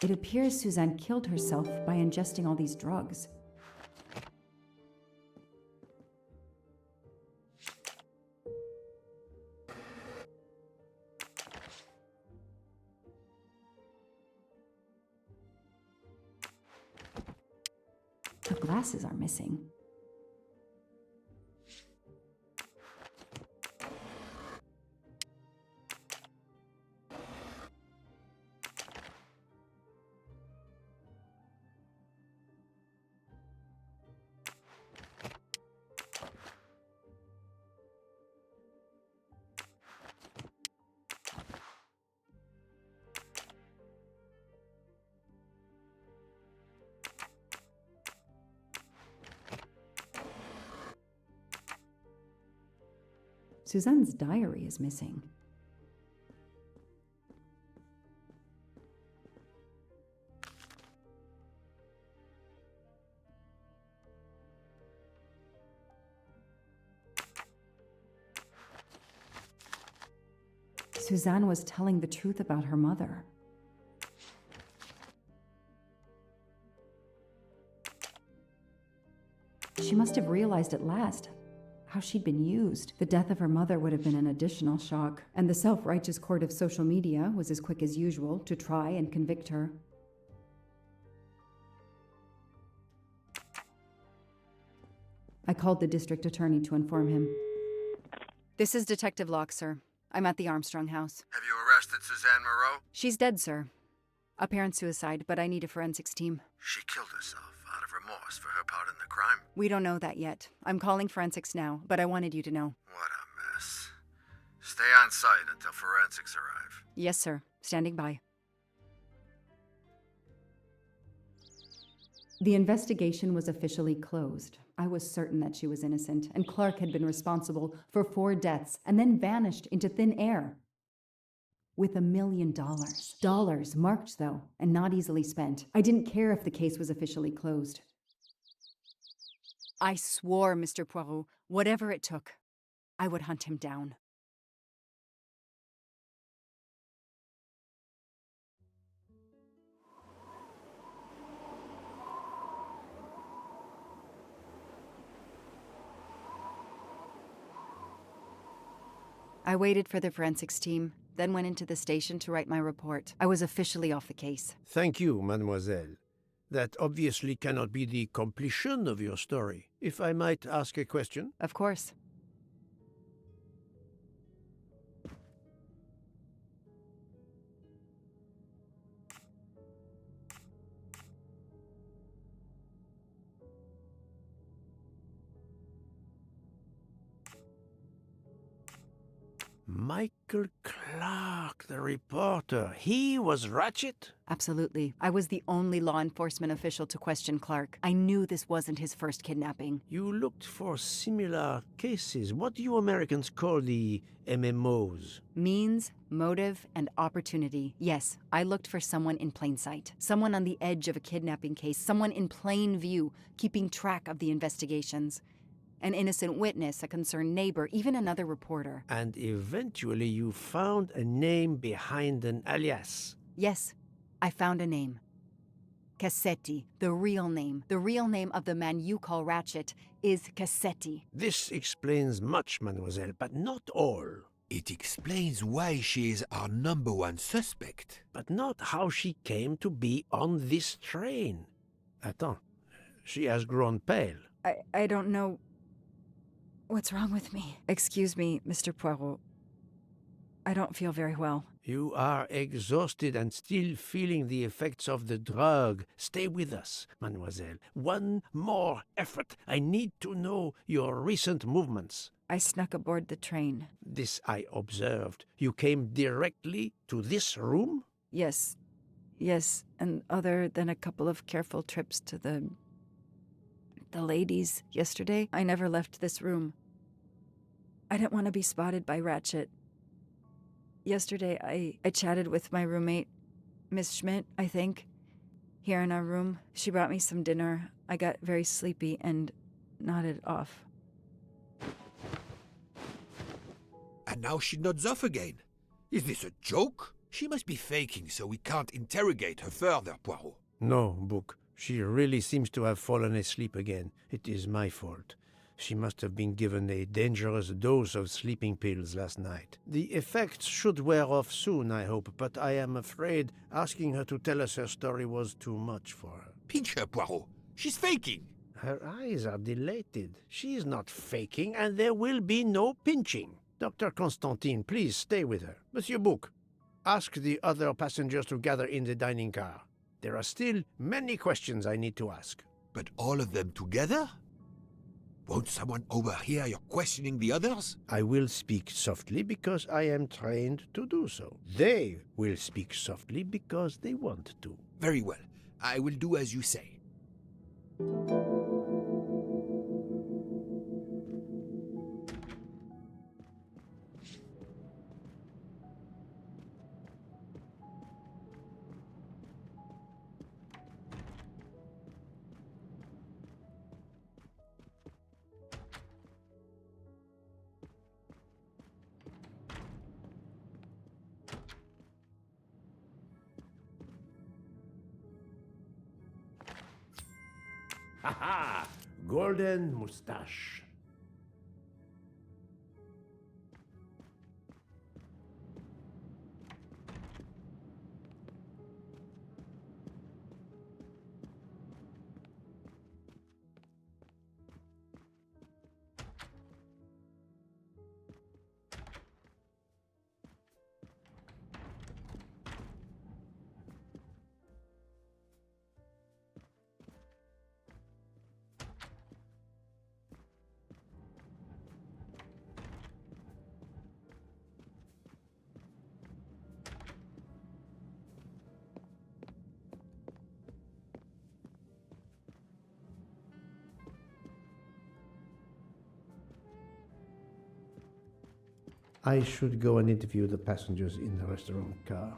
It appears Suzanne killed herself by ingesting all these drugs. The glasses are missing. Suzanne's diary is missing. Suzanne was telling the truth about her mother. She must have realized at last how she'd been used. The death of her mother would have been an additional shock, and the self-righteous court of social media was as quick as usual to try and convict her. I called the district attorney to inform him. This is Detective Locke, sir. I'm at the Armstrong house. Have you arrested Suzanne Moreau? She's dead, sir. Apparent suicide, but I need a forensics team. She killed herself out of remorse for her part in the crime. We don't know that yet. I'm calling forensics now, but I wanted you to know. What a mess. Stay on site until forensics arrive. Yes, sir. Standing by. The investigation was officially closed. I was certain that she was innocent, and Clark had been responsible for 4 deaths and then vanished into thin air. With $1 million. Dollars marked, though, and not easily spent. I didn't care if the case was officially closed. I swore, Mr. Poirot, whatever it took, I would hunt him down. I waited for the forensics team, then went into the station to write my report. I was officially off the case. Thank you, mademoiselle. That obviously cannot be the completion of your story. If I might ask a question? Of course. Michael Clark, the reporter. He was Ratchet? Absolutely. I was the only law enforcement official to question Clark. I knew this wasn't his first kidnapping. You looked for similar cases. What do you Americans call the MMOs? Means, motive, and opportunity. Yes, I looked for someone in plain sight. Someone on the edge of a kidnapping case. Someone in plain view, keeping track of the investigations. An innocent witness, a concerned neighbor, even another reporter. And eventually you found a name behind an alias. Yes, I found a name. Cassetti, the real name. The real name of the man you call Ratchet is Cassetti. This explains much, mademoiselle, but not all. It explains why she is our #1 suspect. But not how she came to be on this train. Attends, she has grown pale. I don't know what's wrong with me. Excuse me, Mr. Poirot. I don't feel very well. You are exhausted and still feeling the effects of the drug. Stay with us, mademoiselle. One more effort. I need to know your recent movements. I snuck aboard the train. This I observed. You came directly to this room? Yes, and other than a couple of careful trips to the ladies yesterday, I never left this room. I didn't want to be spotted by Ratchet. Yesterday, I chatted with my roommate, Miss Schmidt, I think, here in our room. She brought me some dinner. I got very sleepy and nodded off. And now she nods off again. Is this a joke? She must be faking so we can't interrogate her further, Poirot. No, Book. She really seems to have fallen asleep again. It is my fault. She must have been given a dangerous dose of sleeping pills last night. The effects should wear off soon, I hope, but I am afraid asking her to tell us her story was too much for her. Pinch her, Poirot. She's faking. Her eyes are dilated. She is not faking, and there will be no pinching. Dr. Constantine, please stay with her. Monsieur Bouc, ask the other passengers to gather in the dining car. There are still many questions I need to ask. But all of them together? Won't someone overhear you questioning the others? I will speak softly because I am trained to do so. They will speak softly because they want to. Very well. I will do as you say. Ha-ha! Golden mustache. I should go and interview the passengers in the restaurant car.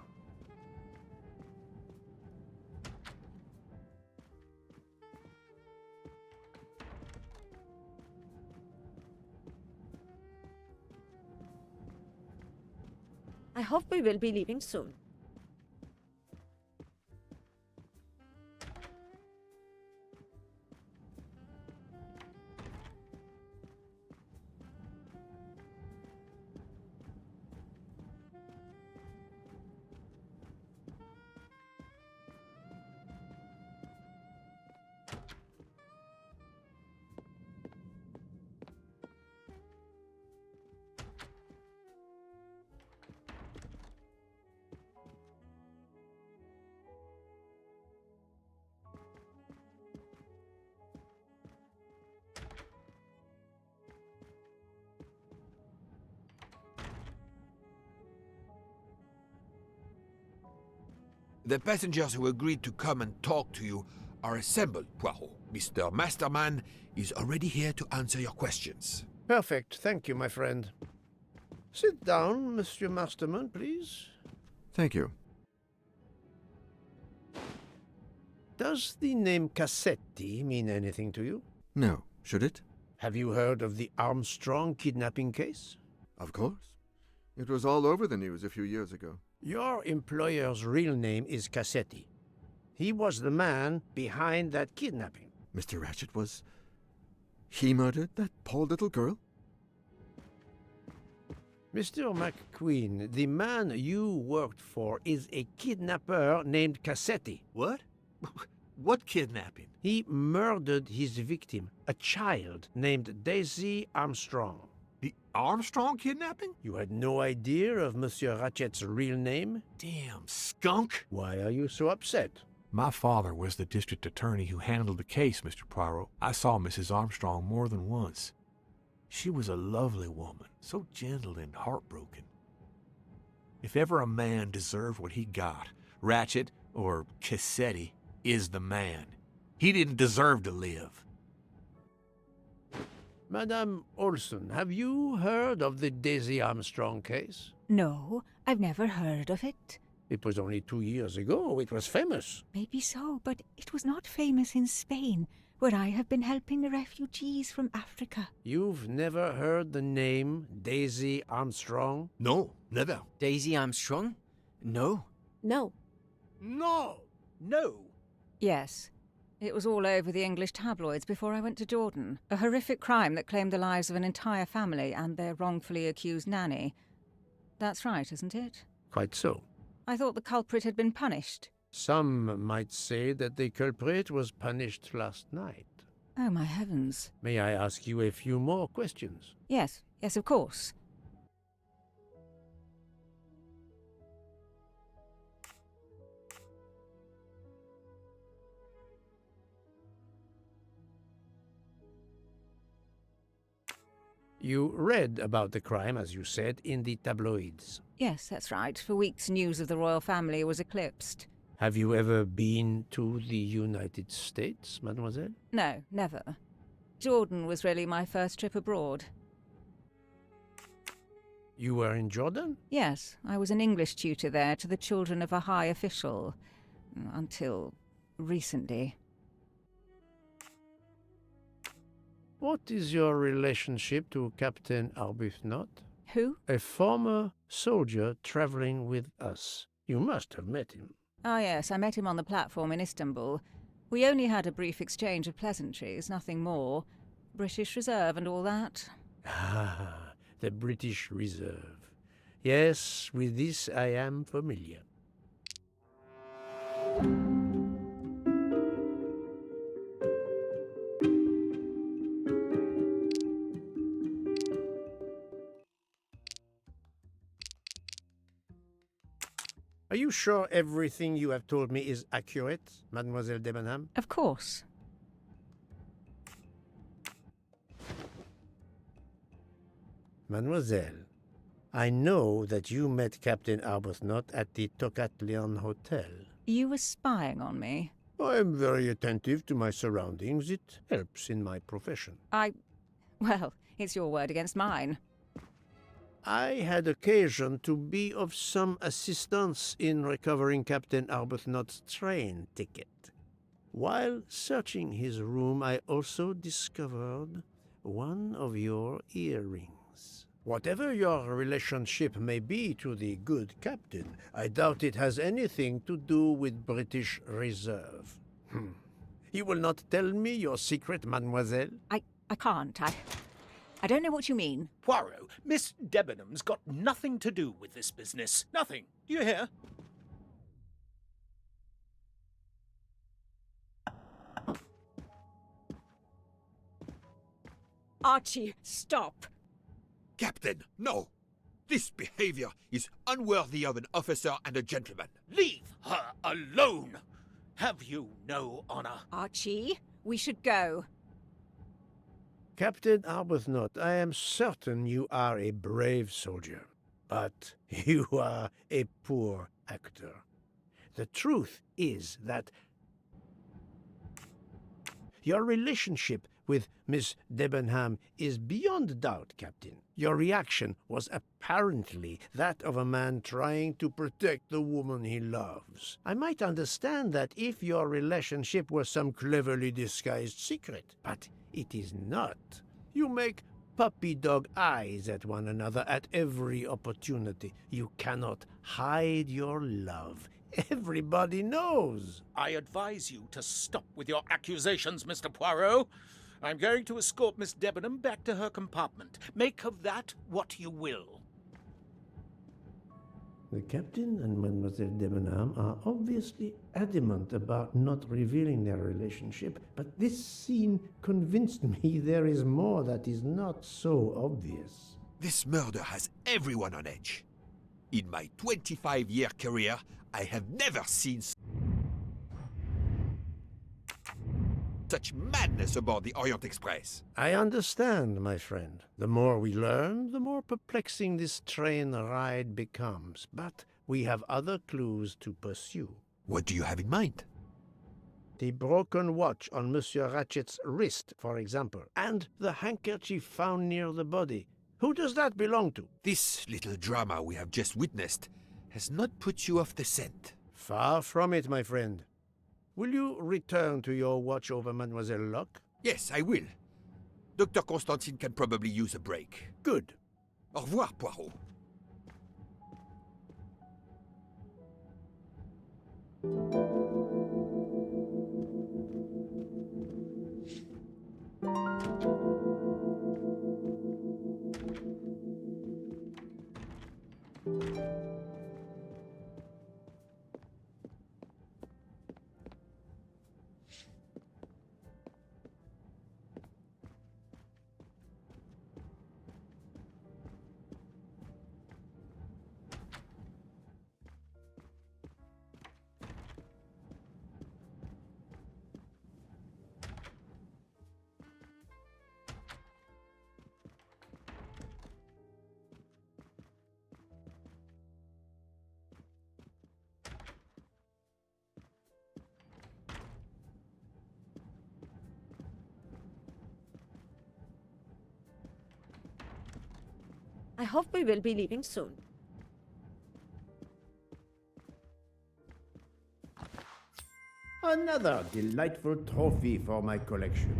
I hope we will be leaving soon. The passengers who agreed to come and talk to you are assembled, Poirot. Mr. Masterman is already here to answer your questions. Perfect. Thank you, my friend. Sit down, Monsieur Masterman, please. Thank you. Does the name Cassetti mean anything to you? No. Should it? Have you heard of the Armstrong kidnapping case? Of course. It was all over the news a few years ago. Your employer's real name is Cassetti. He was the man behind that kidnapping. Mr. Ratchet was... He murdered that poor little girl? Mr. McQueen, the man you worked for is a kidnapper named Cassetti. What? What kidnapping? He murdered his victim, a child named Daisy Armstrong. The Armstrong kidnapping? You had no idea of Monsieur Ratchet's real name? Damn skunk! Why are you so upset? My father was the district attorney who handled the case, Mr. Poirot. I saw Mrs. Armstrong more than once. She was a lovely woman, so gentle and heartbroken. If ever a man deserved what he got, Ratchet, or Cassetti, is the man. He didn't deserve to live. Madame Olson, have you heard of the Daisy Armstrong case? No, I've never heard of it. It was only 2 years ago. It was famous. Maybe so, but it was not famous in Spain, where I have been helping the refugees from Africa. You've never heard the name Daisy Armstrong? No, never. Daisy Armstrong? No. No. No! No! Yes. It was all over the English tabloids before I went to Jordan. A horrific crime that claimed the lives of an entire family and their wrongfully accused nanny. That's right, isn't it? Quite so. I thought the culprit had been punished. Some might say that the culprit was punished last night. Oh, my heavens. May I ask you a few more questions? Yes, of course. You read about the crime, as you said, in the tabloids. Yes, that's right. For weeks, news of the royal family was eclipsed. Have you ever been to the United States, mademoiselle? No, never. Jordan was really my first trip abroad. You were in Jordan? Yes, I was an English tutor there to the children of a high official. Until recently. What is your relationship to Captain Arbuthnot? Who? A former soldier traveling with us. You must have met him. Ah, yes, I met him on the platform in Istanbul. We only had a brief exchange of pleasantries, nothing more. British Reserve and all that. Ah, the British Reserve. Yes, with this I am familiar. Are you sure everything you have told me is accurate, Mademoiselle Debenham? Of course. Mademoiselle, I know that you met Captain Arbuthnot at the Tocatlian Hotel. You were spying on me? I am very attentive to my surroundings. It helps in my profession. Well, it's your word against mine. I had occasion to be of some assistance in recovering Captain Arbuthnot's train ticket. While searching his room, I also discovered one of your earrings. Whatever your relationship may be to the good captain, I doubt it has anything to do with British Reserve. You will not tell me your secret, mademoiselle? I can't. I don't know what you mean. Poirot, Miss Debenham's got nothing to do with this business. Nothing. Do you hear? Archie, stop! Captain, no! This behavior is unworthy of an officer and a gentleman. Leave her alone! Have you no honor? Archie, we should go. Captain Arbuthnot, I am certain you are a brave soldier, but you are a poor actor. The truth is that your relationship with Miss Debenham is beyond doubt, Captain. Your reaction was apparently that of a man trying to protect the woman he loves. I might understand that if your relationship were some cleverly disguised secret, but it is not. You make puppy dog eyes at one another at every opportunity. You cannot hide your love. Everybody knows. I advise you to stop with your accusations, Mr. Poirot. I'm going to escort Miss Debenham back to her compartment. Make of that what you will. The captain and Mademoiselle Debenham are obviously adamant about not revealing their relationship, but this scene convinced me there is more that is not so obvious. This murder has everyone on edge. In my 25-year career, I have never seen such madness aboard the Orient Express. I understand, my friend. The more we learn, the more perplexing this train ride becomes. But we have other clues to pursue. What do you have in mind? The broken watch on Monsieur Ratchet's wrist, for example, and the handkerchief found near the body. Who does that belong to? This little drama we have just witnessed has not put you off the scent. Far from it, my friend. Will you return to your watch over Mademoiselle Locke? Yes, I will. Dr. Constantine can probably use a break. Good. Au revoir, Poirot. I hope we will be leaving soon. Another delightful trophy for my collection.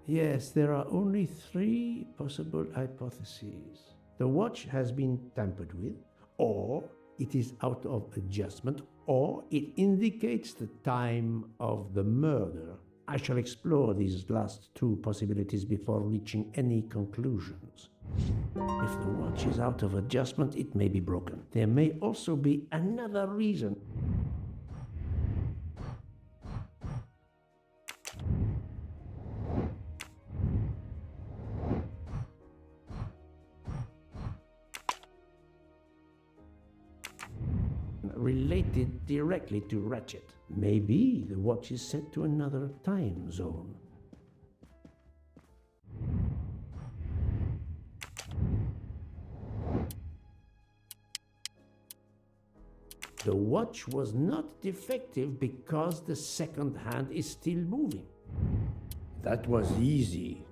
Yes, there are only 3 possible hypotheses. The watch has been tampered with, or it is out of adjustment, or it indicates the time of the murder. I shall explore these last 2 possibilities before reaching any conclusions. If the watch is out of adjustment, it may be broken. There may also be another reason. Related directly to Ratchet. Maybe the watch is set to another time zone. The watch was not defective because the second hand is still moving. That was easy.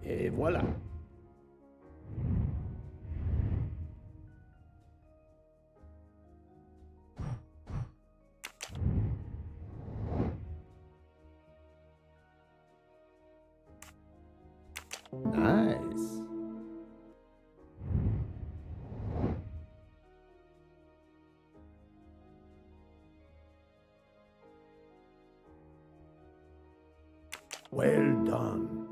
Et voilà. Well done.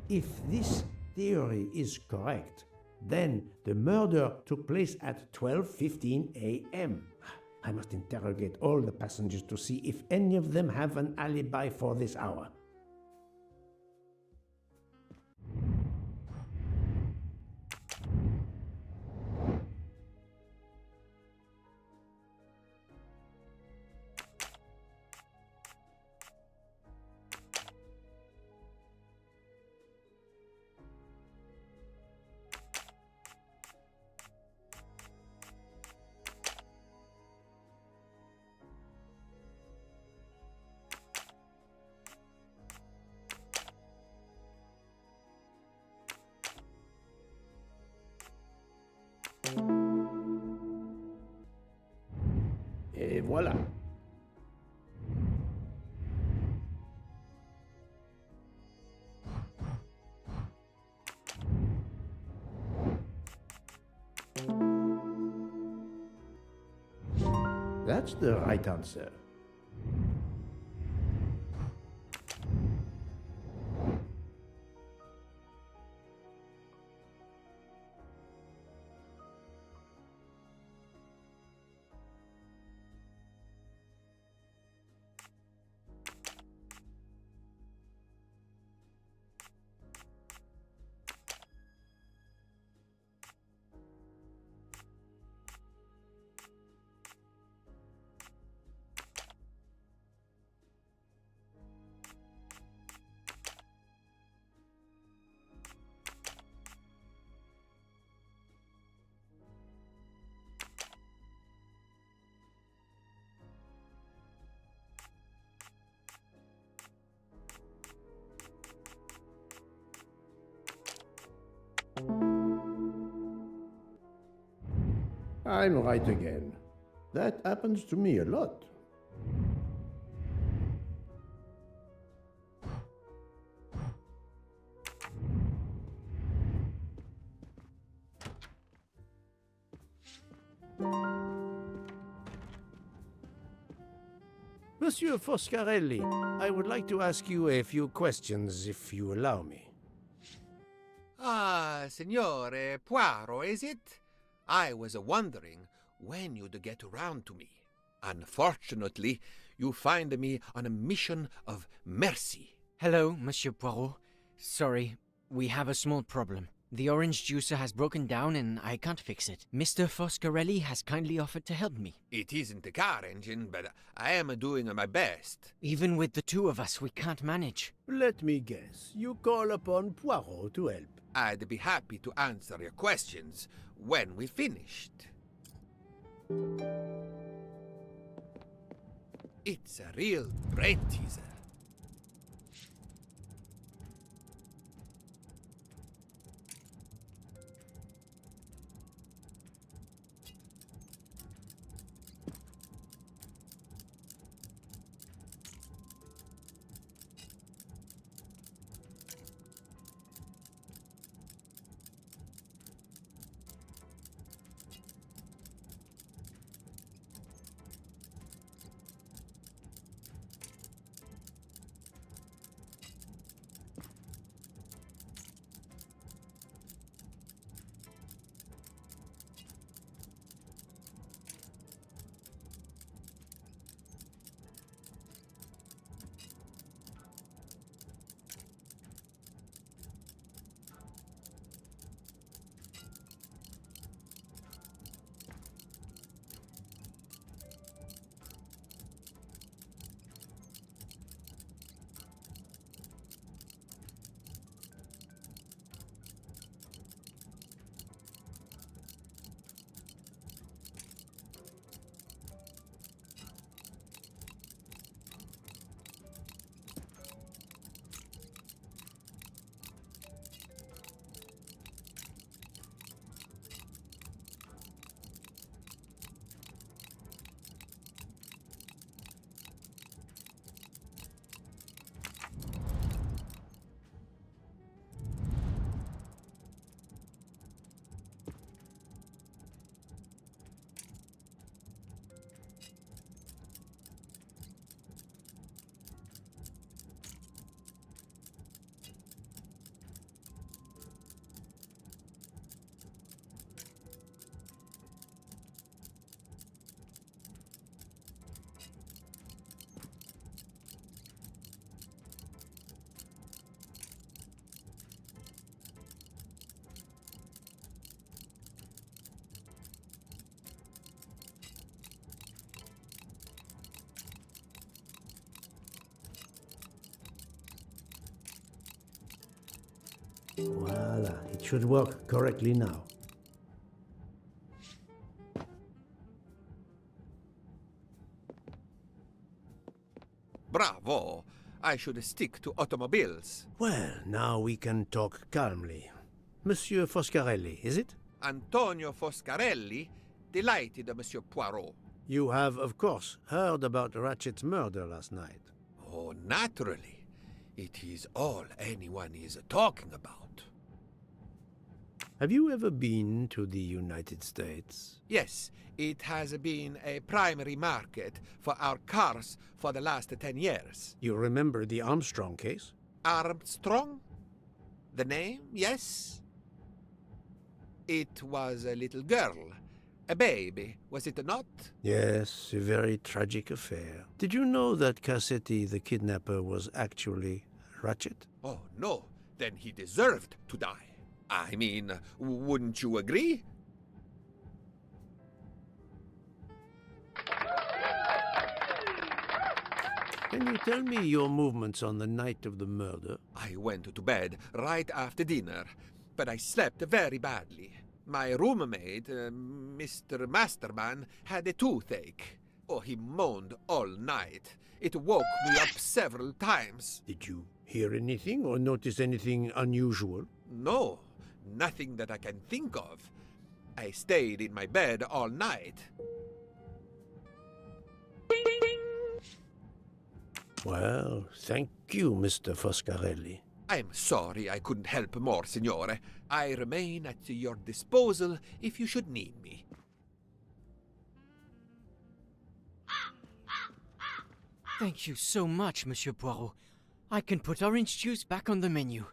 If this theory is correct, then the murder took place at 12:15 a.m. I must interrogate all the passengers to see if any of them have an alibi for this hour. Et voilà. That's the right answer. I'm right again. That happens to me a lot. Monsieur Foscarelli, I would like to ask you a few questions, if you allow me. Ah, Signore Poirot, is it? I was wondering when you'd get around to me. Unfortunately, you find me on a mission of mercy. Hello, Monsieur Poirot. Sorry, we have a small problem. The orange juicer has broken down and I can't fix it. Mr. Foscarelli has kindly offered to help me. It isn't a car engine, but I am doing my best. Even with the two of us, we can't manage. Let me guess. You call upon Poirot to help. I'd be happy to answer your questions when we finished. It's a real brain teaser. Voila, it should work correctly now. Bravo! I should stick to automobiles. Well, now we can talk calmly. Monsieur Foscarelli, is it? Antonio Foscarelli? Delighted, Monsieur Poirot. You have, of course, heard about Ratchet's murder last night. Oh, naturally. It is all anyone is talking about. Have you ever been to the United States? Yes, it has been a primary market for our cars for the last 10 years. You remember the Armstrong case? Armstrong? The name, yes. It was a little girl. A baby, was it not? Yes, a very tragic affair. Did you know that Cassetti, the kidnapper, was actually Ratchet? Oh, no. Then he deserved to die. I mean, wouldn't you agree? Can you tell me your movements on the night of the murder? I went to bed right after dinner, but I slept very badly. My roommate, Mr. Masterman, had a toothache. Oh, he moaned all night. It woke me up several times. Did you hear anything or notice anything unusual? No, nothing that I can think of. I stayed in my bed all night. Well, thank you, Mr. Foscarelli. I'm sorry I couldn't help more, Signore. I remain at your disposal if you should need me. Thank you so much, Monsieur Poirot. I can put orange juice back on the menu.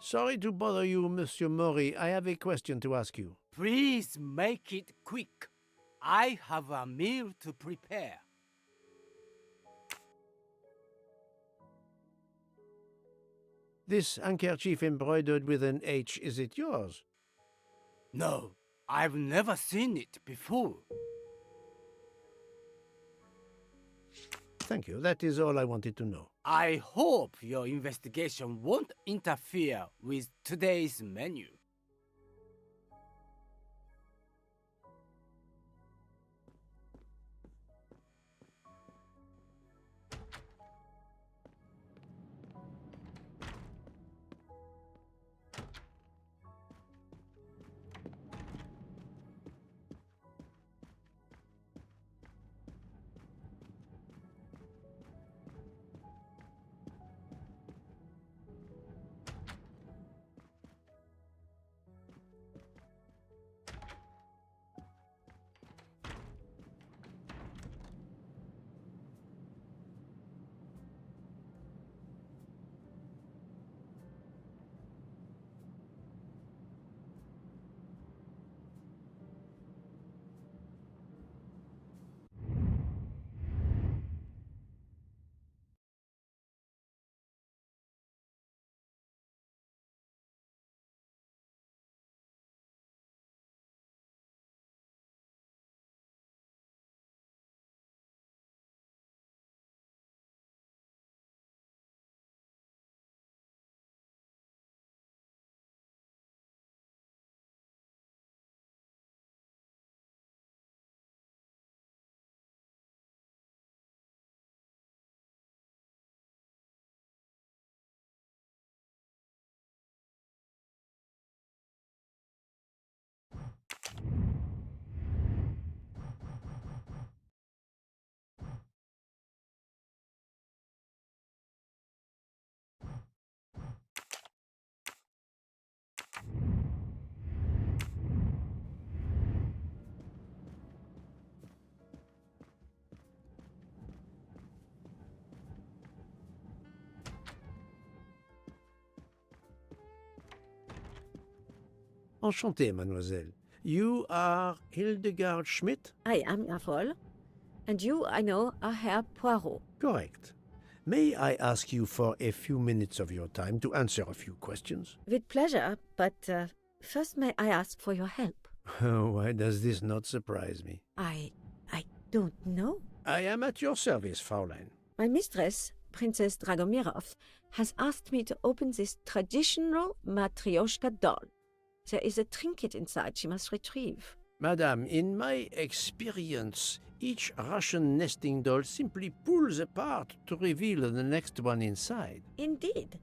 Sorry to bother you, Monsieur Mori. I have a question to ask you. Please make it quick. I have a meal to prepare. This handkerchief embroidered with an H, is it yours? No, I've never seen it before. Thank you. That is all I wanted to know. I hope your investigation won't interfere with today's menu. Enchanté, mademoiselle. You are Hildegard Schmidt? I am Errol. And you, I know, are Herr Poirot. Correct. May I ask you for a few minutes of your time to answer a few questions? With pleasure, but first may I ask for your help? Why does this not surprise me? I don't know. I am at your service, Fraulein. My mistress, Princess Dragomirov, has asked me to open this traditional Matryoshka doll. There is a trinket inside she must retrieve. Madame, in my experience, each Russian nesting doll simply pulls apart to reveal the next one inside. Indeed.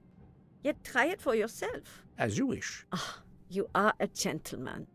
Yet try it for yourself. As you wish. Ah, you are a gentleman.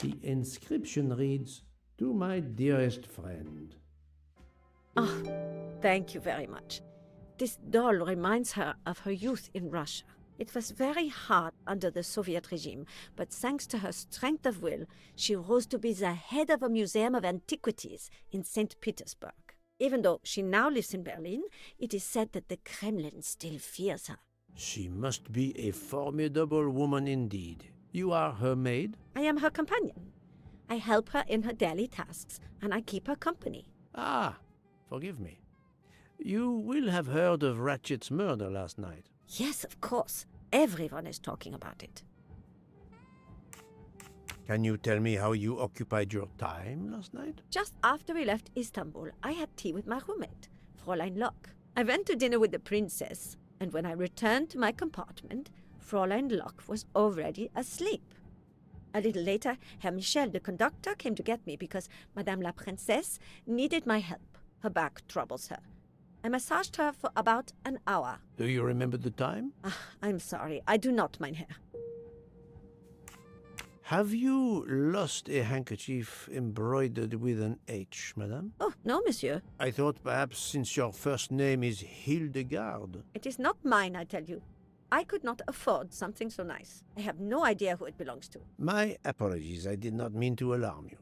The inscription reads, "To my dearest friend." Ah, thank you very much. This doll reminds her of her youth in Russia. It was very hard under the Soviet regime, but thanks to her strength of will, she rose to be the head of a museum of antiquities in St. Petersburg. Even though she now lives in Berlin, it is said that the Kremlin still fears her. She must be a formidable woman indeed. You are her maid? I am her companion. I help her in her daily tasks, and I keep her company. Ah, forgive me. You will have heard of Ratchet's murder last night. Yes, of course. Everyone is talking about it. Can you tell me how you occupied your time last night? Just after we left Istanbul, I had tea with my roommate, Fräulein Locke. I went to dinner with the princess, and when I returned to my compartment, Fräulein Locke was already asleep. A little later, Herr Michel, the conductor, came to get me because Madame la Princesse needed my help. Her back troubles her. I massaged her for about an hour. Do you remember the time? I'm sorry, I do not, mein Herr. Have you lost a handkerchief embroidered with an H, madame? Oh, no, monsieur. I thought perhaps since your first name is Hildegard. It is not mine, I tell you. I could not afford something so nice. I have no idea who it belongs to. My apologies, I did not mean to alarm you.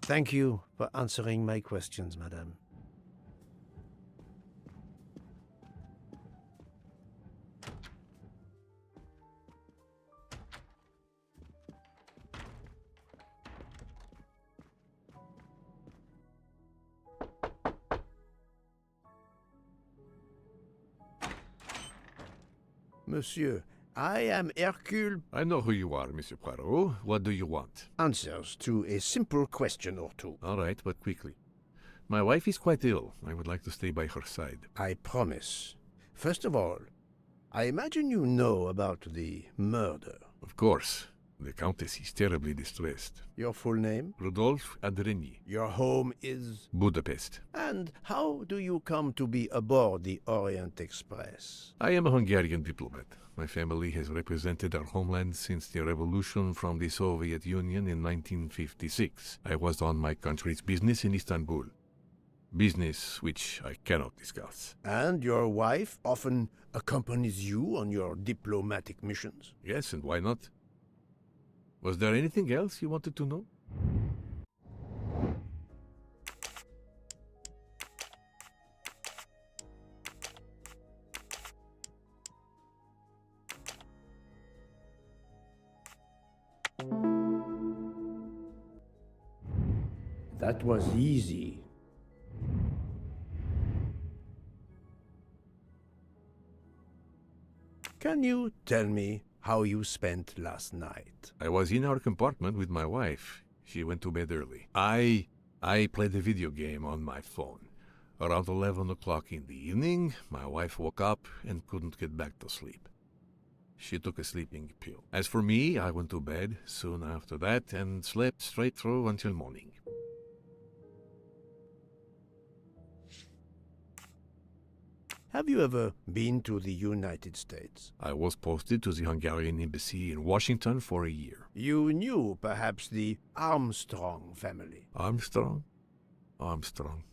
Thank you for answering my questions, madame. Monsieur, I am Hercule. I know who you are, Monsieur Poirot. What do you want? Answers to a simple question or two. All right, but quickly. My wife is quite ill. I would like to stay by her side. I promise. First of all, I imagine you know about the murder. Of course. The Countess is terribly distressed. Your full name? Rodolphe Adreny. Your home is? Budapest. And how do you come to be aboard the Orient Express? I am a Hungarian diplomat. My family has represented our homeland since the revolution from the Soviet Union in 1956. I was on my country's business in Istanbul. Business which I cannot discuss. And your wife often accompanies you on your diplomatic missions? Yes, and why not? Was there anything else you wanted to know? That was easy. Can you tell me how you spent last night? I was in our compartment with my wife. She went to bed early. I played a video game on my phone. Around 11 o'clock in the evening, my wife woke up and couldn't get back to sleep. She took a sleeping pill. As for me, I went to bed soon after that and slept straight through until morning. Have you ever been to the United States? I was posted to the Hungarian embassy in Washington for a year. You knew perhaps the Armstrong family. Armstrong? Armstrong.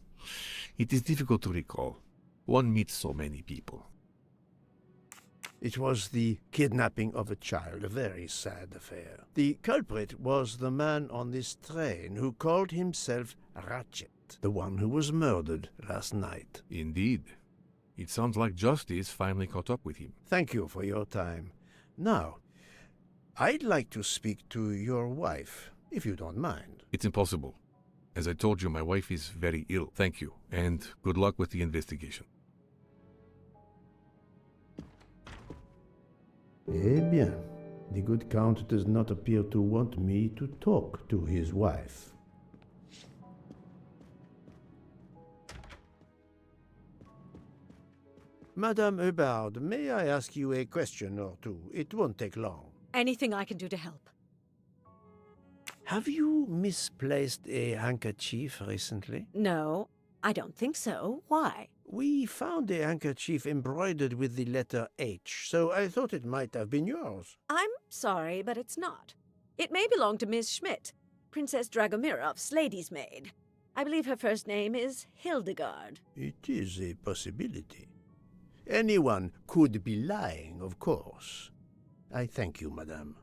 It is difficult to recall. One meets so many people. It was the kidnapping of a child, a very sad affair. The culprit was the man on this train who called himself Ratchet, the one who was murdered last night. Indeed. It sounds like justice finally caught up with him. Thank you for your time. Now, I'd like to speak to your wife, if you don't mind. It's impossible. As I told you, my wife is very ill. Thank you, and good luck with the investigation. Eh bien, the good Count does not appear to want me to talk to his wife. Madame Hubbard, may I ask you a question or two? It won't take long. Anything I can do to help. Have you misplaced a handkerchief recently? No, I don't think so. Why? We found a handkerchief embroidered with the letter H, so I thought it might have been yours. I'm sorry, but it's not. It may belong to Miss Schmidt, Princess Dragomirov's lady's maid. I believe her first name is Hildegard. It is a possibility. Anyone could be lying, of course. I thank you, madame.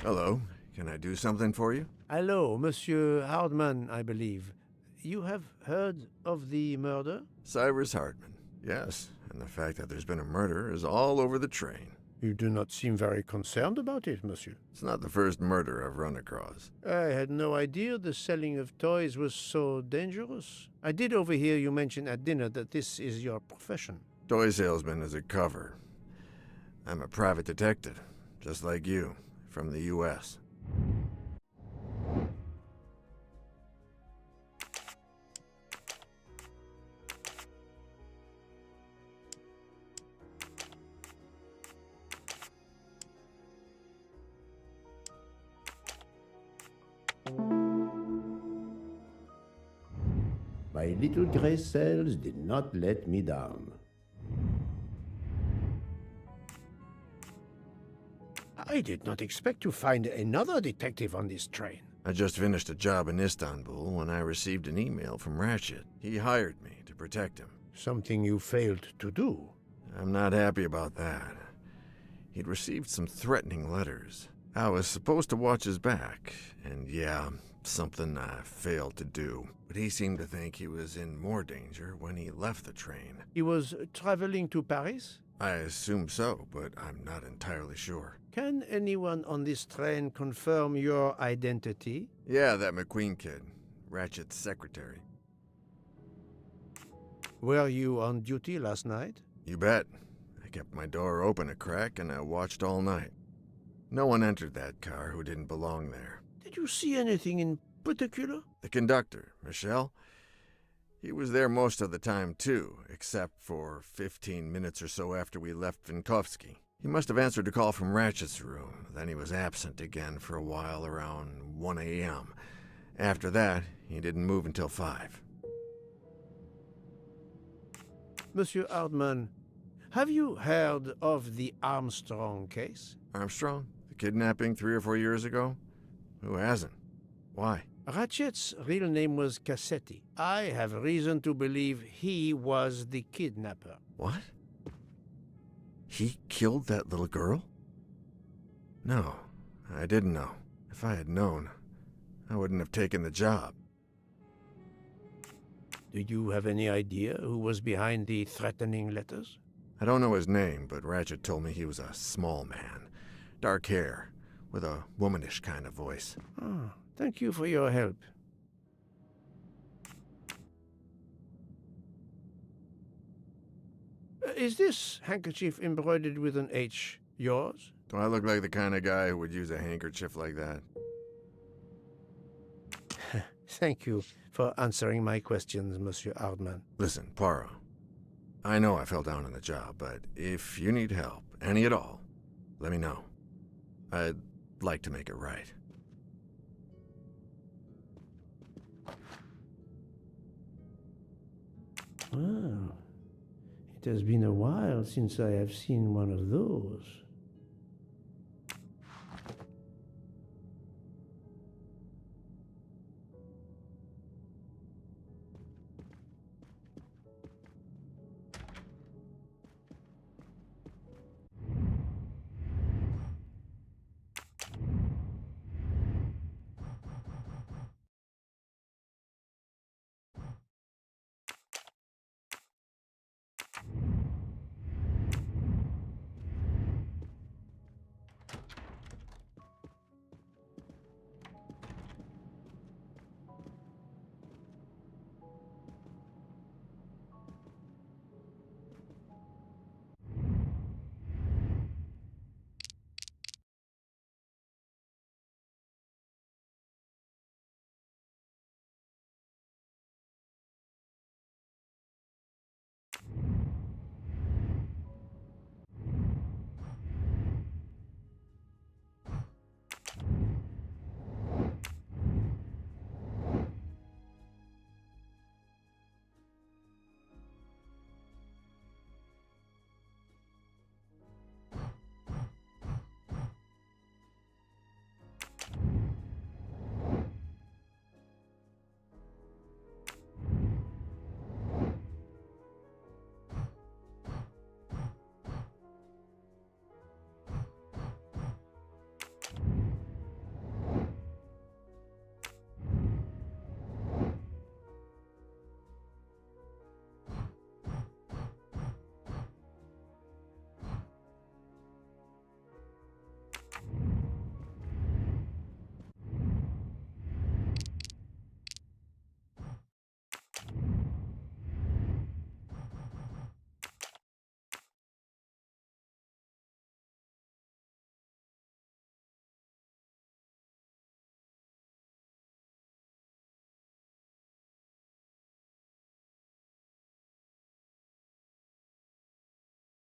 Hello. Can I do something for you? Hello, Monsieur Hardman, I believe. You have heard of the murder? Cyrus Hartman. Yes, and the fact that there's been a murder is all over the train. You do not seem very concerned about it, monsieur. It's not the first murder I've run across. I had no idea the selling of toys was so dangerous. I did overhear you mention at dinner that this is your profession. Toy salesman is a cover. I'm a private detective, just like you, from the U.S. My little gray cells did not let me down. I did not expect to find another detective on this train. I just finished a job in Istanbul when I received an email from Ratchet. He hired me to protect him. Something you failed to do. I'm not happy about that. He'd received some threatening letters. I was supposed to watch his back, and yeah, something I failed to do. But he seemed to think he was in more danger when he left the train. He was traveling to Paris? I assume so, but I'm not entirely sure. Can anyone on this train confirm your identity? Yeah, that McQueen kid. Ratchet's secretary. Were you on duty last night? You bet. I kept my door open a crack and I watched all night. No one entered that car who didn't belong there. Did you see anything in particular? The conductor, Michel. He was there most of the time, too, except for 15 minutes or so after we left Vinkovsky. He must have answered a call from Ratchet's room. Then he was absent again for a while around 1 a.m. After that, he didn't move until 5. Monsieur Hardman, have you heard of the Armstrong case? Armstrong? The kidnapping 3 or 4 years ago? Who hasn't? Why? Ratchet's real name was Cassetti. I have reason to believe he was the kidnapper. What? He killed that little girl? No, I didn't know. If I had known, I wouldn't have taken the job. Do you have any idea who was behind the threatening letters? I don't know his name, but Ratchet told me he was a small man. Dark hair, with a womanish kind of voice. Oh, thank you for your help. Is this handkerchief embroidered with an H yours? Do I look like the kind of guy who would use a handkerchief like that? Thank you for answering my questions, Monsieur Hardman. Listen, Poirot. I know I fell down on the job, but if you need help, any at all, let me know. I'd like to make it right. Oh, it has been a while since I have seen one of those.